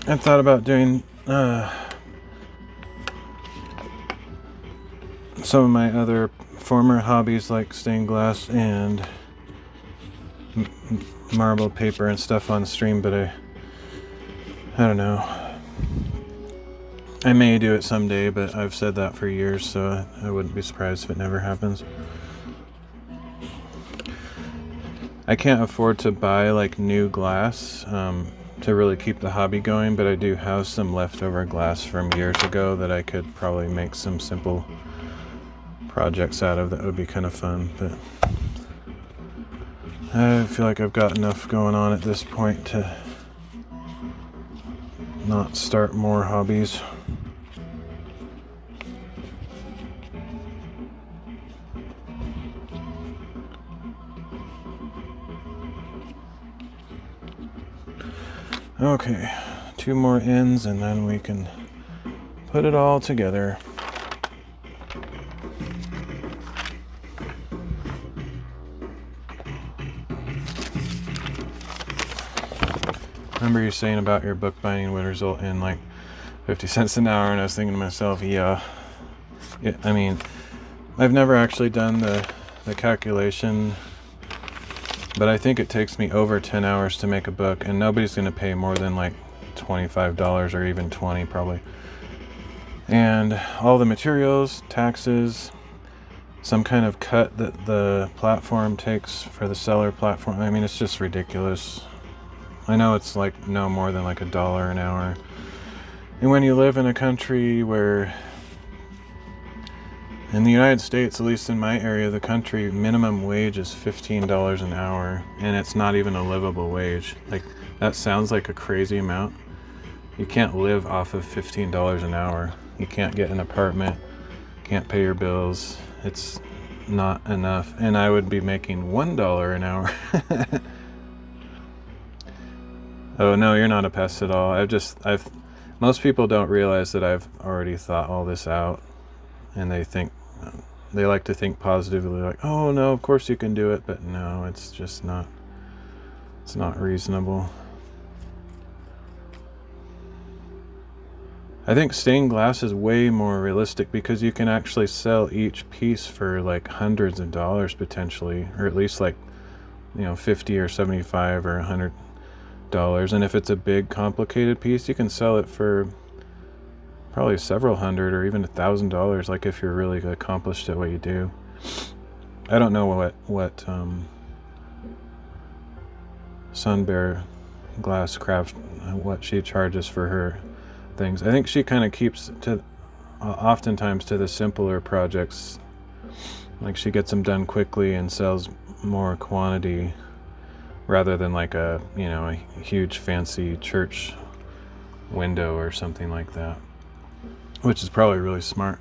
I thought about doing some of my other former hobbies like stained glass and marble paper and stuff on stream, but I don't know. I may do it someday, but I've said that for years, so I wouldn't be surprised if it never happens. I can't afford to buy like new glass to really keep the hobby going, but I do have some leftover glass from years ago that I could probably make some simple projects out of that would be kind of fun, but I feel like I've got enough going on at this point to not start more hobbies. Okay, 2 more ends and then we can put it all together. remember you saying about your bookbinding would result in like 50 cents an hour, and I was thinking to myself, yeah, I mean, I've never actually done the calculation, but I think it takes me over 10 hours to make a book, and nobody's going to pay more than like $25 or even 20 probably. And all the materials, taxes, some kind of cut that the platform takes for the seller platform. I mean, it's just ridiculous. I know it's like no more than like $1 an hour. And when you live in a country where, in the United States, at least in my area of the country, minimum wage is $15 an hour, and it's not even a livable wage. Like, that sounds like a crazy amount. You can't live off of $15 an hour. You can't get an apartment, can't pay your bills. It's not enough. And I would be making $1 an hour. Oh no, you're not a pest at all. Most people don't realize that I've already thought all this out, and they like to think positively, like, oh no, of course you can do it, but no, it's just not, it's not reasonable. I think stained glass is way more realistic because you can actually sell each piece for like hundreds of dollars potentially, or at least like, 50 or 75 or $100. And if it's a big complicated piece, you can sell it for probably several hundred or even $1,000, like if you're really accomplished at what you do. I don't know what Sunbear Glass Craft, what she charges for her things. I think she kind of keeps to oftentimes to the simpler projects. Like, she gets them done quickly and sells more quantity rather than like a huge fancy church window or something like that, which is probably really smart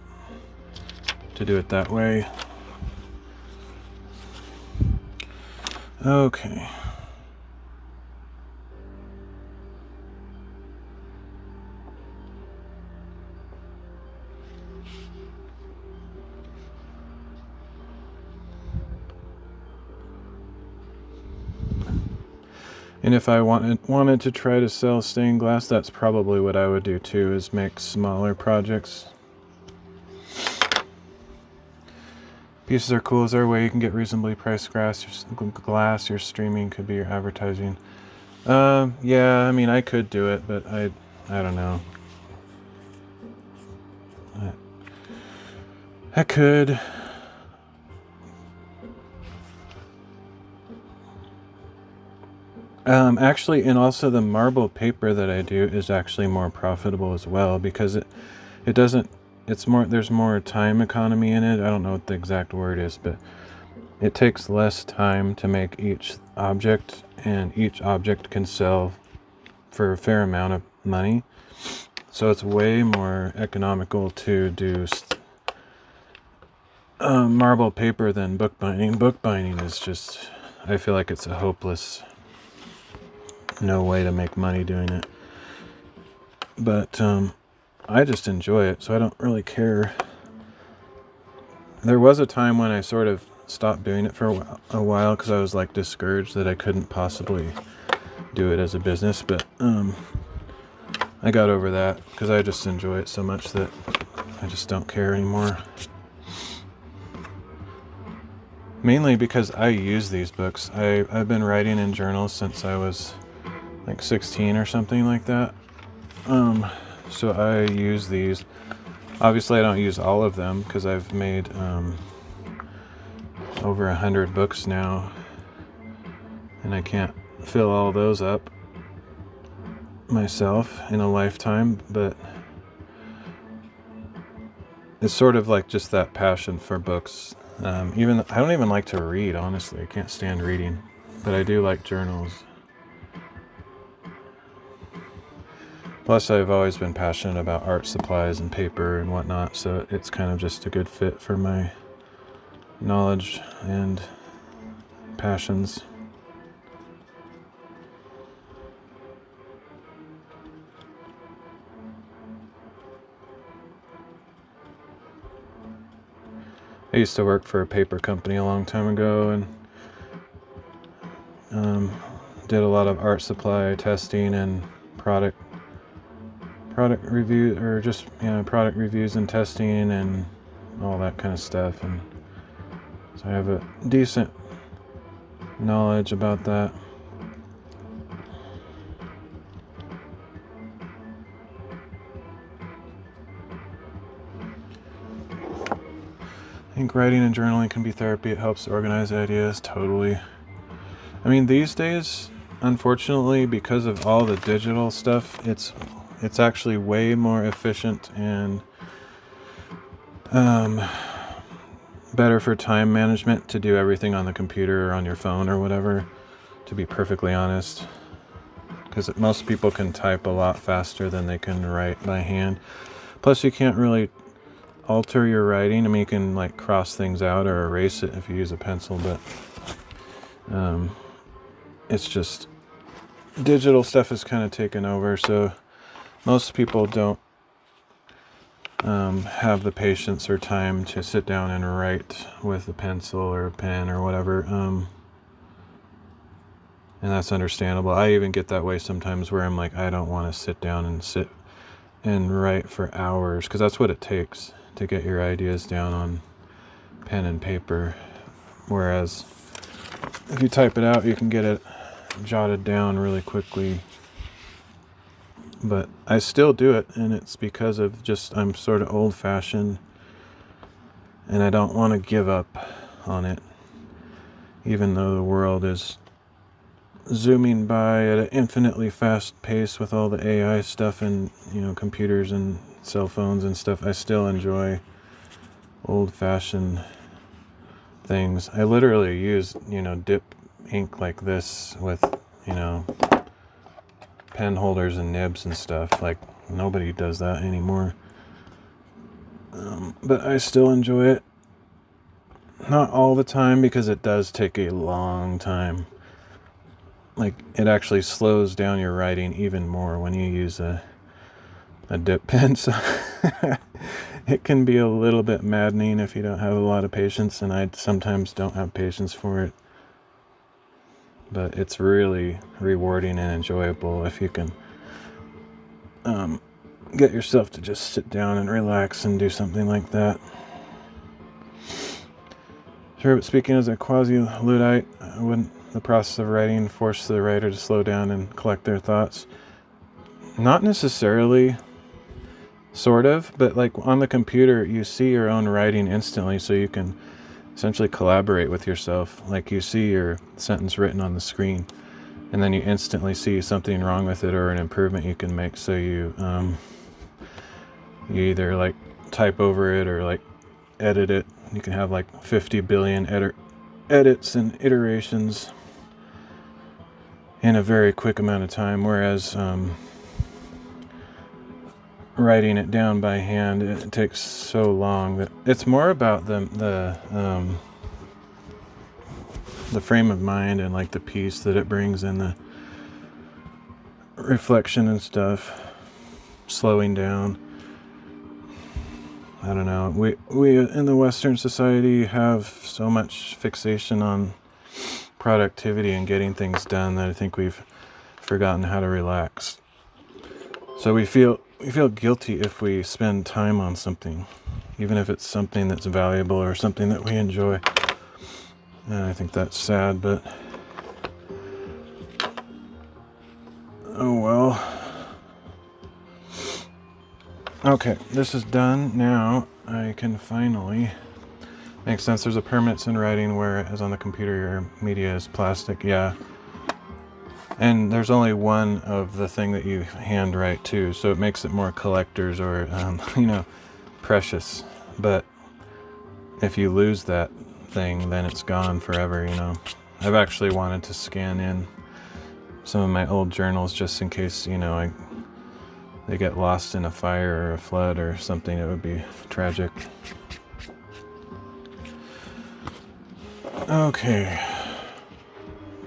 to do it that way. Okay. And if I wanted to try to sell stained glass, that's probably what I would do too, is make smaller projects. Pieces are cool. Is there a way you can get reasonably priced glass? Your streaming could be your advertising. Yeah, I mean, I could do it, but I don't know. I could. Actually, and also the marble paper that I do is actually more profitable as well, because there's more time economy in it. I don't know what the exact word is, but it takes less time to make each object, and each object can sell for a fair amount of money. So it's way more economical to do marble paper than bookbinding. Bookbinding is just, I feel like it's a hopeless, no way to make money doing it. But I just enjoy it, so I don't really care. There was a time when I sort of stopped doing it for a while because I was like discouraged that I couldn't possibly do it as a business, but I got over that because I just enjoy it so much that I just don't care anymore. Mainly because I use these books. I've been writing in journals since I was like 16 or something like that. So I use these. Obviously I don't use all of them because I've made over 100 books now, and I can't fill all those up myself in a lifetime, but it's sort of like just that passion for books. I don't even like to read, honestly. I can't stand reading, but I do like journals. Plus, I've always been passionate about art supplies and paper and whatnot, so it's kind of just a good fit for my knowledge and passions. I used to work for a paper company a long time ago, and did a lot of art supply testing and product review, or just product reviews and testing and all that kind of stuff, and so I have a decent knowledge about that. I think writing and journaling can be therapy. It helps organize ideas. Totally. I mean, these days, unfortunately, because of all the digital stuff, it's actually way more efficient and better for time management to do everything on the computer or on your phone or whatever, to be perfectly honest, because most people can type a lot faster than they can write by hand. Plus, you can't really alter your writing. I mean, you can like cross things out or erase it if you use a pencil, but it's just digital stuff is kind of taken over, so most people don't have the patience or time to sit down and write with a pencil or a pen or whatever, and that's understandable. I even get that way sometimes, where I'm like, I don't want to sit down and write for hours, because that's what it takes to get your ideas down on pen and paper, whereas if you type it out, you can get it jotted down really quickly. But I still do it, and it's because of just I'm sort of old-fashioned, and I don't want to give up on it, even though the world is zooming by at an infinitely fast pace with all the AI stuff and computers and cell phones and stuff. I still enjoy old-fashioned things. I literally use dip ink like this with pen holders and nibs and stuff. Like, nobody does that anymore. But I still enjoy it. Not all the time, because it does take a long time. Like, it actually slows down your writing even more when you use a dip pen. So it can be a little bit maddening if you don't have a lot of patience, and I sometimes don't have patience for it. But it's really rewarding and enjoyable if you can get yourself to just sit down and relax and do something like that. Sure, but speaking as a quasi-Luddite, wouldn't the process of writing force the writer to slow down and collect their thoughts? Not necessarily, sort of, but like on the computer, you see your own writing instantly, so you can essentially collaborate with yourself. Like, you see your sentence written on the screen, and then you instantly see something wrong with it or an improvement you can make, so you either like type over it or like edit it. You can have like 50 billion edits and iterations in a very quick amount of time, whereas writing it down by hand, it takes so long that it's more about the frame of mind and like the peace that it brings and the reflection and stuff, slowing down. I don't know. We in the Western society have so much fixation on productivity and getting things done that I think we've forgotten how to relax. So we feel guilty if we spend time on something, even if it's something that's valuable or something that we enjoy. And I think that's sad, but oh well. Okay, this is done. Now I can finally make sense. There's a permanence in writing, whereas on the computer your media is plastic. Yeah. And there's only one of the thing that you handwrite too, so it makes it more collector's or, precious. But if you lose that thing, then it's gone forever, I've actually wanted to scan in some of my old journals just in case, they get lost in a fire or a flood or something. It would be tragic. Okay.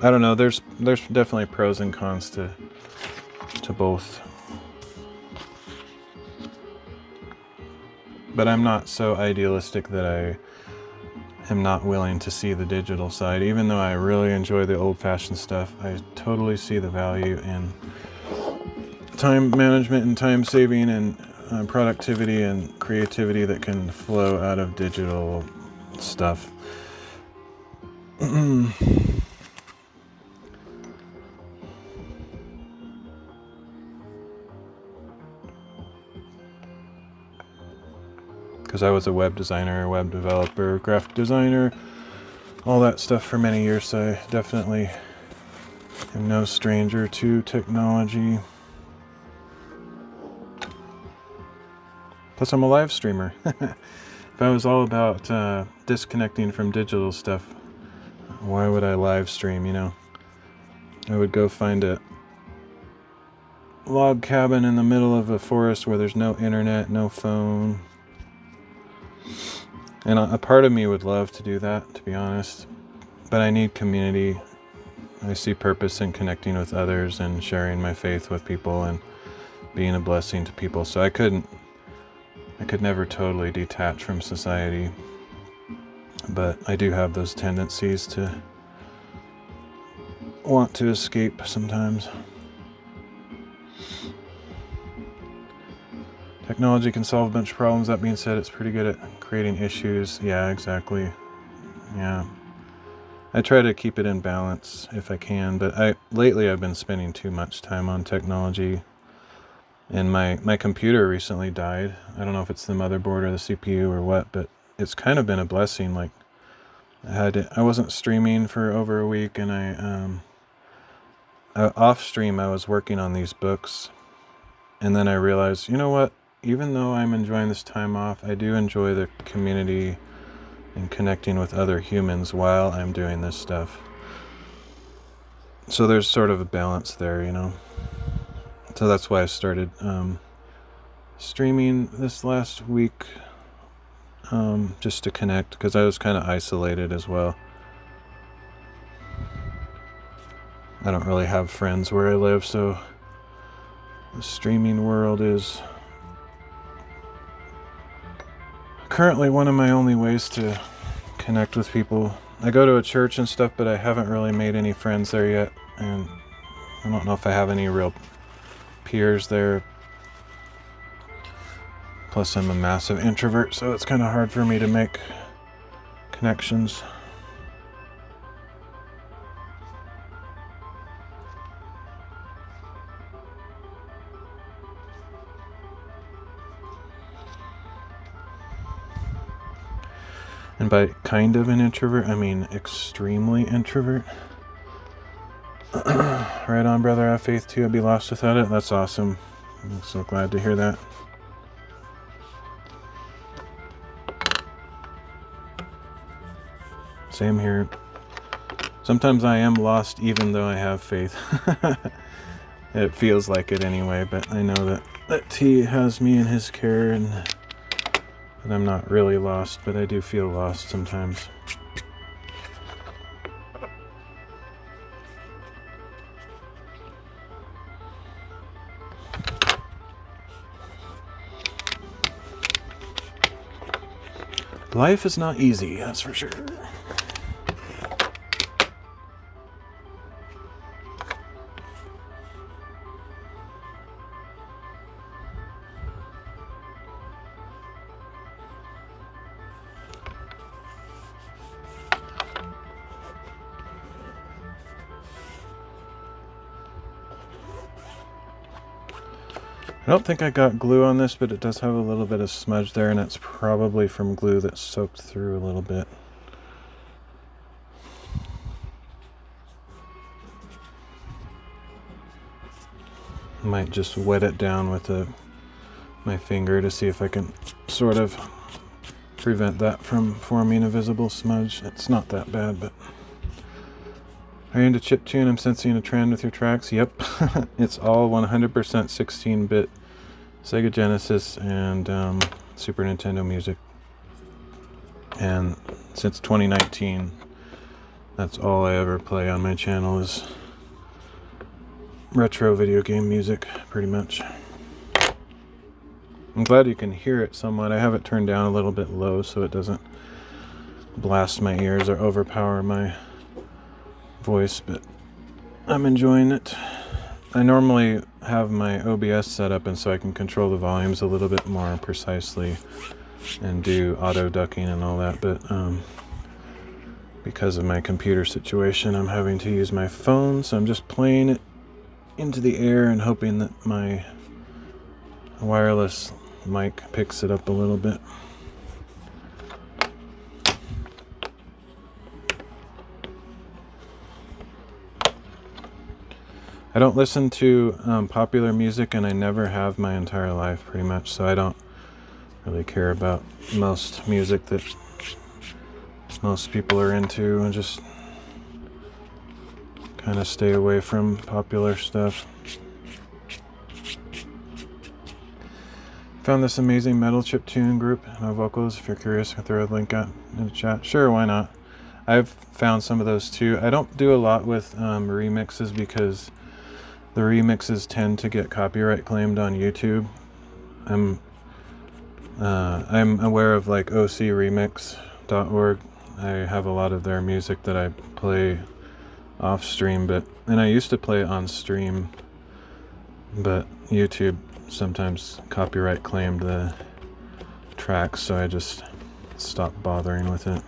I don't know. There's definitely pros and cons to both. But I'm not so idealistic that am not willing to see the digital side. Even though I really enjoy the old-fashioned stuff, I totally see the value in time management and time saving and productivity and creativity that can flow out of digital stuff. Because I was a web designer, web developer, graphic designer, all that stuff for many years, so I definitely am no stranger to technology. Plus, I'm a live streamer. If I was all about disconnecting from digital stuff, why would I live stream, you know? I would go find a log cabin in the middle of a forest where there's no internet, no phone. And a part of me would love to do that, to be honest. But I need community. I see purpose in connecting with others and sharing my faith with people and being a blessing to people. So I could never totally detach from society. But I do have those tendencies to want to escape sometimes. Technology can solve a bunch of problems. That being said, it's pretty good at creating issues. Yeah, exactly. Yeah. I try to keep it in balance if I can, but lately I've been spending too much time on technology. And my computer recently died. I don't know if it's the motherboard or the CPU or what, but it's kind of been a blessing. Like I wasn't streaming for over a week, and off stream I was working on these books, and then I realized, you know what? Even though I'm enjoying this time off, I do enjoy the community and connecting with other humans while I'm doing this stuff. So there's sort of a balance there, you know. So that's why I started streaming this last week, just to connect, because I was kind of isolated as well. I don't really have friends where I live, so the streaming world is currently one of my only ways to connect with people. I go to a church and stuff, but I haven't really made any friends there yet, and I don't know if I have any real peers there. Plus I'm a massive introvert, so it's kind of hard for me to make connections. And by kind of an introvert, I mean extremely introvert. Right on, brother. I have faith too. I'd be lost without it. That's awesome. I'm so glad to hear that. Same here. Sometimes I am lost even though I have faith. It feels like it anyway, but I know that T has me in his care, and that I'm not really lost, but I do feel lost sometimes. Life is not easy, that's for sure. I don't think I got glue on this, but it does have a little bit of smudge there, and it's probably from glue that soaked through a little bit. Might just wet it down with my finger to see if I can sort of prevent that from forming a visible smudge. It's not that bad, but... Are you into chiptune? I'm sensing a trend with your tracks. Yep. It's all 100% 16-bit Sega Genesis and Super Nintendo music. And since 2019, that's all I ever play on my channel is retro video game music, pretty much. I'm glad you can hear it somewhat. I have it turned down a little bit low so it doesn't blast my ears or overpower my voice, but I'm enjoying it. I normally have my OBS set up and so I can control the volumes a little bit more precisely and do auto ducking and all that, but because of my computer situation, I'm having to use my phone, so I'm just playing it into the air and hoping that my wireless mic picks it up a little bit. I don't listen to popular music, and I never have my entire life pretty much, so I don't really care about most music that most people are into, and just kind of stay away from popular stuff. Found this amazing metal chiptune group, No Vocals. If you're curious, I'll throw a link out in the chat. Sure, why not? I've found some of those too. I don't do a lot with remixes because the remixes tend to get copyright claimed on YouTube. I'm aware of like ocremix.org. I have a lot of their music that I play off stream, and I used to play on stream, but YouTube sometimes copyright claimed the tracks, so I just stopped bothering with it.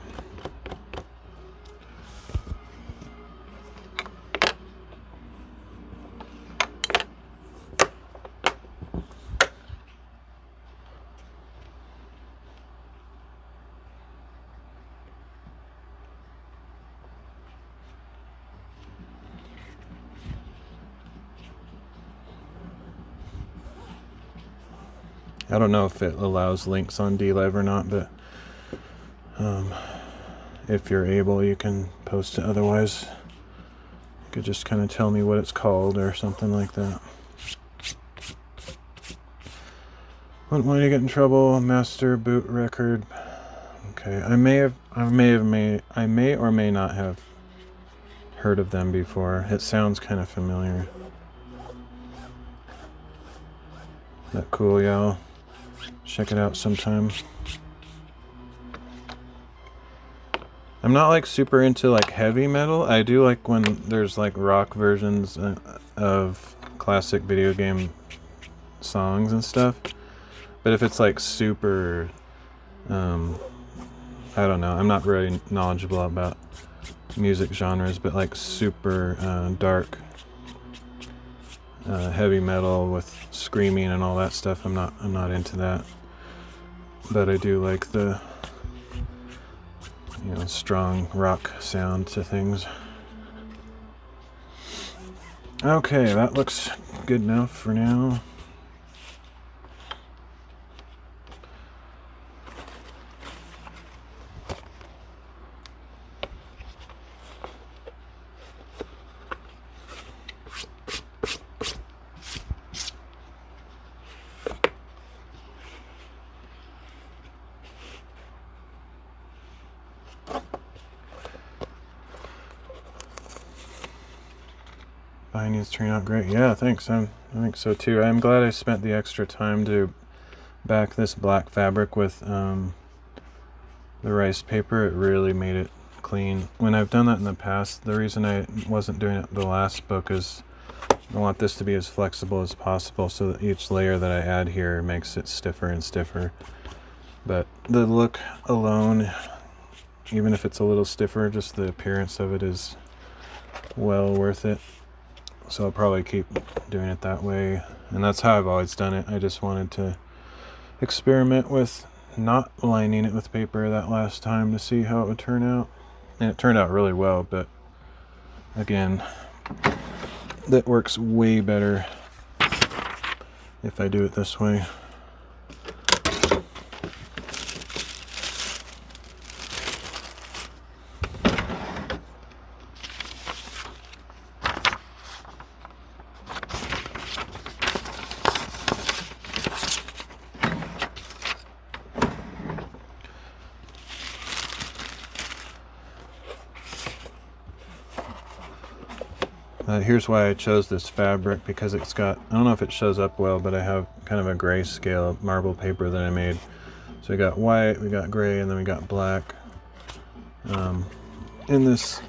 I don't know if it allows links on DLive or not, but if you're able, you can post it. Otherwise, you could just kind of tell me what it's called or something like that. Wouldn't want to get in trouble. Master boot record. Okay, I may or may not have heard of them before. It sounds kind of familiar. That cool, y'all. Check it out sometime. I'm not like super into like heavy metal. I do like when there's like rock versions of classic video game songs and stuff. But if it's like super, I don't know. I'm not really knowledgeable about music genres, but like super dark heavy metal with screaming and all that stuff, I'm not into that. But I do like the strong rock sound to things. Okay, that looks good enough for now. Bindings turn out great. Yeah, thanks. I think so too. I'm glad I spent the extra time to back this black fabric with the rice paper. It really made it clean. When I've done that in the past, the reason I wasn't doing it the last book is I want this to be as flexible as possible so that each layer that I add here makes it stiffer and stiffer. But the look alone, even if it's a little stiffer, just the appearance of it is well worth it. So I'll probably keep doing it that way. And that's how I've always done it. I just wanted to experiment with not lining it with paper that last time to see how it would turn out. And it turned out really well, but again, that works way better if I do it this way. Here's why I chose this fabric, because it's got, I don't know if it shows up well, but I have kind of a grayscale marble paper that I made. So we got white, we got gray, and then we got black. And this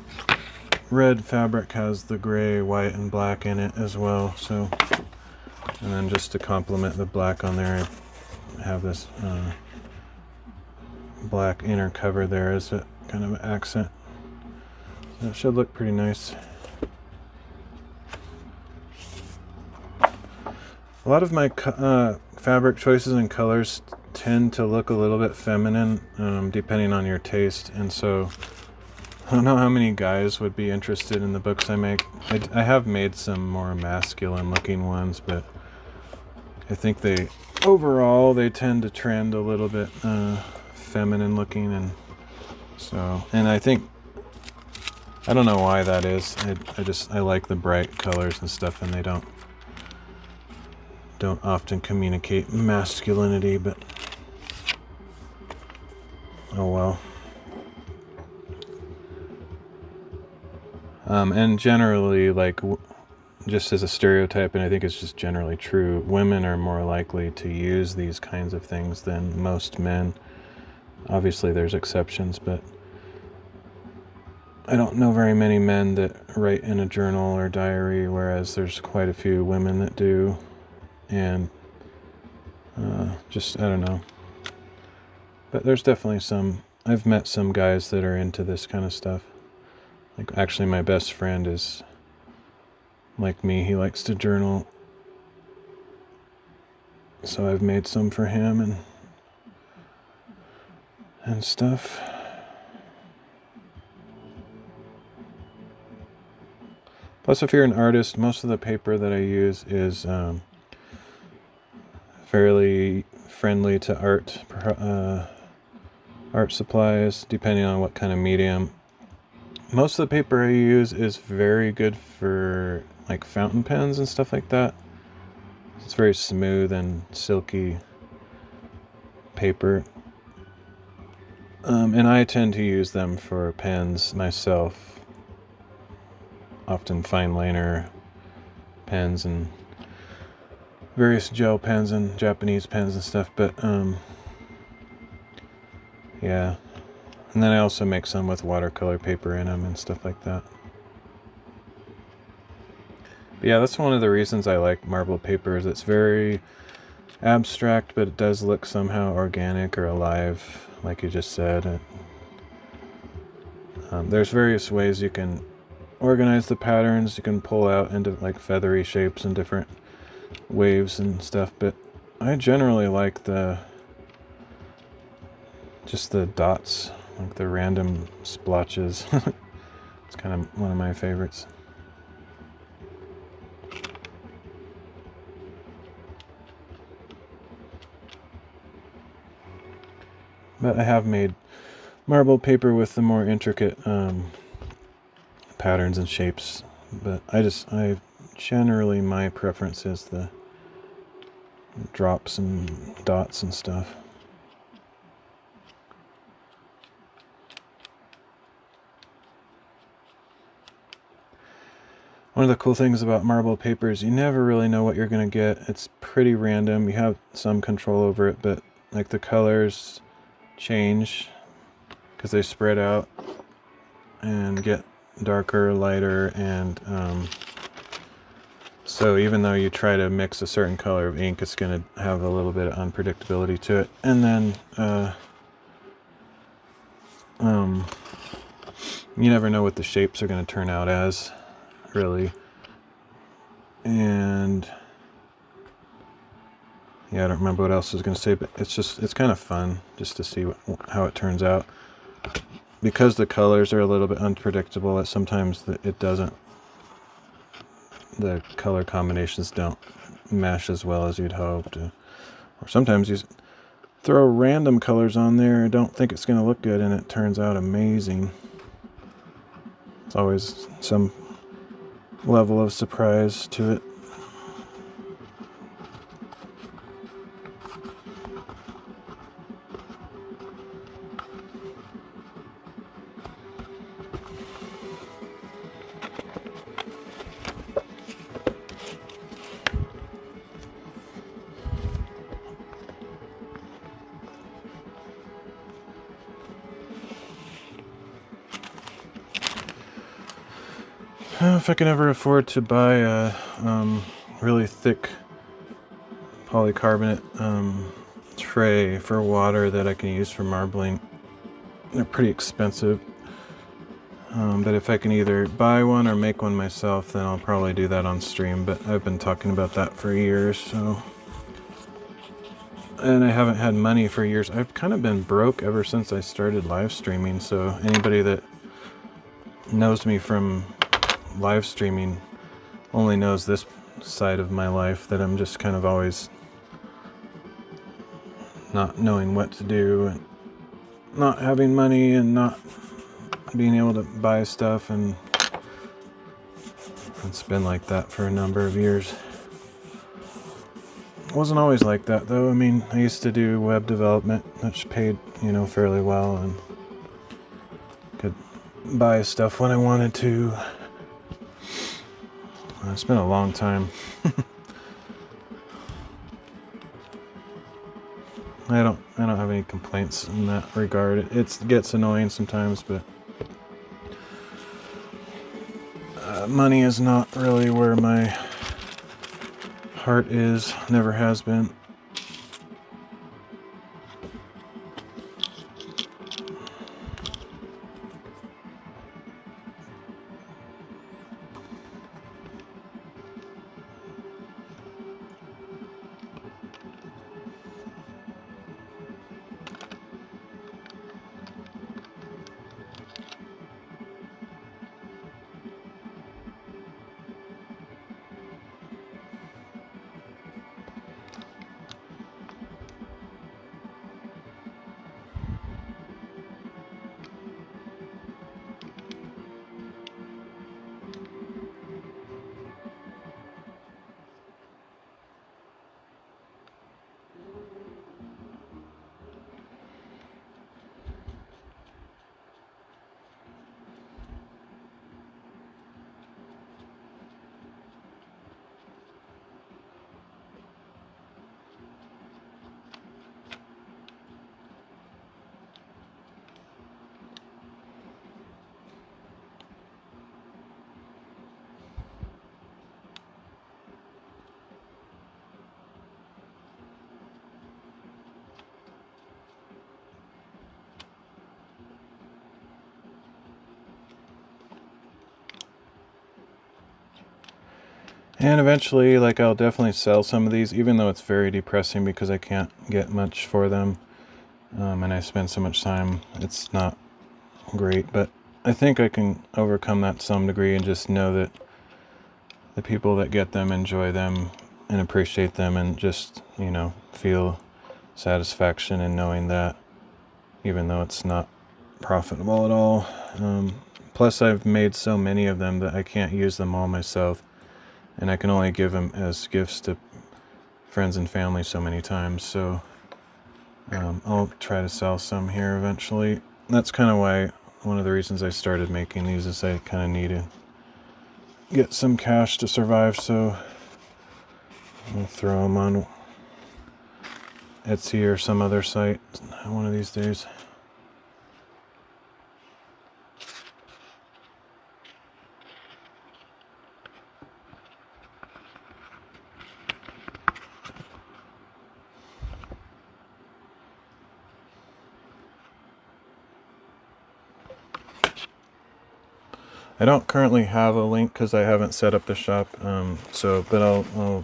red fabric has the gray, white, and black in it as well. So, and then just to complement the black on there, I have this black inner cover there as a kind of accent. So it should look pretty nice. A lot of my fabric choices and colors tend to look a little bit feminine, depending on your taste, and so I don't know how many guys would be interested in the books I make. I have made some more masculine looking ones, but I think overall they tend to trend a little bit feminine looking, and so, and I think, I don't know why that is. I like the bright colors and stuff, and they don't often communicate masculinity, but oh well. And generally, like, just as a stereotype, and I think it's just generally true, women are more likely to use these kinds of things than most men. Obviously there's exceptions, but I don't know very many men that write in a journal or diary, whereas there's quite a few women that do. And just, I don't know. But there's definitely some, I've met some guys that are into this kind of stuff. Like, actually my best friend is like me, he likes to journal. So I've made some for him and stuff. Plus, if you're an artist, most of the paper that I use is fairly friendly to art supplies, depending on what kind of medium. Most of the paper I use is very good for like fountain pens and stuff like that. It's very smooth and silky paper. And I tend to use them for pens myself. Often fine liner pens and various gel pens and Japanese pens and stuff, but yeah. And then I also make some with watercolor paper in them and stuff like that. But yeah, that's one of the reasons I like marble papers. It's very abstract, but it does look somehow organic or alive, like you just said. There's various ways you can organize the patterns. You can pull out into like feathery shapes and different waves and stuff, but I generally like just the dots, like the random splotches. It's kind of one of my favorites. But I have made marble paper with the more intricate patterns and shapes, but I generally, my preference is the drops and dots and stuff. One of the cool things about marble paper is you never really know what you're going to get. It's pretty random. You have some control over it, but like the colors change because they spread out and get darker, lighter, and so even though you try to mix a certain color of ink, it's going to have a little bit of unpredictability to it. And then you never know what the shapes are going to turn out as, really. And yeah, I don't remember what else I was going to say, but it's kind of fun just to see how it turns out. Because the colors are a little bit unpredictable, sometimes the color combinations don't mesh as well as you'd hoped. Or sometimes you throw random colors on there and don't think it's going to look good, and it turns out amazing. It's always some level of surprise to it. If I can ever afford to buy a really thick polycarbonate tray for water that I can use for marbling. They're pretty expensive. But if I can either buy one or make one myself, then I'll probably do that on stream. But I've been talking about that for years, so. And I haven't had money for years. I've kind of been broke ever since I started live streaming, so anybody that knows me from live streaming only knows this side of my life, that I'm just kind of always not knowing what to do and not having money and not being able to buy stuff, and it's been like that for a number of years. It wasn't always like that though. I mean, I used to do web development, which paid, fairly well, and could buy stuff when I wanted to. It's been a long time. I don't have any complaints in that regard. It gets annoying sometimes, but money is not really where my heart is. Never has been. And eventually, I'll definitely sell some of these, even though it's very depressing because I can't get much for them. And I spend so much time, it's not great. But I think I can overcome that to some degree and just know that the people that get them enjoy them and appreciate them, and just, feel satisfaction in knowing that, even though it's not profitable at all. Plus, I've made so many of them that I can't use them all myself. And I can only give them as gifts to friends and family so many times. So I'll try to sell some here eventually. That's kind of why, one of the reasons I started making these is I kind of need to get some cash to survive. So I'll throw them on Etsy or some other site one of these days. I don't currently have a link because I haven't set up the shop, but I'll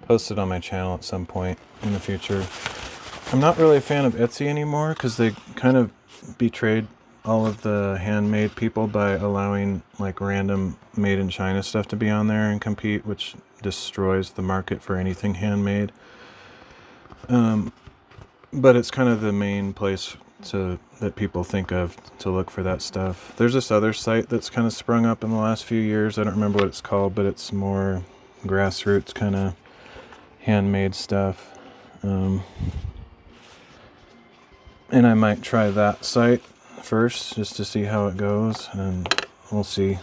post it on my channel at some point in the future. I'm not really a fan of Etsy anymore because they kind of betrayed all of the handmade people by allowing random made in China stuff to be on there and compete, which destroys the market for anything handmade. But it's kind of the main place that people think of to look for that stuff. There's this other site that's kind of sprung up in the last few years. I don't remember what it's called, but it's more grassroots kind of handmade stuff. And I might try that site first just to see how it goes, and we'll see.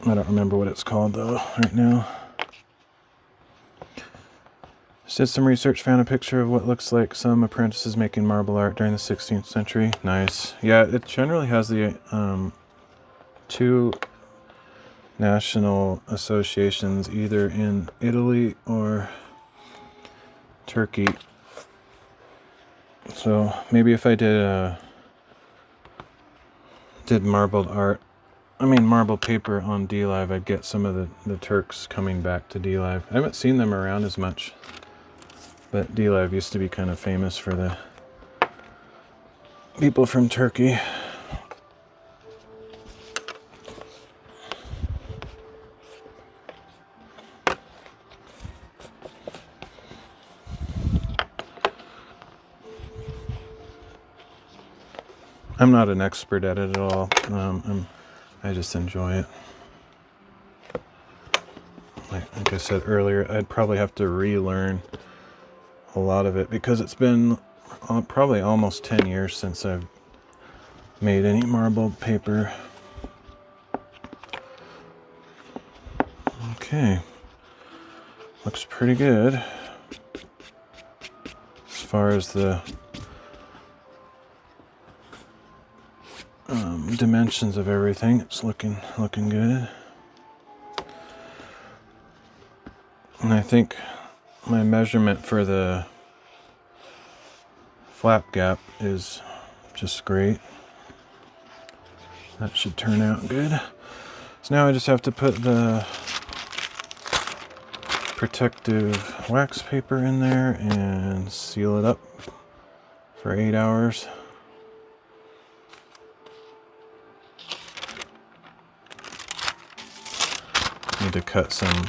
I don't remember what it's called though right now. Just did some research, found a picture of what looks like some apprentices making marble art during the 16th century. Nice. Yeah, it generally has the two national associations either in Italy or Turkey. So maybe if I did marbled paper on DLive, I'd get some of the Turks coming back to DLive. I haven't seen them around as much, but DLive used to be kind of famous for the people from Turkey. I'm not an expert at it at all. I just enjoy it. Like I said earlier, I'd probably have to relearn a lot of it because it's been probably almost 10 years since I've made any marbled paper. Okay. Looks pretty good. As far as the dimensions of everything, it's looking good. And I think my measurement for the flap gap is just great. That should turn out good. So now I just have to put the protective wax paper in there and seal it up for 8 hours. Need to cut some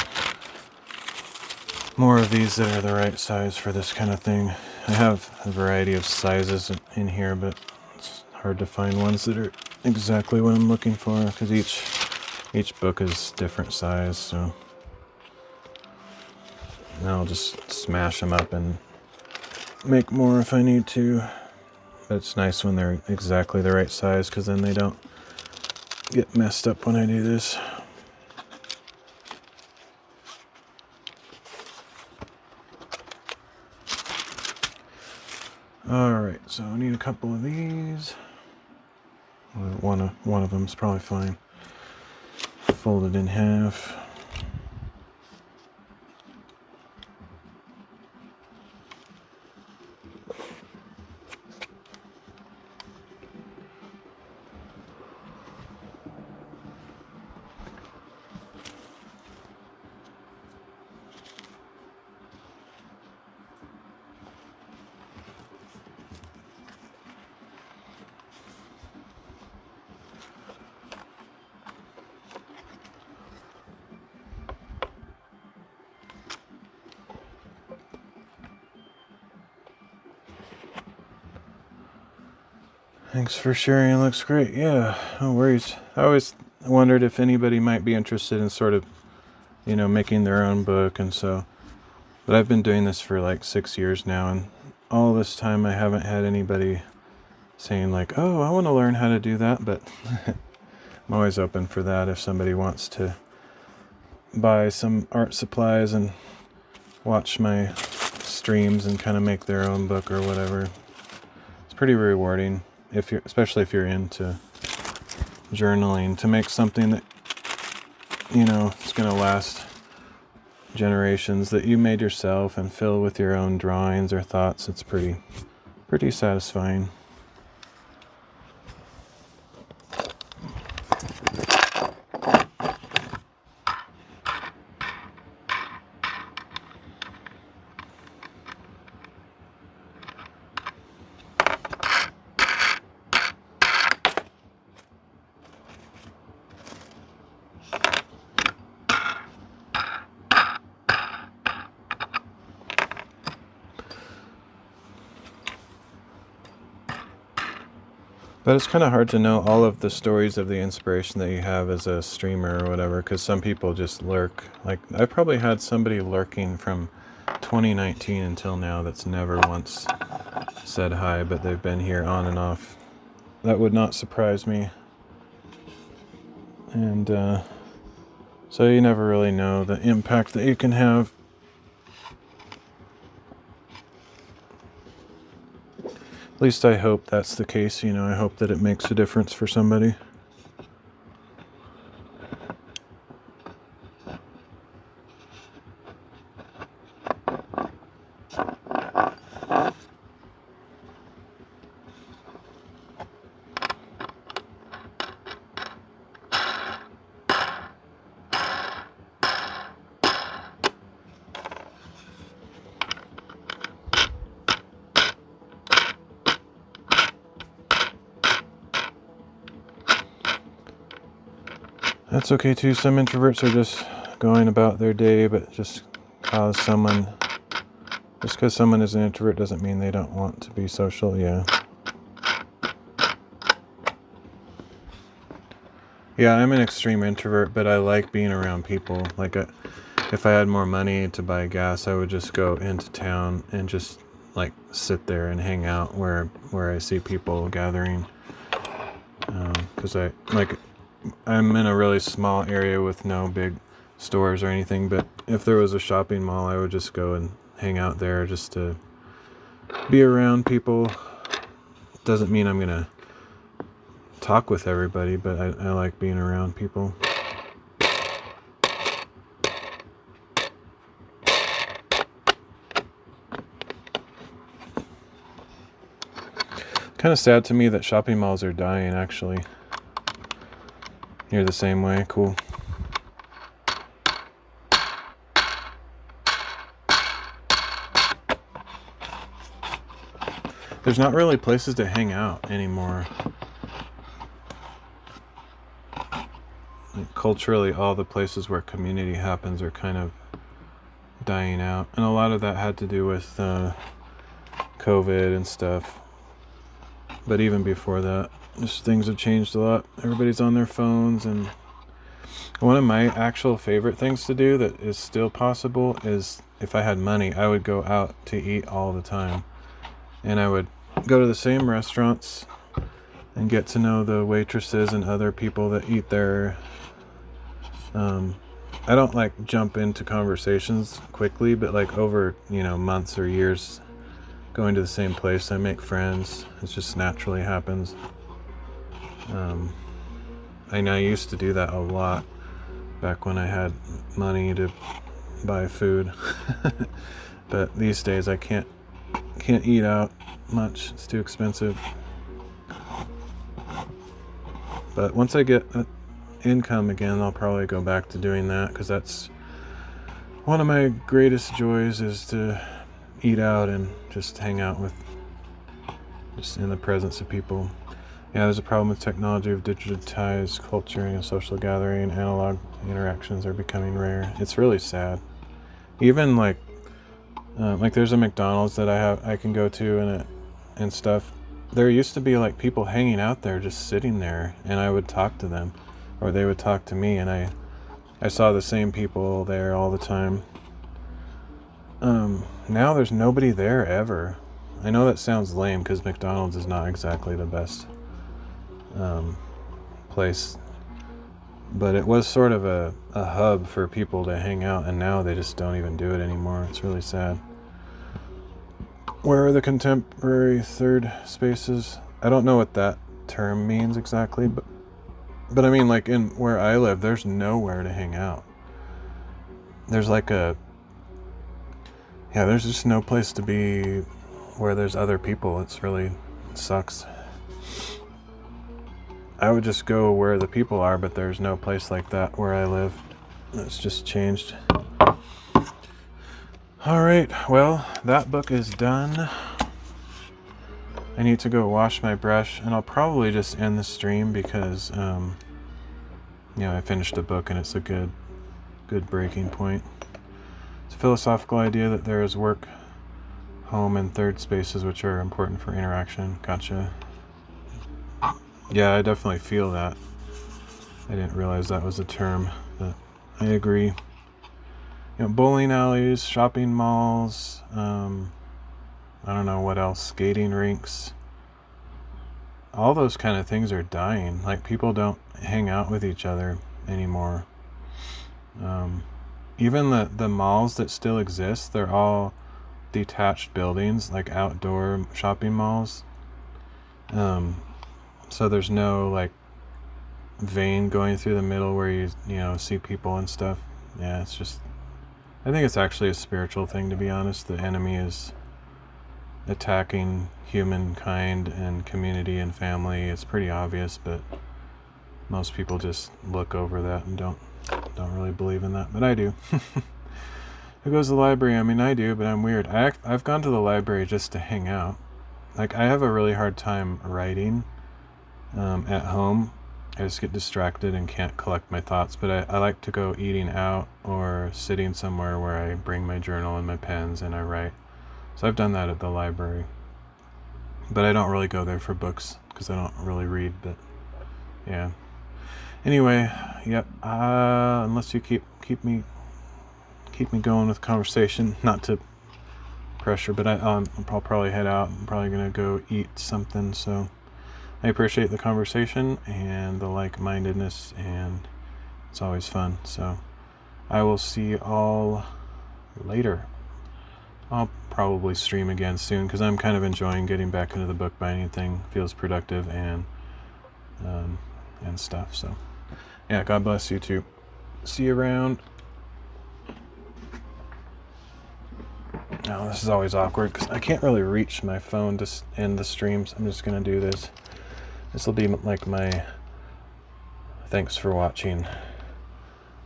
more of these that are the right size for this kind of thing. I have a variety of sizes in here, but it's hard to find ones that are exactly what I'm looking for because each book is different size. So now I'll just smash them up and make more if I need to. But it's nice when they're exactly the right size because then they don't get messed up when I do this. Alright, so I need a couple of these. One of them is probably fine. Fold it in half. Thanks for sharing. It looks great. Yeah, no worries. I always wondered if anybody might be interested in sort of, making their own book. And so, but I've been doing this for like 6 years now. And all this time I haven't had anybody saying like, oh, I want to learn how to do that. But I'm always open for that if somebody wants to buy some art supplies and watch my streams and kind of make their own book or whatever. It's pretty rewarding. Especially if you're into journaling, to make something that it's going to last generations, that you made yourself and fill with your own drawings or thoughts. It's pretty satisfying. But it's kind of hard to know all of the stories of the inspiration that you have as a streamer or whatever, because some people just lurk. Like, I've probably had somebody lurking from 2019 until now that's never once said hi, but they've been here on and off. That would not surprise me. And so you never really know the impact that you can have. At least I hope that's the case, I hope that it makes a difference for somebody. That's okay too. Some introverts are just going about their day, but just because someone is an introvert doesn't mean they don't want to be social. Yeah. Yeah, I'm an extreme introvert, but I like being around people. Like, if I had more money to buy gas, I would just go into town and just like sit there and hang out where I see people gathering. Because I'm in a really small area with no big stores or anything. But if there was a shopping mall, I would just go and hang out there just to be around people. Doesn't mean I'm gonna talk with everybody, but I like being around people. Kind of sad to me that shopping malls are dying, actually. You're the same way? Cool. There's not really places to hang out anymore. Like, culturally, all the places where community happens are kind of dying out. And a lot of that had to do with COVID and stuff. But even before that, just things have changed a lot. Everybody's on their phones, and one of my actual favorite things to do that is still possible is, if I had money, I would go out to eat all the time. And I would go to the same restaurants and get to know the waitresses and other people that eat there. I don't like jump into conversations quickly, but like over, months or years going to the same place, I make friends. It just naturally happens. I used to do that a lot back when I had money to buy food. But these days I can't eat out much. It's too expensive. But once I get income again, I'll probably go back to doing that, because that's one of my greatest joys, is to eat out and just hang out just in the presence of people. Yeah, there's a problem with technology of digitized culture and social gathering. Analog interactions are becoming rare. It's really sad. Even like there's a McDonald's that I can go to and stuff. There used to be like people hanging out there, just sitting there, and I would talk to them, or they would talk to me, and I saw the same people there all the time. Now there's nobody there ever. I know that sounds lame, because McDonald's is not exactly the best place, but it was sort of a hub for people to hang out, and now they just don't even do it anymore. It's really sad. Where are the contemporary third spaces? I don't know what that term means exactly, but I mean, like, in where I live, there's nowhere to hang out. There's like there's just no place to be where there's other people. It sucks. I would just go where the people are, but there's no place like that where I live. It's just changed. Alright, well, that book is done. I need to go wash my brush, and I'll probably just end the stream because, I finished a book and it's a good breaking point. It's a philosophical idea that there is work, home, and third spaces which are important for interaction. Gotcha. Yeah, I definitely feel that. I didn't realize that was a term, but I agree. Bowling alleys, shopping malls, I don't know what else, skating rinks. All those kind of things are dying. Like, people don't hang out with each other anymore. Even the malls that still exist, they're all detached buildings, like outdoor shopping malls. So there's no like vein going through the middle where you see people and stuff. Yeah, it's just, I think it's actually a spiritual thing, to be honest. The enemy is attacking humankind and community and family. It's pretty obvious, but most people just look over that and don't really believe in that. But I do. Who goes to the library? I mean, I do, but I'm weird. I've gone to the library just to hang out. Like, I have a really hard time writing at home, I just get distracted and can't collect my thoughts. But I like to go eating out or sitting somewhere where I bring my journal and my pens and I write. So I've done that at the library. But I don't really go there for books because I don't really read. But yeah. Anyway, yep. Unless you keep me going with conversation, not to pressure, but I'll probably head out. I'm probably gonna go eat something. So I appreciate the conversation and the like-mindedness, and it's always fun. So I will see you all later. I'll probably stream again soon because I'm kind of enjoying getting back into the bookbinding thing. Feels productive and stuff. So yeah, God bless you too. See you around. Now this is always awkward because I can't really reach my phone to end the streams. I'm just gonna do this. This will be like my thanks for watching.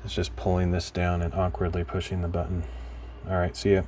It's just pulling this down and awkwardly pushing the button. All right, see ya.